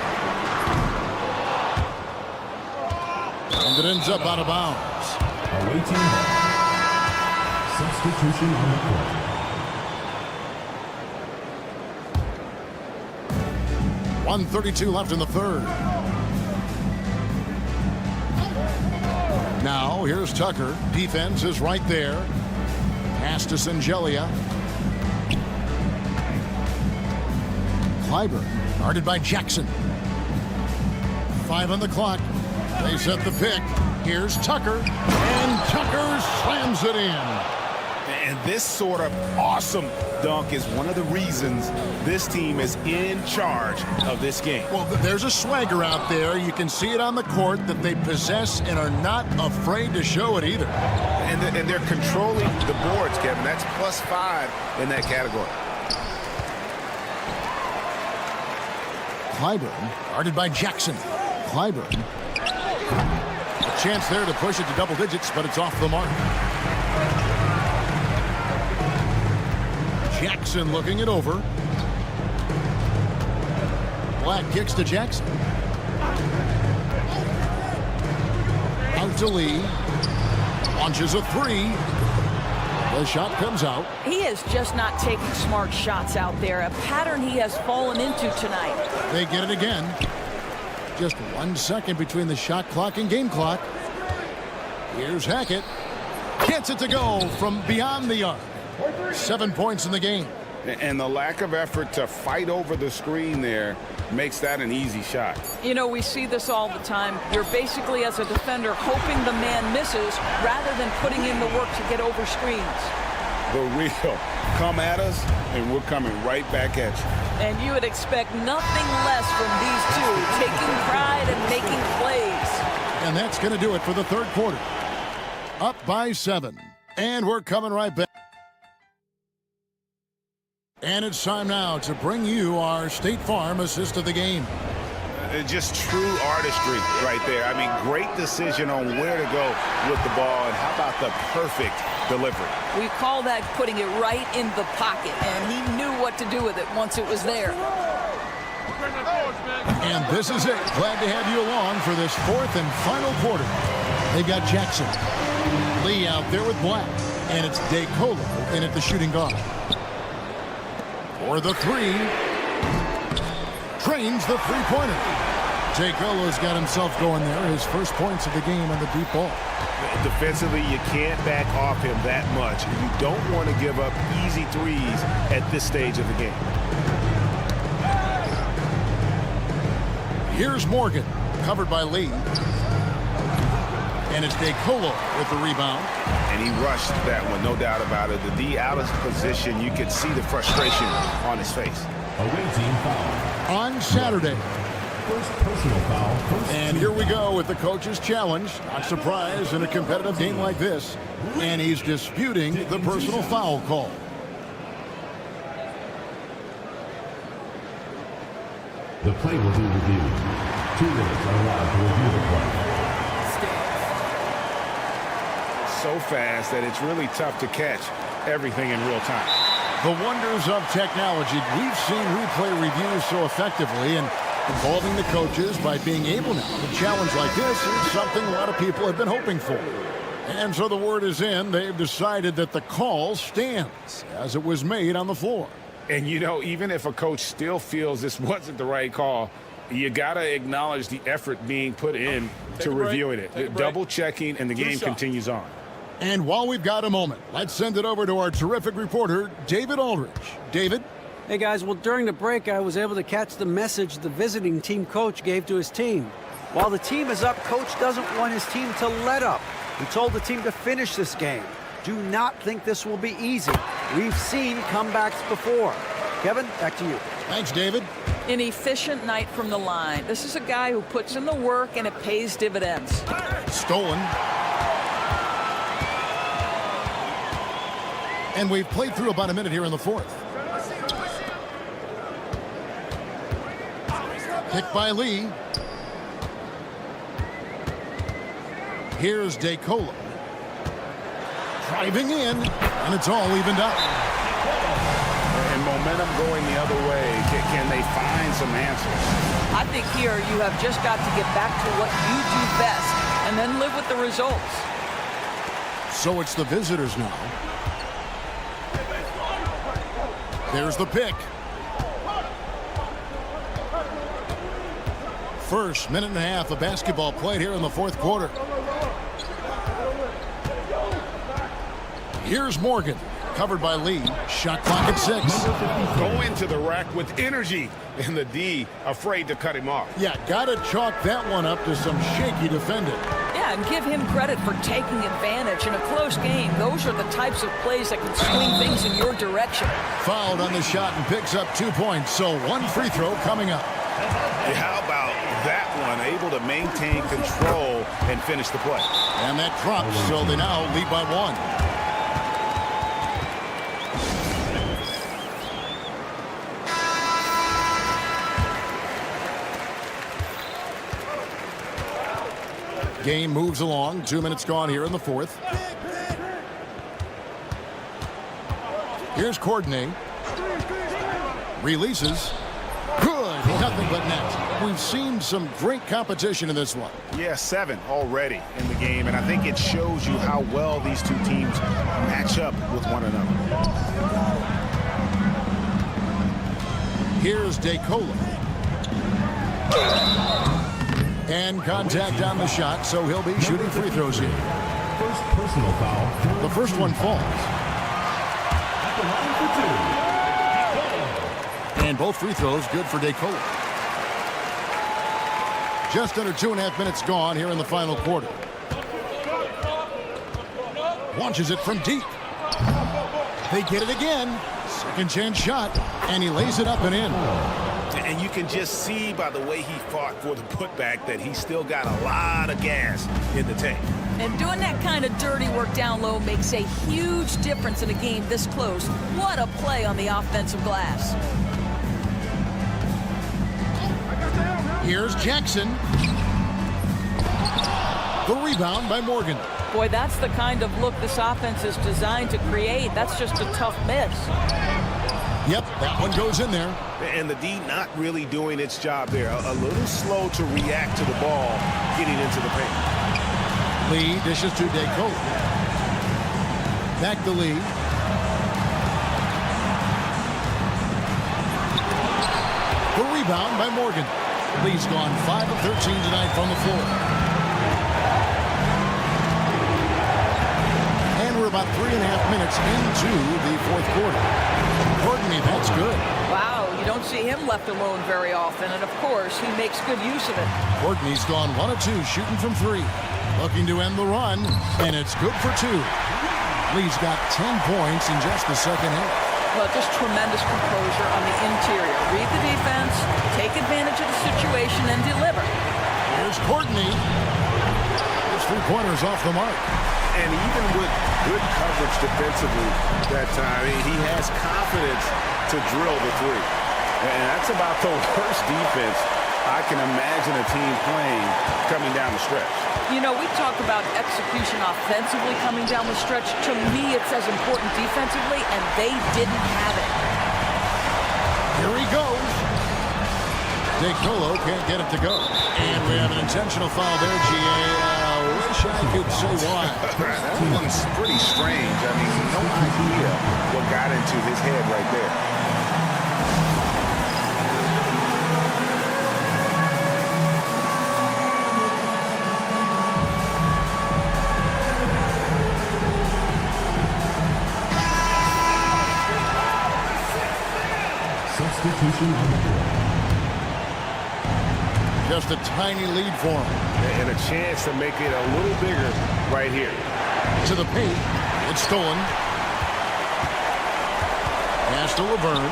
And it ends up out of bounds. Awaiting substitution on the court. 1:32 left in the third. Now here's Tucker. Defense is right there. Pass to Singelia. Clyburn guarded by Jackson. 5 on the clock. They set the pick. Here's Tucker. And Tucker slams it in. And this sort of awesome dunk is one of the reasons this team is in charge of this game. Well, there's a swagger out there. You can see it on the court that they possess and are not afraid to show it either. And they're controlling the boards, Kevin. That's +5 in that category. Clyburn guarded by Jackson. Clyburn. A chance there to push it to double digits, but it's off the mark. Jackson looking it over. Black kicks to Jackson. Out to Lee. Launches a 3. The shot comes out. He is just not taking smart shots out there, a pattern he has fallen into tonight. They get it again. Just 1 second between the shot clock and game clock. Here's Hackett. Gets it to go from beyond the arc. 7 points in the game. And the lack of effort to fight over the screen there makes that an easy shot. You know, we see this all the time. You're basically, as a defender, hoping the man misses rather than putting in the work to get over screens. The real come at us, and we're coming right back at you. And you would expect nothing less from these two, taking pride and making plays. And that's going to do it for the third quarter. Up by 7. And we're coming right back. And it's time now to bring you our State Farm assist of the game. Just true artistry right there. I mean, great decision on where to go with the ball, and how about the perfect delivery? We call that putting it right in the pocket, and he knew what to do with it once it was there. And this is it. Glad to have you along for this fourth and final quarter. They've got Jackson, Lee out there with Black, and it's DeColo in at the shooting guard. For the three, trains the three-pointer. DeColo's got himself going there. His first points of the game on the deep ball. Defensively, you can't back off him that much. You don't want to give up easy threes at this stage of the game. Here's Morgan, covered by Lee. And it's DeColo with the rebound. And he rushed that one, no doubt about it. The D out of position, you could see the frustration on his face. Away team foul. On Saturday. First personal foul. And here we go with the coach's challenge. Not surprised in a competitive game like this. And he's disputing the personal foul call. The play will be reviewed. 2 minutes are allowed to review the play. So fast that it's really tough to catch everything in real time. The wonders of technology. We've seen replay reviews so effectively, and involving the coaches by being able now to challenge like this is something a lot of people have been hoping for. And so the word is in. They've decided that the call stands as it was made on the floor. And, you know, even if a coach still feels this wasn't the right call, you got to acknowledge the effort being put in to reviewing it. Double checking, and the game continues on. And while we've got a moment, let's send it over to our terrific reporter, David Aldridge. David? Hey, guys. Well, during the break, I was able to catch the message the visiting team coach gave to his team. While the team is up, coach doesn't want his team to let up. He told the team to finish this game. Do not think this will be easy. We've seen comebacks before. Kevin, back to you. Thanks, David. An efficient night from the line. This is a guy who puts in the work, and it pays dividends. Stolen. And we've played through about a minute here in the fourth. Picked by Lee. Here's DeColo. Driving in, and it's all evened up. And momentum going the other way. Can they find some answers? I think here you have just got to get back to what you do best and then live with the results. So it's the visitors now. There's the pick. First minute and a half of basketball played here in the fourth quarter. Here's Morgan, covered by Lee. Shot clock at 6. Go into the rack with energy, and the D afraid to cut him off. Yeah, gotta chalk that one up to some shaky defending. Yeah, and give him credit for taking advantage in a close game. Those are the types of plays that can swing things in your direction. Fouled on the shot and picks up 2 points, so one free throw coming up. How about that one? Able to maintain control and finish the play. And that drops, so they now lead by 1. Game moves along. 2 minutes gone here in the fourth. Here's Courtney. Releases. Good. Nothing but net. We've seen some great competition in this one. Yeah, 7 already in the game, and I think it shows you how well these two teams match up with one another. Here's DeColo. And contact on the shot, so he'll be shooting free throws here. First personal foul. The first one falls. And both free throws good for DeColo. Just under 2.5 minutes gone here in the final quarter. Launches it from deep. They get it again. Second chance shot, and he lays it up and in. And you can just see by the way he fought for the putback that he still got a lot of gas in the tank. And doing that kind of dirty work down low makes a huge difference in a game this close. What a play on the offensive glass. Here's Jackson. The rebound by Morgan. Boy, that's the kind of look this offense is designed to create. That's just a tough miss. Yep, that one goes in there. And the D not really doing its job there. A little slow to react to the ball getting into the paint. Lee dishes to Niko. Back to Lee. The rebound by Morgan. Lee's gone 5 of 13 tonight from the floor. And we're about 3.5 minutes into the fourth quarter. Courtney, that's good. Wow, you don't see him left alone very often, and of course, he makes good use of it. Courtney's gone 1 of 2, shooting from 3. Looking to end the run, and it's good for 2. Lee's got 10 points in just the second half. Well, just tremendous composure on the interior. Read the defense, take advantage of the situation, and deliver. Here's Courtney. His 3-pointers off the mark. And even with good coverage defensively that time, he has confidence to drill the 3. And that's about the worst defense I can imagine a team playing coming down the stretch. You know, we talk about execution offensively coming down the stretch. To me, it's as important defensively, and they didn't have it. Here he goes. DeColo can't get it to go. And we have an intentional foul there, G.A. Wish I could say why. That one's pretty strange. I mean, no idea what got into his head right there. Substitution on the floor. Just a tiny lead for him. And a chance to make it a little bigger right here. To the paint. It's stolen. Pass to Laverne.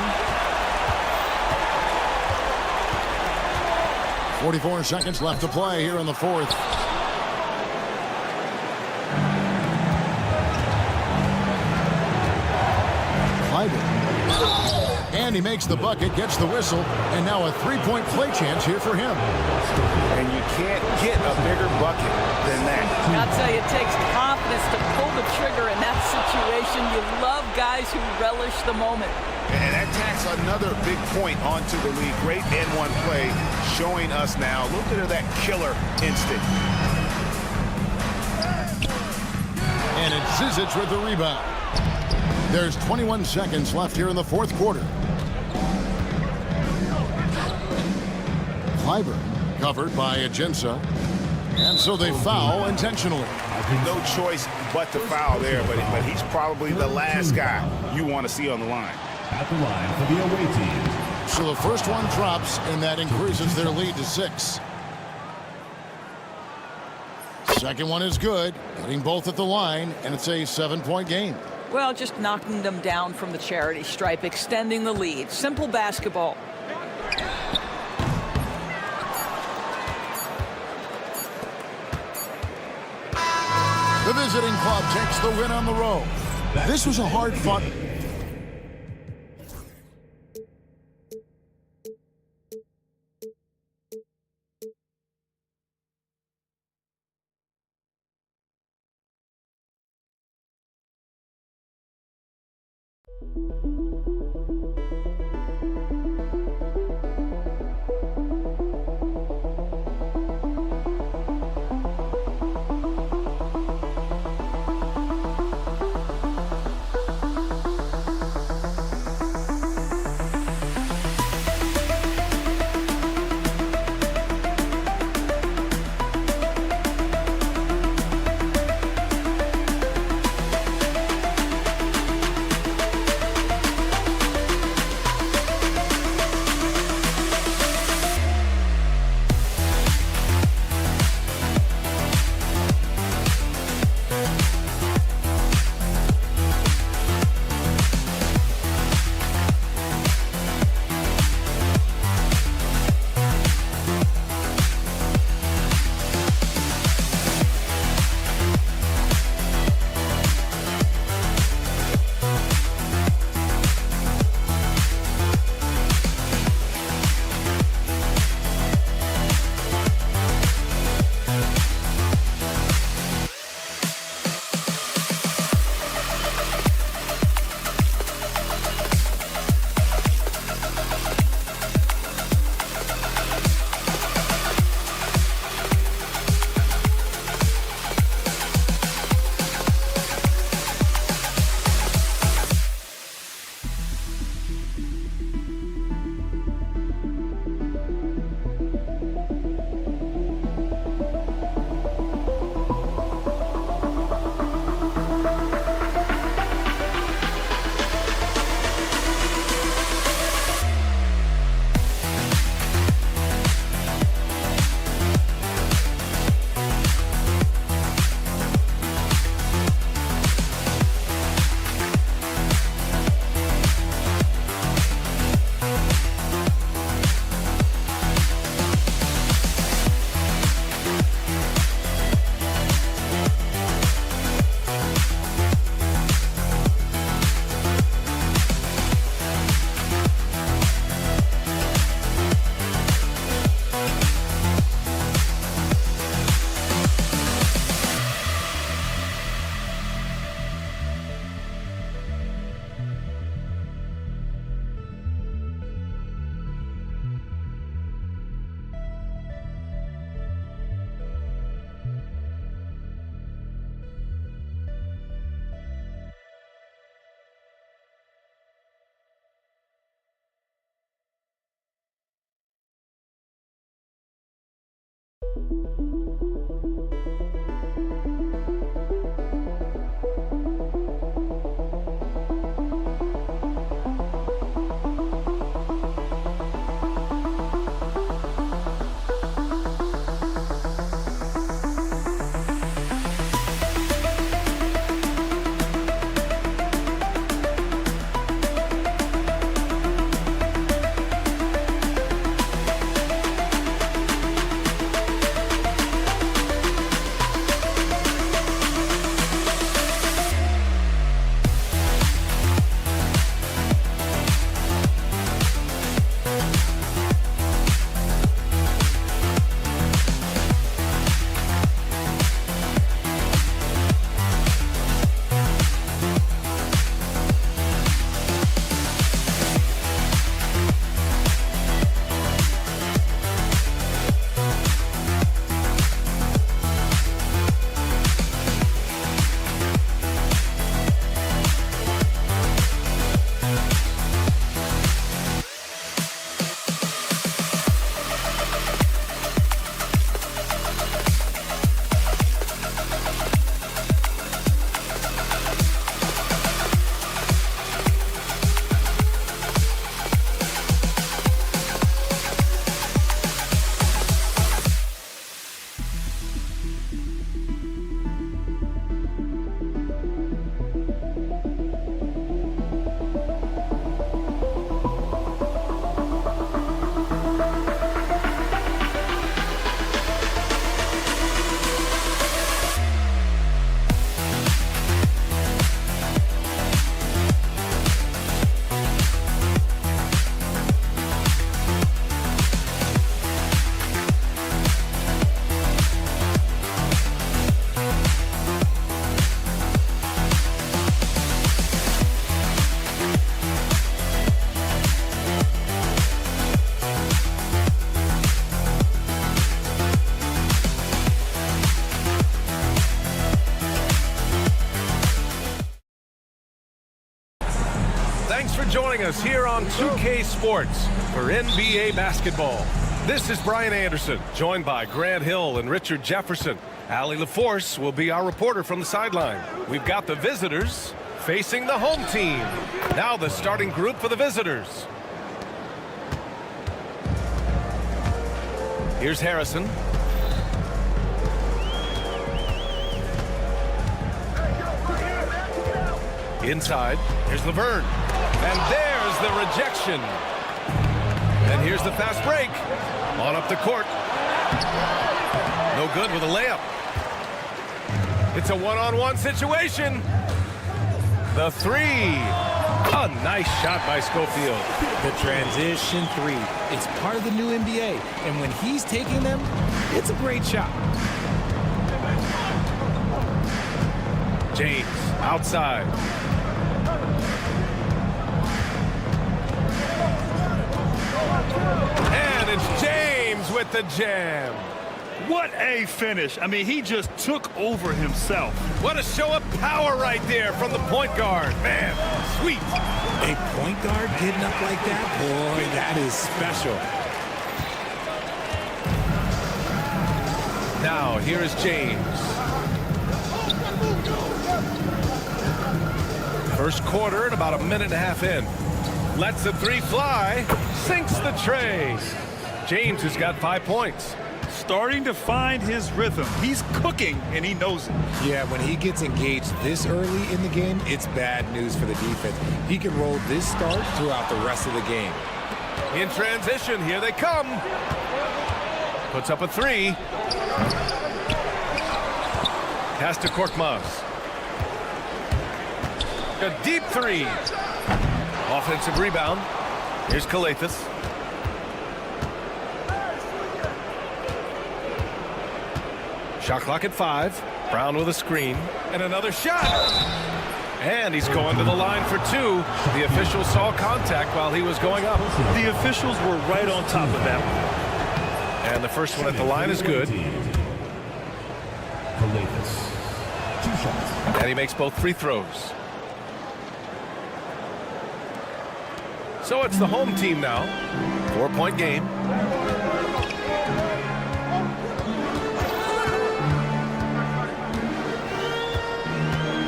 44 seconds left to play here in the fourth. And he makes the bucket, gets the whistle, and now a 3-point play chance here for him. And you can't get a bigger bucket than that. I'll tell you, it takes confidence to pull the trigger in that situation. You love guys who relish the moment. And that tacks another big point onto the league. Great N1 play showing us now a little bit of that killer instinct. And it's Zizic with the rebound. There's 21 seconds left here in the fourth quarter. Kleiber covered by Agenza. And so they foul intentionally. No choice but to foul there, but he's probably the last guy you want to see on the line. At the line for the away team. So the first one drops, and that increases their lead to 6. Second one is good, getting both at the line, and it's a 7-point game. Well, just knocking them down from the charity stripe, extending the lead. Simple basketball. The visiting club takes the win on the road. This was a hard-fought... Thanks for joining us here on 2K Sports for NBA basketball. This is Brian Anderson, joined by Grant Hill and Richard Jefferson. Allie LaForce will be our reporter from the sideline. We've got the visitors facing the home team. Now the starting group for the visitors. Here's Harrison. Inside, here's Laverne. And there's the rejection. And here's the fast break. On up the court. No good with a layup. It's a one-on-one situation. The three. A nice shot by Schofield. The transition three. It's part of the new NBA. And when he's taking them, it's a great shot. James outside. And it's James with the jam. What a finish. I mean, he just took over himself. What a show of power right there from the point guard. Man, sweet. A point guard getting up like that? Boy, that is special. Now, here is James. First quarter and about a minute and a half in. Lets the three fly. Sinks the tray. James has got 5 points. Starting to find his rhythm. He's cooking, and he knows it. Yeah, when he gets engaged this early in the game, it's bad news for the defense. He can roll this start throughout the rest of the game. In transition, here they come. Puts up a three. Pass to Korkmaz. A deep three. Offensive rebound. Here's Kalathis. Shot clock at 5. Brown with a screen. And another shot. And he's going to the line for 2. The official saw contact while he was going up. The officials were right on top of that one. And the first one at the line is good. Kalathis. 2 shots. And he makes both free throws. So it's the home team now. 4-point game.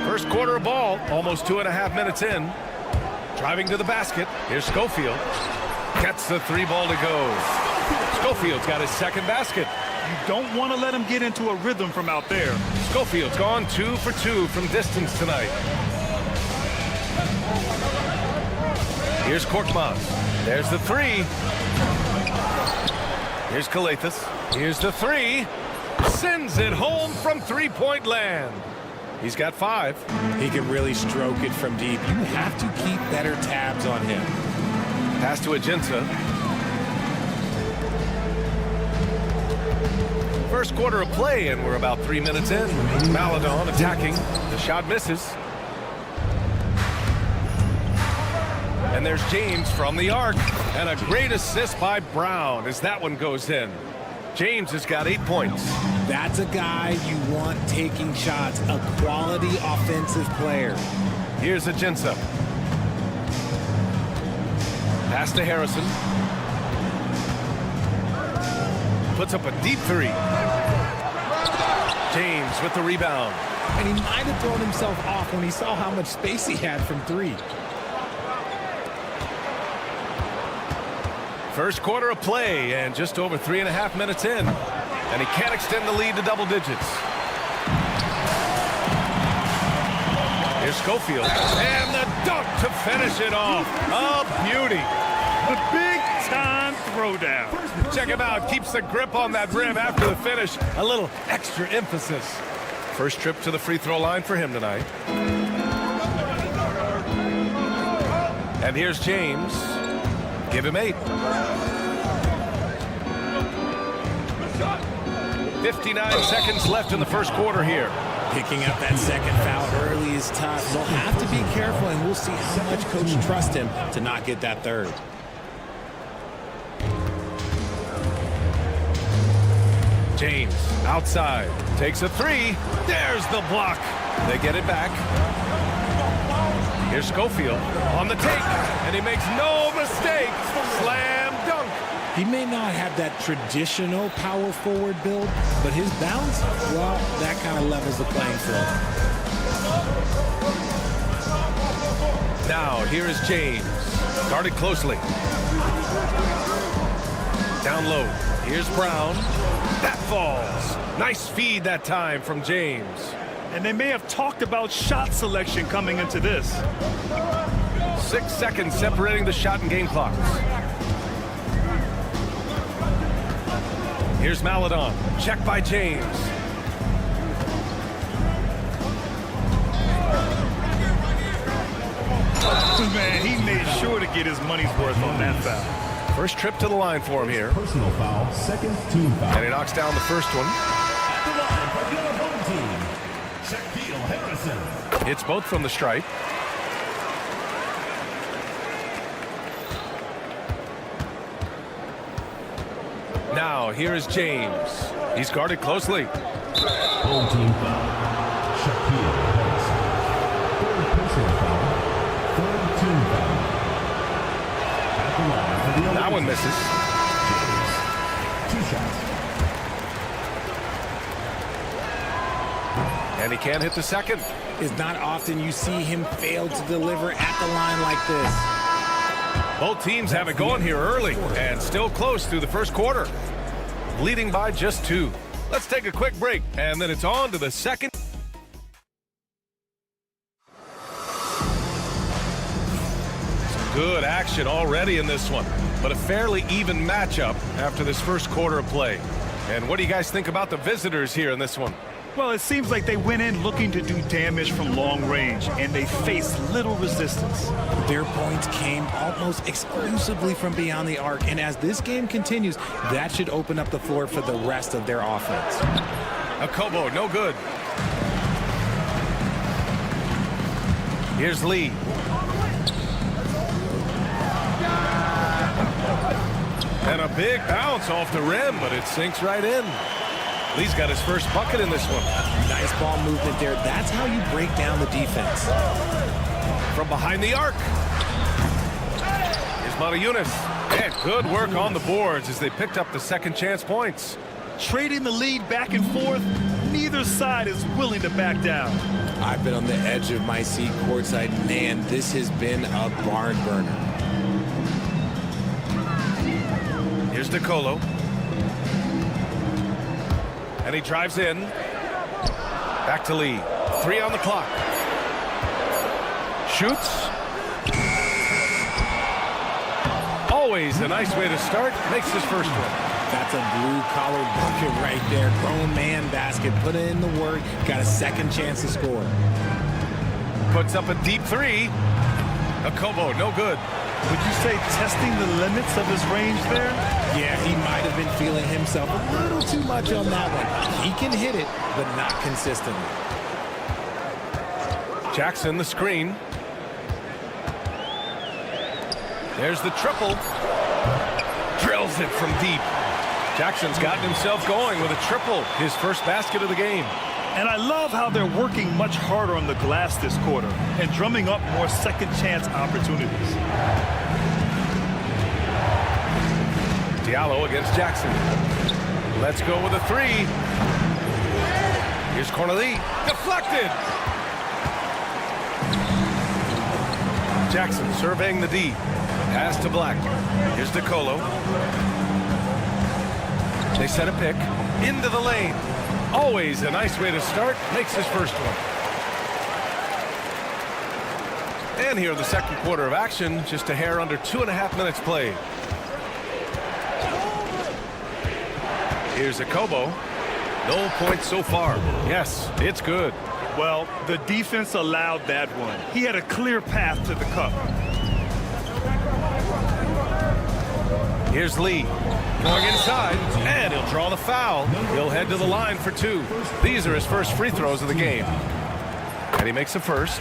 First quarter of ball, almost 2.5 minutes in. Driving to the basket. Here's Schofield. Gets the 3 ball to go. Schofield's got his second basket. You don't want to let him get into a rhythm from out there. Schofield's gone 2 for 2 from distance tonight. Here's Korkmaz. There's the 3. Here's Kalathis. Here's the 3. Sends it home from 3-point land. He's got 5. He can really stroke it from deep. You have to keep better tabs on him. Pass to Ajinça. First quarter of play, and we're about 3 minutes in. Maladon attacking. The shot misses. And there's James from the arc. And a great assist by Brown as that one goes in. James has got 8 points. That's a guy you want taking shots, a quality offensive player. Here's Ajinça. Pass to Harrison. Puts up a deep 3. James with the rebound. And he might have thrown himself off when he saw how much space he had from 3. First quarter of play and just over 3.5 minutes in. And he can't extend the lead to double digits. Here's Schofield. And the dunk to finish it off. A beauty. The big-time throwdown. Check him out. Keeps the grip on that rim after the finish. A little extra emphasis. First trip to the free throw line for him tonight. And here's James. Give him 8. 59 seconds left in the first quarter here. Picking up that second foul early is tough. They'll have to be careful, and we'll see how much coach trusts him to not get that third. James outside. Takes a 3. There's the block. They get it back. Here's Schofield on the take, and he makes no mistake. Slam dunk. He may not have that traditional power forward build, but his bounce, well, that kind of levels the playing field. Now, here is James. Guarded closely. Down low. Here's Brown. That falls. Nice feed that time from James. And they may have talked about shot selection coming into this. 6 seconds separating the shot and game clocks. Here's Maladon. Check by James. Man, he made sure to get his money's worth on that foul. First trip to the line for him here. Personal foul, second team foul. And he knocks down the first one. At the line for your home team, Shaquille Harrison. Hits both from the stripe. Now, here is James. He's guarded closely. Home team foul, Shaquille Harrison. Third personal foul, third team foul. At the line for the That one misses. James, 2 shots. And he can't hit the second. It's not often you see him fail to deliver at the line like this. Both teams have it going here early and still close through the first quarter. Leading by just 2. Let's take a quick break, and then it's on to the second. Some good action already in this one, but a fairly even matchup after this first quarter of play. And what do you guys think about the visitors here in this one? Well, it seems like they went in looking to do damage from long range, and they faced little resistance. Their points came almost exclusively from beyond the arc, and as this game continues, that should open up the floor for the rest of their offense. Akobo, no good. Here's Lee. And a big bounce off the rim, but it sinks right in. Lee's got his first bucket in this one. Nice ball movement there. That's how you break down the defense. From behind the arc. Here's Matajunas. And good work on the boards as they picked up the second chance points. Trading the lead back and forth, neither side is willing to back down. I've been on the edge of my seat courtside. Man, this has been a barn burner. Here's Nicolo. And he drives in. Back to Lee. 3 on the clock. Shoots. Always a nice way to start. Makes his first one. That's a blue-collar bucket right there. Grown man basket. Put in the work. Got a second chance to score. Puts up a deep 3. Akobo, no good. Would you say testing the limits of his range there? Yeah, he might have been feeling himself a little too much on that one. He can hit it, but not consistently. Jackson, the screen. There's the triple. Drills it from deep. Jackson's gotten himself going with a triple, his first basket of the game. And I love how they're working much harder on the glass this quarter and drumming up more second chance opportunities. Diallo against Jackson. Let's go with a 3. Here's Cornelie. Deflected. Jackson surveying the D. Pass to Black. Here's Nicolo. They set a pick. Into the lane. Always a nice way to start. Makes his first one. And here in the second quarter of action, just a hair under 2.5 minutes played. Here's Akobo. No points so far. Yes, it's good. Well, the defense allowed that one. He had a clear path to the cup. Here's Lee. Going inside, and he'll draw the foul. He'll head to the line for 2. These are his first free throws of the game. And he makes a first.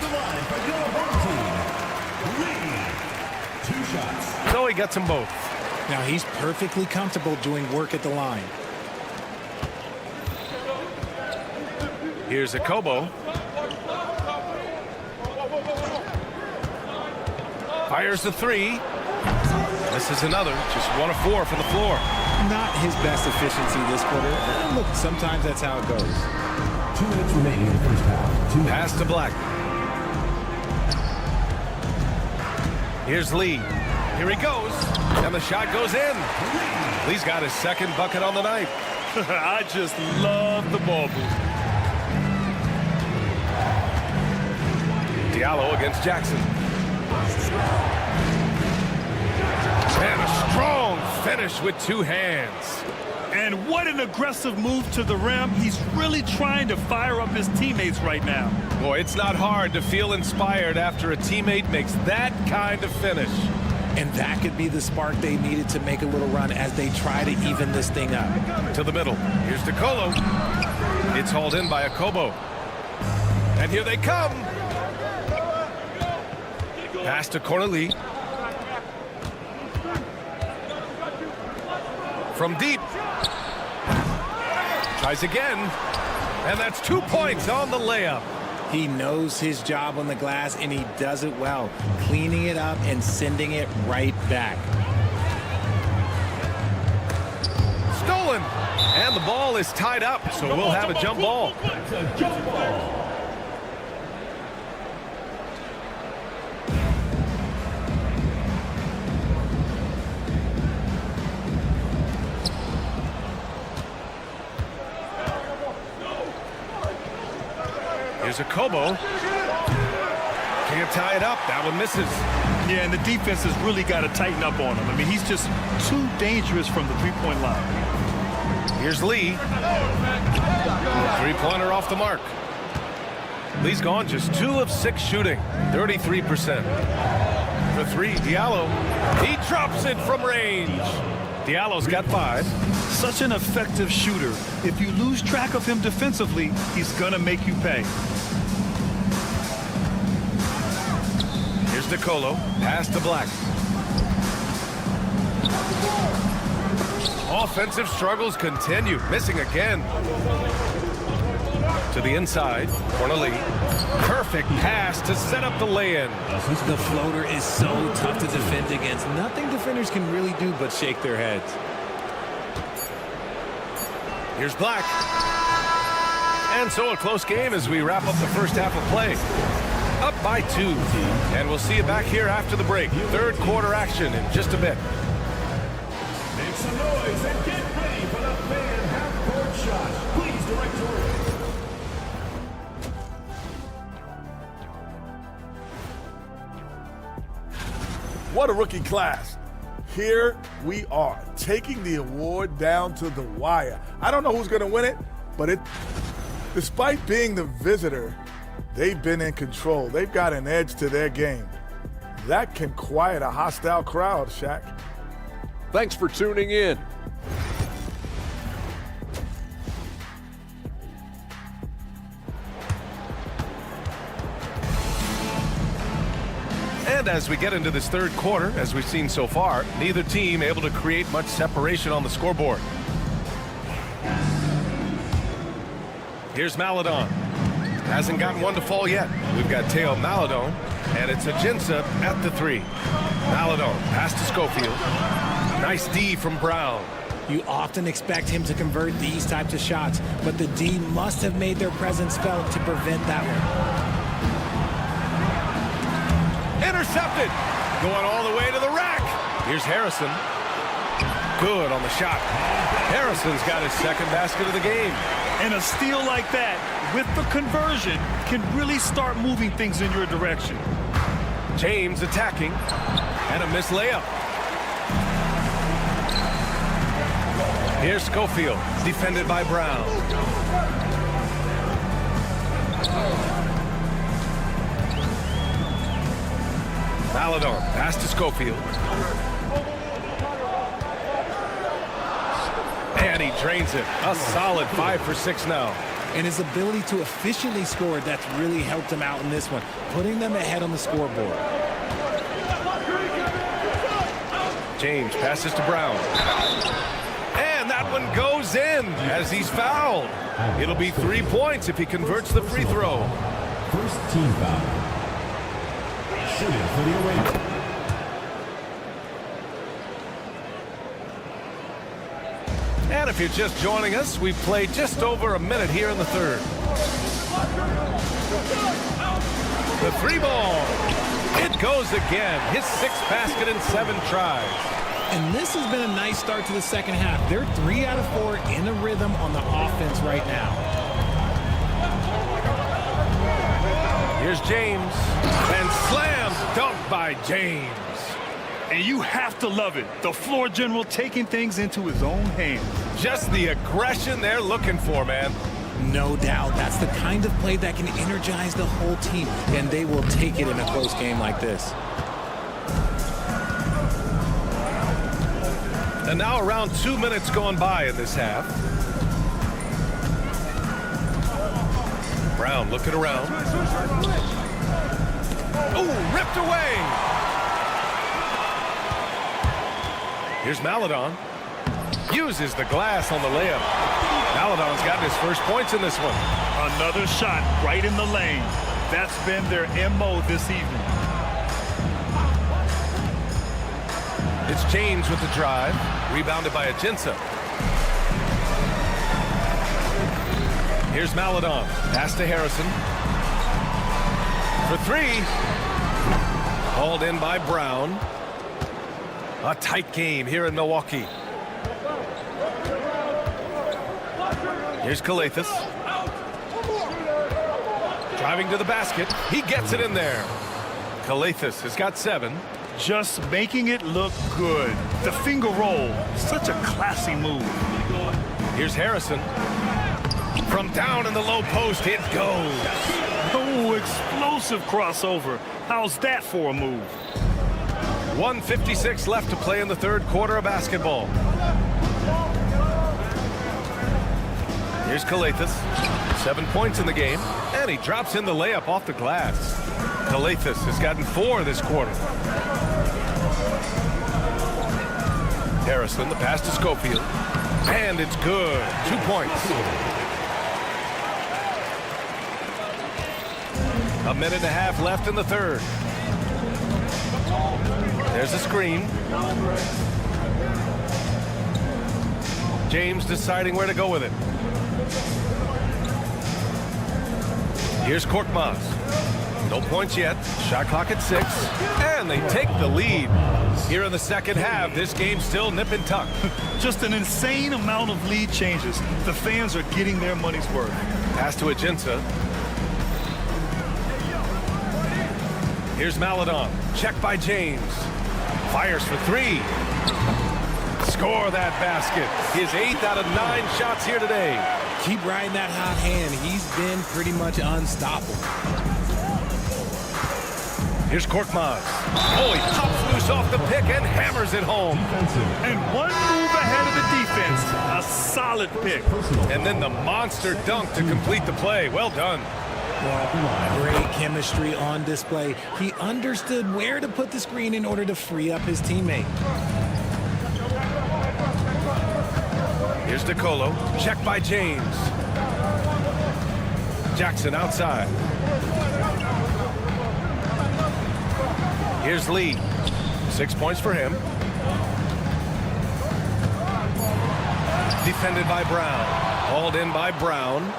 So he gets them both. Now he's perfectly comfortable doing work at the line. Here's Akobo. Fires the three. This is another. Just 1 of 4 from the floor. Not his best efficiency this quarter. Look, sometimes that's how it goes. 2 minutes remaining in the first half. Pass to Black. Here's Lee. Here he goes. And the shot goes in. Lee's got his second bucket on the night. I just love the ball movement. Diallo against Jackson. And a strong finish with 2 hands. And what an aggressive move to the rim. He's really trying to fire up his teammates right now. Boy, it's not hard to feel inspired after a teammate makes that kind of finish. And that could be the spark they needed to make a little run as they try to even this thing up. To the middle. Here's DeColo. It's hauled in by Akobo. And here they come. Pass to Corneli. From deep. Tries again. And that's 2 points on the layup. He knows his job on the glass, and he does it well, cleaning it up and sending it right back. Stolen. And the ball is tied up, so we'll have a jump ball. It's a jump ball. Here's Akobo. Can't tie it up. That one misses. Yeah, and the defense has really got to tighten up on him. I mean, he's just too dangerous from the three-point line. Here's Lee. Three-pointer off the mark. Lee's gone just 2 of 6 shooting. 33%. For 3, Diallo. He drops it from range. Diallo's got 5. Such an effective shooter. If you lose track of him defensively, he's going to make you pay. Here's DeColo. Pass to Black. Offensive struggles continue. Missing again. To the inside. Corneli. Perfect pass to set up the lay-in. The floater is so tough to defend against. Nothing defenders can really do but shake their heads. Here's Black. And so a close game as we wrap up the first half of play. Up by 2. And we'll see you back here after the break. Third quarter action in just a bit. Make some noise and get ready for the fan half-court shot. Please direct your... What a rookie class. Here we are, taking the award down to the wire. I don't know who's going to win it, but despite being the visitor, they've been in control. They've got an edge to their game. That can quiet a hostile crowd, Shaq. Thanks for tuning in. And as we get into this third quarter, as we've seen so far, neither team able to create much separation on the scoreboard. Here's Maladon. Hasn't gotten one to fall yet. We've got Teo Maladon, and it's Ajinça at the 3. Maladon, pass to Schofield. Nice D from Brown. You often expect him to convert these types of shots, but the D must have made their presence felt to prevent that one. Intercepted. Going all the way to the rack. Here's Harrison. Good on the shot. Harrison's got his second basket of the game. And a steal like that, with the conversion, can really start moving things in your direction. James attacking. And a missed layup. Here's Schofield. Defended by Brown. Maladon, pass to Schofield. And he drains it. A solid 5 for 6 now. And his ability to efficiently score, that's really helped him out in this one, putting them ahead on the scoreboard. James passes to Brown. And that one goes in as he's fouled. It'll be 3 points if he converts the free throw. First team foul. Shooting for the away. And if you're just joining us, we've played just over a minute here in the third. The three ball. It goes again. His 6th basket in 7 tries. And this has been a nice start to the second half. They're 3 out of 4 in a rhythm on the offense right now. Here's James. And slam dunk by James. And you have to love it. The floor general taking things into his own hands. Just the aggression they're looking for, man. No doubt. That's the kind of play that can energize the whole team, and they will take it in a close game like this. And now around 2 minutes gone by in this half. Brown looking around. Oh, ripped away. Here's Maledon. Uses the glass on the layup. Maledon's gotten his first points in this one. Another shot right in the lane. That's been their MO this evening. It's James with the drive. Rebounded by Ajinça. Here's Maledon. Pass to Harrison. For 3. Hauled in by Brown. A tight game here in Milwaukee. Here's Calathes. Driving to the basket. He gets it in there. Calathes has got 7. Just making it look good. The finger roll. Such a classy move. Here's Harrison. From down in the low post, it goes. Oh, explosive crossover. How's that for a move? 1:56 left to play in the third quarter of basketball. Here's Calathes. 7 points in the game, and he drops in the layup off the glass. Calathes has gotten 4 this quarter. Harrison, the pass to Schofield. And it's good. 2 points. A minute and a half left in the third. There's a screen. James deciding where to go with it. Here's Korkmaz. No points yet. Shot clock at 6. And they take the lead. Here in the second half, this game's still nip and tuck. Just an insane amount of lead changes. The fans are getting their money's worth. Pass to Ajinça. Here's Maledon. Check by James. Fires for 3. Score that basket. His 8th out of 9 shots here today. Keep riding that hot hand. He's been pretty much unstoppable. Here's Korkmaz. Oh, he pops loose off the pick and hammers it home. And one move ahead of the defense. A solid pick. And then the monster dunk to complete the play. Well done. Great chemistry on display. He understood where to put the screen in order to free up his teammate. Here's DeColo. Check by James. Jackson outside. Here's Lee. 6 points for him. Defended by Brown. Hauled in by Brown.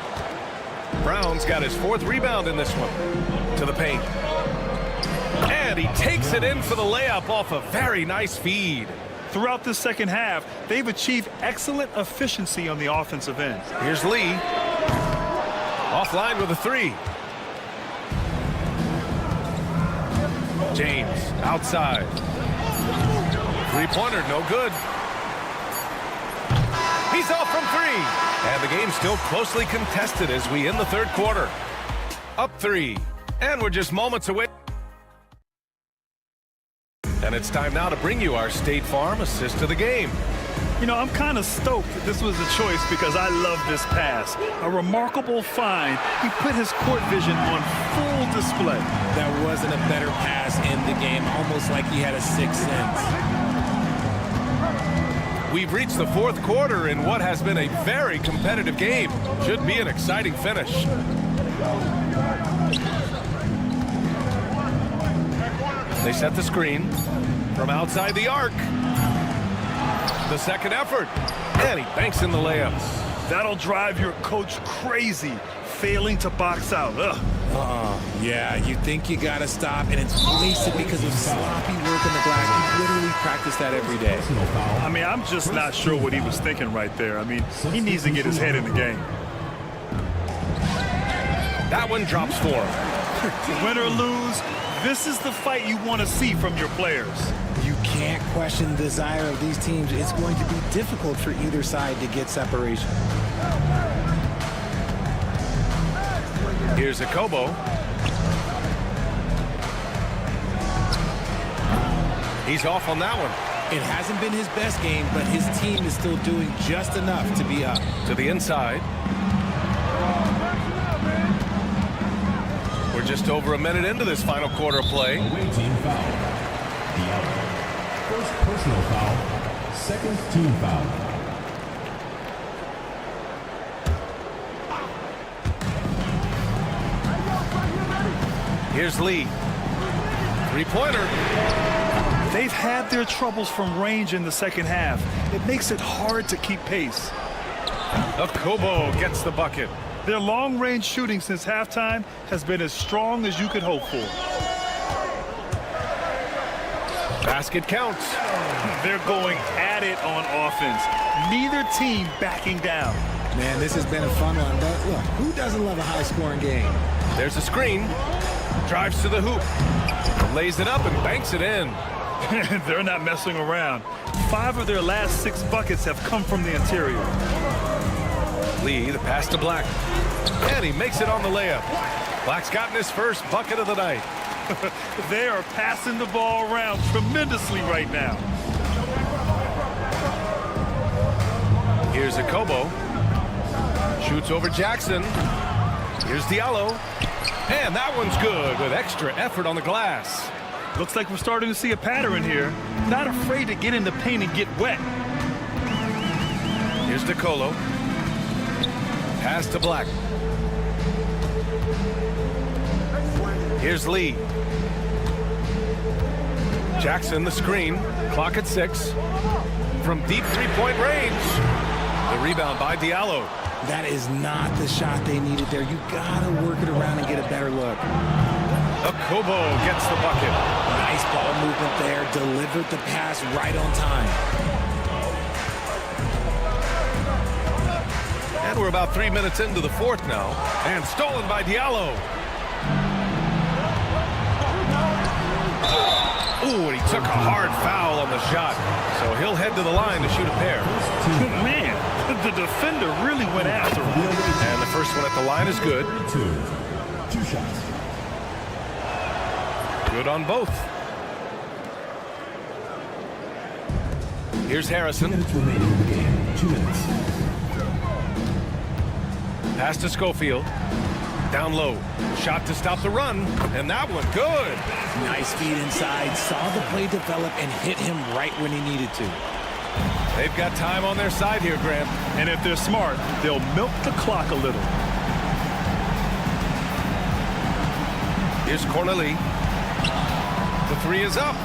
Brown's got his 4th rebound in this one. To the paint. And he takes it in for the layup off a very nice feed. Throughout the second half, they've achieved excellent efficiency on the offensive end. Here's Lee. Offline with a 3. James outside. 3-pointer, no good. He's off from 3. And the game's still closely contested as we end the third quarter. Up 3. And we're just moments away. And it's time now to bring you our State Farm assist of the game. You know, I'm kind of stoked that this was a choice because I love this pass. A remarkable find. He put his court vision on full display. That wasn't a better pass in the game, almost like he had a 6th sense. We've reached the fourth quarter in what has been a very competitive game. Should be an exciting finish. They set the screen from outside the arc. The second effort. And he banks in the layup. That'll drive your coach crazy, failing to box out. Ugh. Yeah, you think you got to stop, and it's wasted because of sloppy work on the glass. You literally practice that every day. I mean, I'm just not sure what he was thinking right there. I mean, he needs to get his head in the game. That one drops for him. Win or lose, this is the fight you want to see from your players. You can't question the desire of these teams. It's going to be difficult for either side to get separation. Here's a Kobo. He's off on that one. It hasn't been his best game, but his team is still doing just enough to be up. To the inside. We're just over a minute into this final quarter of play. Away team foul. Diallo. First personal foul. Second team foul. Here's Lee. Three-pointer. They've had their troubles from range in the second half. It makes it hard to keep pace. Kobo gets the bucket. Their long-range shooting since halftime has been as strong as you could hope for. Basket counts. They're going at it on offense. Neither team backing down. Man, this has been a fun one, but look, who doesn't love a high-scoring game? There's a screen. Drives to the hoop. Lays it up and banks it in. They're not messing around. 5 of their last 6 buckets have come from the interior. Lee, the pass to Black. And he makes it on the layup. Black's gotten his first bucket of the night. They are passing the ball around tremendously right now. Here's a Kobo. Shoots over Jackson. Here's Diallo. And that one's good with extra effort on the glass. Looks like we're starting to see a pattern here. Not afraid to get in the paint and get wet. Here's DeColo. Pass to Black. Here's Lee. Jackson, the screen. Clock at 6. From deep three-point range. The rebound by Diallo. That is not the shot they needed there. You gotta work it around and get a better look. Kobo gets the bucket. Nice ball movement there. Delivered the pass right on time. And we're about 3 minutes into the fourth now. And stolen by Diallo. Ooh, and he took a hard foul on the shot. So he'll head to the line to shoot a pair. Man, the defender really went after him. And the first one at the line is good. 2 shots. Good on both. Here's Harrison. 2 minutes remaining in the game. 2 minutes. Pass to Schofield. Down low. Shot to stop the run. And that one, good. Nice feed inside. Saw the play develop and hit him right when he needed to. They've got time on their side here, Grant. And if they're smart, they'll milk the clock a little. Here's Cornelie. The 3 is up.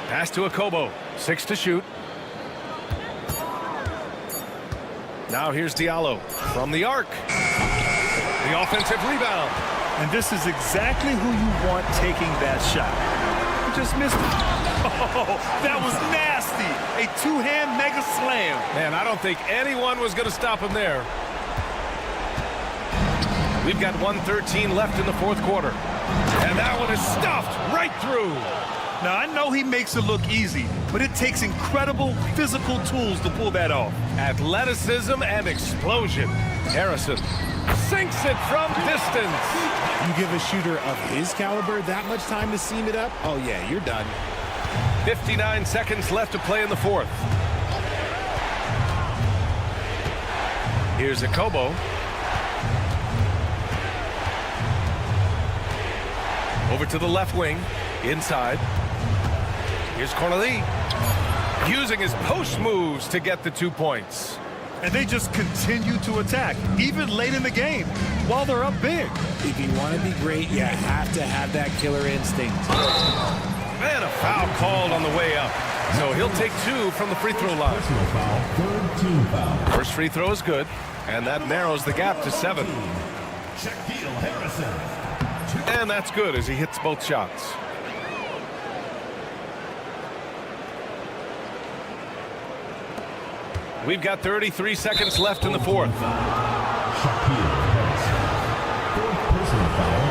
Pass to a Kobo. 6 to shoot. Now here's Diallo from the arc. The offensive rebound. And this is exactly who you want taking that shot. He just missed it. Oh, that was nasty. A 2-hand mega slam. Man, I don't think anyone was going to stop him there. We've got 1:13 left in the fourth quarter. And that one is stuffed right through. Now, I know he makes it look easy, but it takes incredible physical tools to pull that off. Athleticism and explosion. Harrison sinks it from distance. You give a shooter of his caliber that much time to seam it up? Oh, yeah, you're done. 59 seconds left to play in the fourth. Here's a Kobo. Over to the left wing. Inside. Here's Cornelie. Using his post moves to get the 2 points. And they just continue to attack, even late in the game, while they're up big. If you want to be great, you have to have that killer instinct. And a foul called on the way up. So he'll take 2 from the free throw line. Personal foul, third team foul. First free throw is good, and that narrows the gap to 7. Shaquille Harrison. And that's good as he hits both shots. We've got 33 seconds left in the fourth. Shaquille Harrison. Fourth personal foul,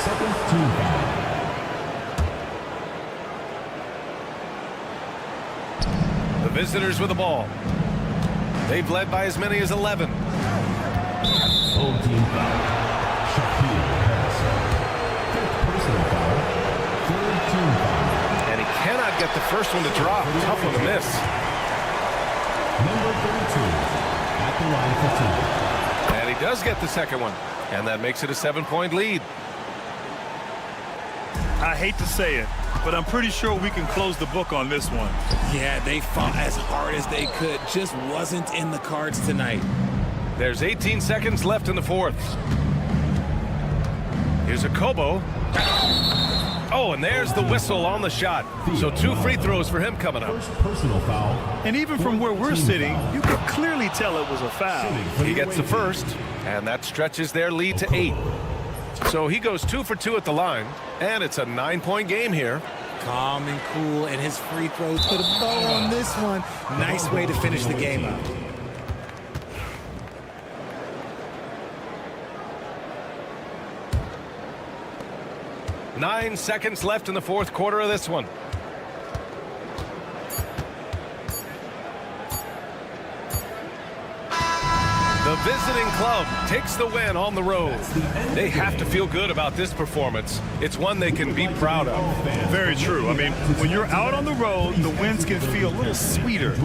second team foul. The visitors with the ball. They've led by as many as 11. Full team foul. Shaquille Harrison. Fifth personal foul, third team foul. And he cannot get the first one to drop. Tough one to miss. Number 32 at the line for 2. And he does get the second one. And that makes it a 7-point lead. I hate to say it, but I'm pretty sure we can close the book on this one. Yeah, they fought as hard as they could. Just wasn't in the cards tonight. There's 18 seconds left in the fourth. Here's a Kobo. Oh, and there's the whistle on the shot. So 2 free throws for him coming up. First personal foul. And even from where we're sitting, you could clearly tell it was a foul. He gets the first, and that stretches their lead to 8. So he goes 2 for 2 at the line, and it's a 9-point game here. Calm and cool, and his free throws put a bow on this one. Nice way to finish the game out. Nine seconds left in the fourth quarter of this one. The visiting club takes the win on the road. They have to feel good about this performance. It's one they can be proud of. Very true. I mean, when you're out on the road, the wins can feel a little sweeter.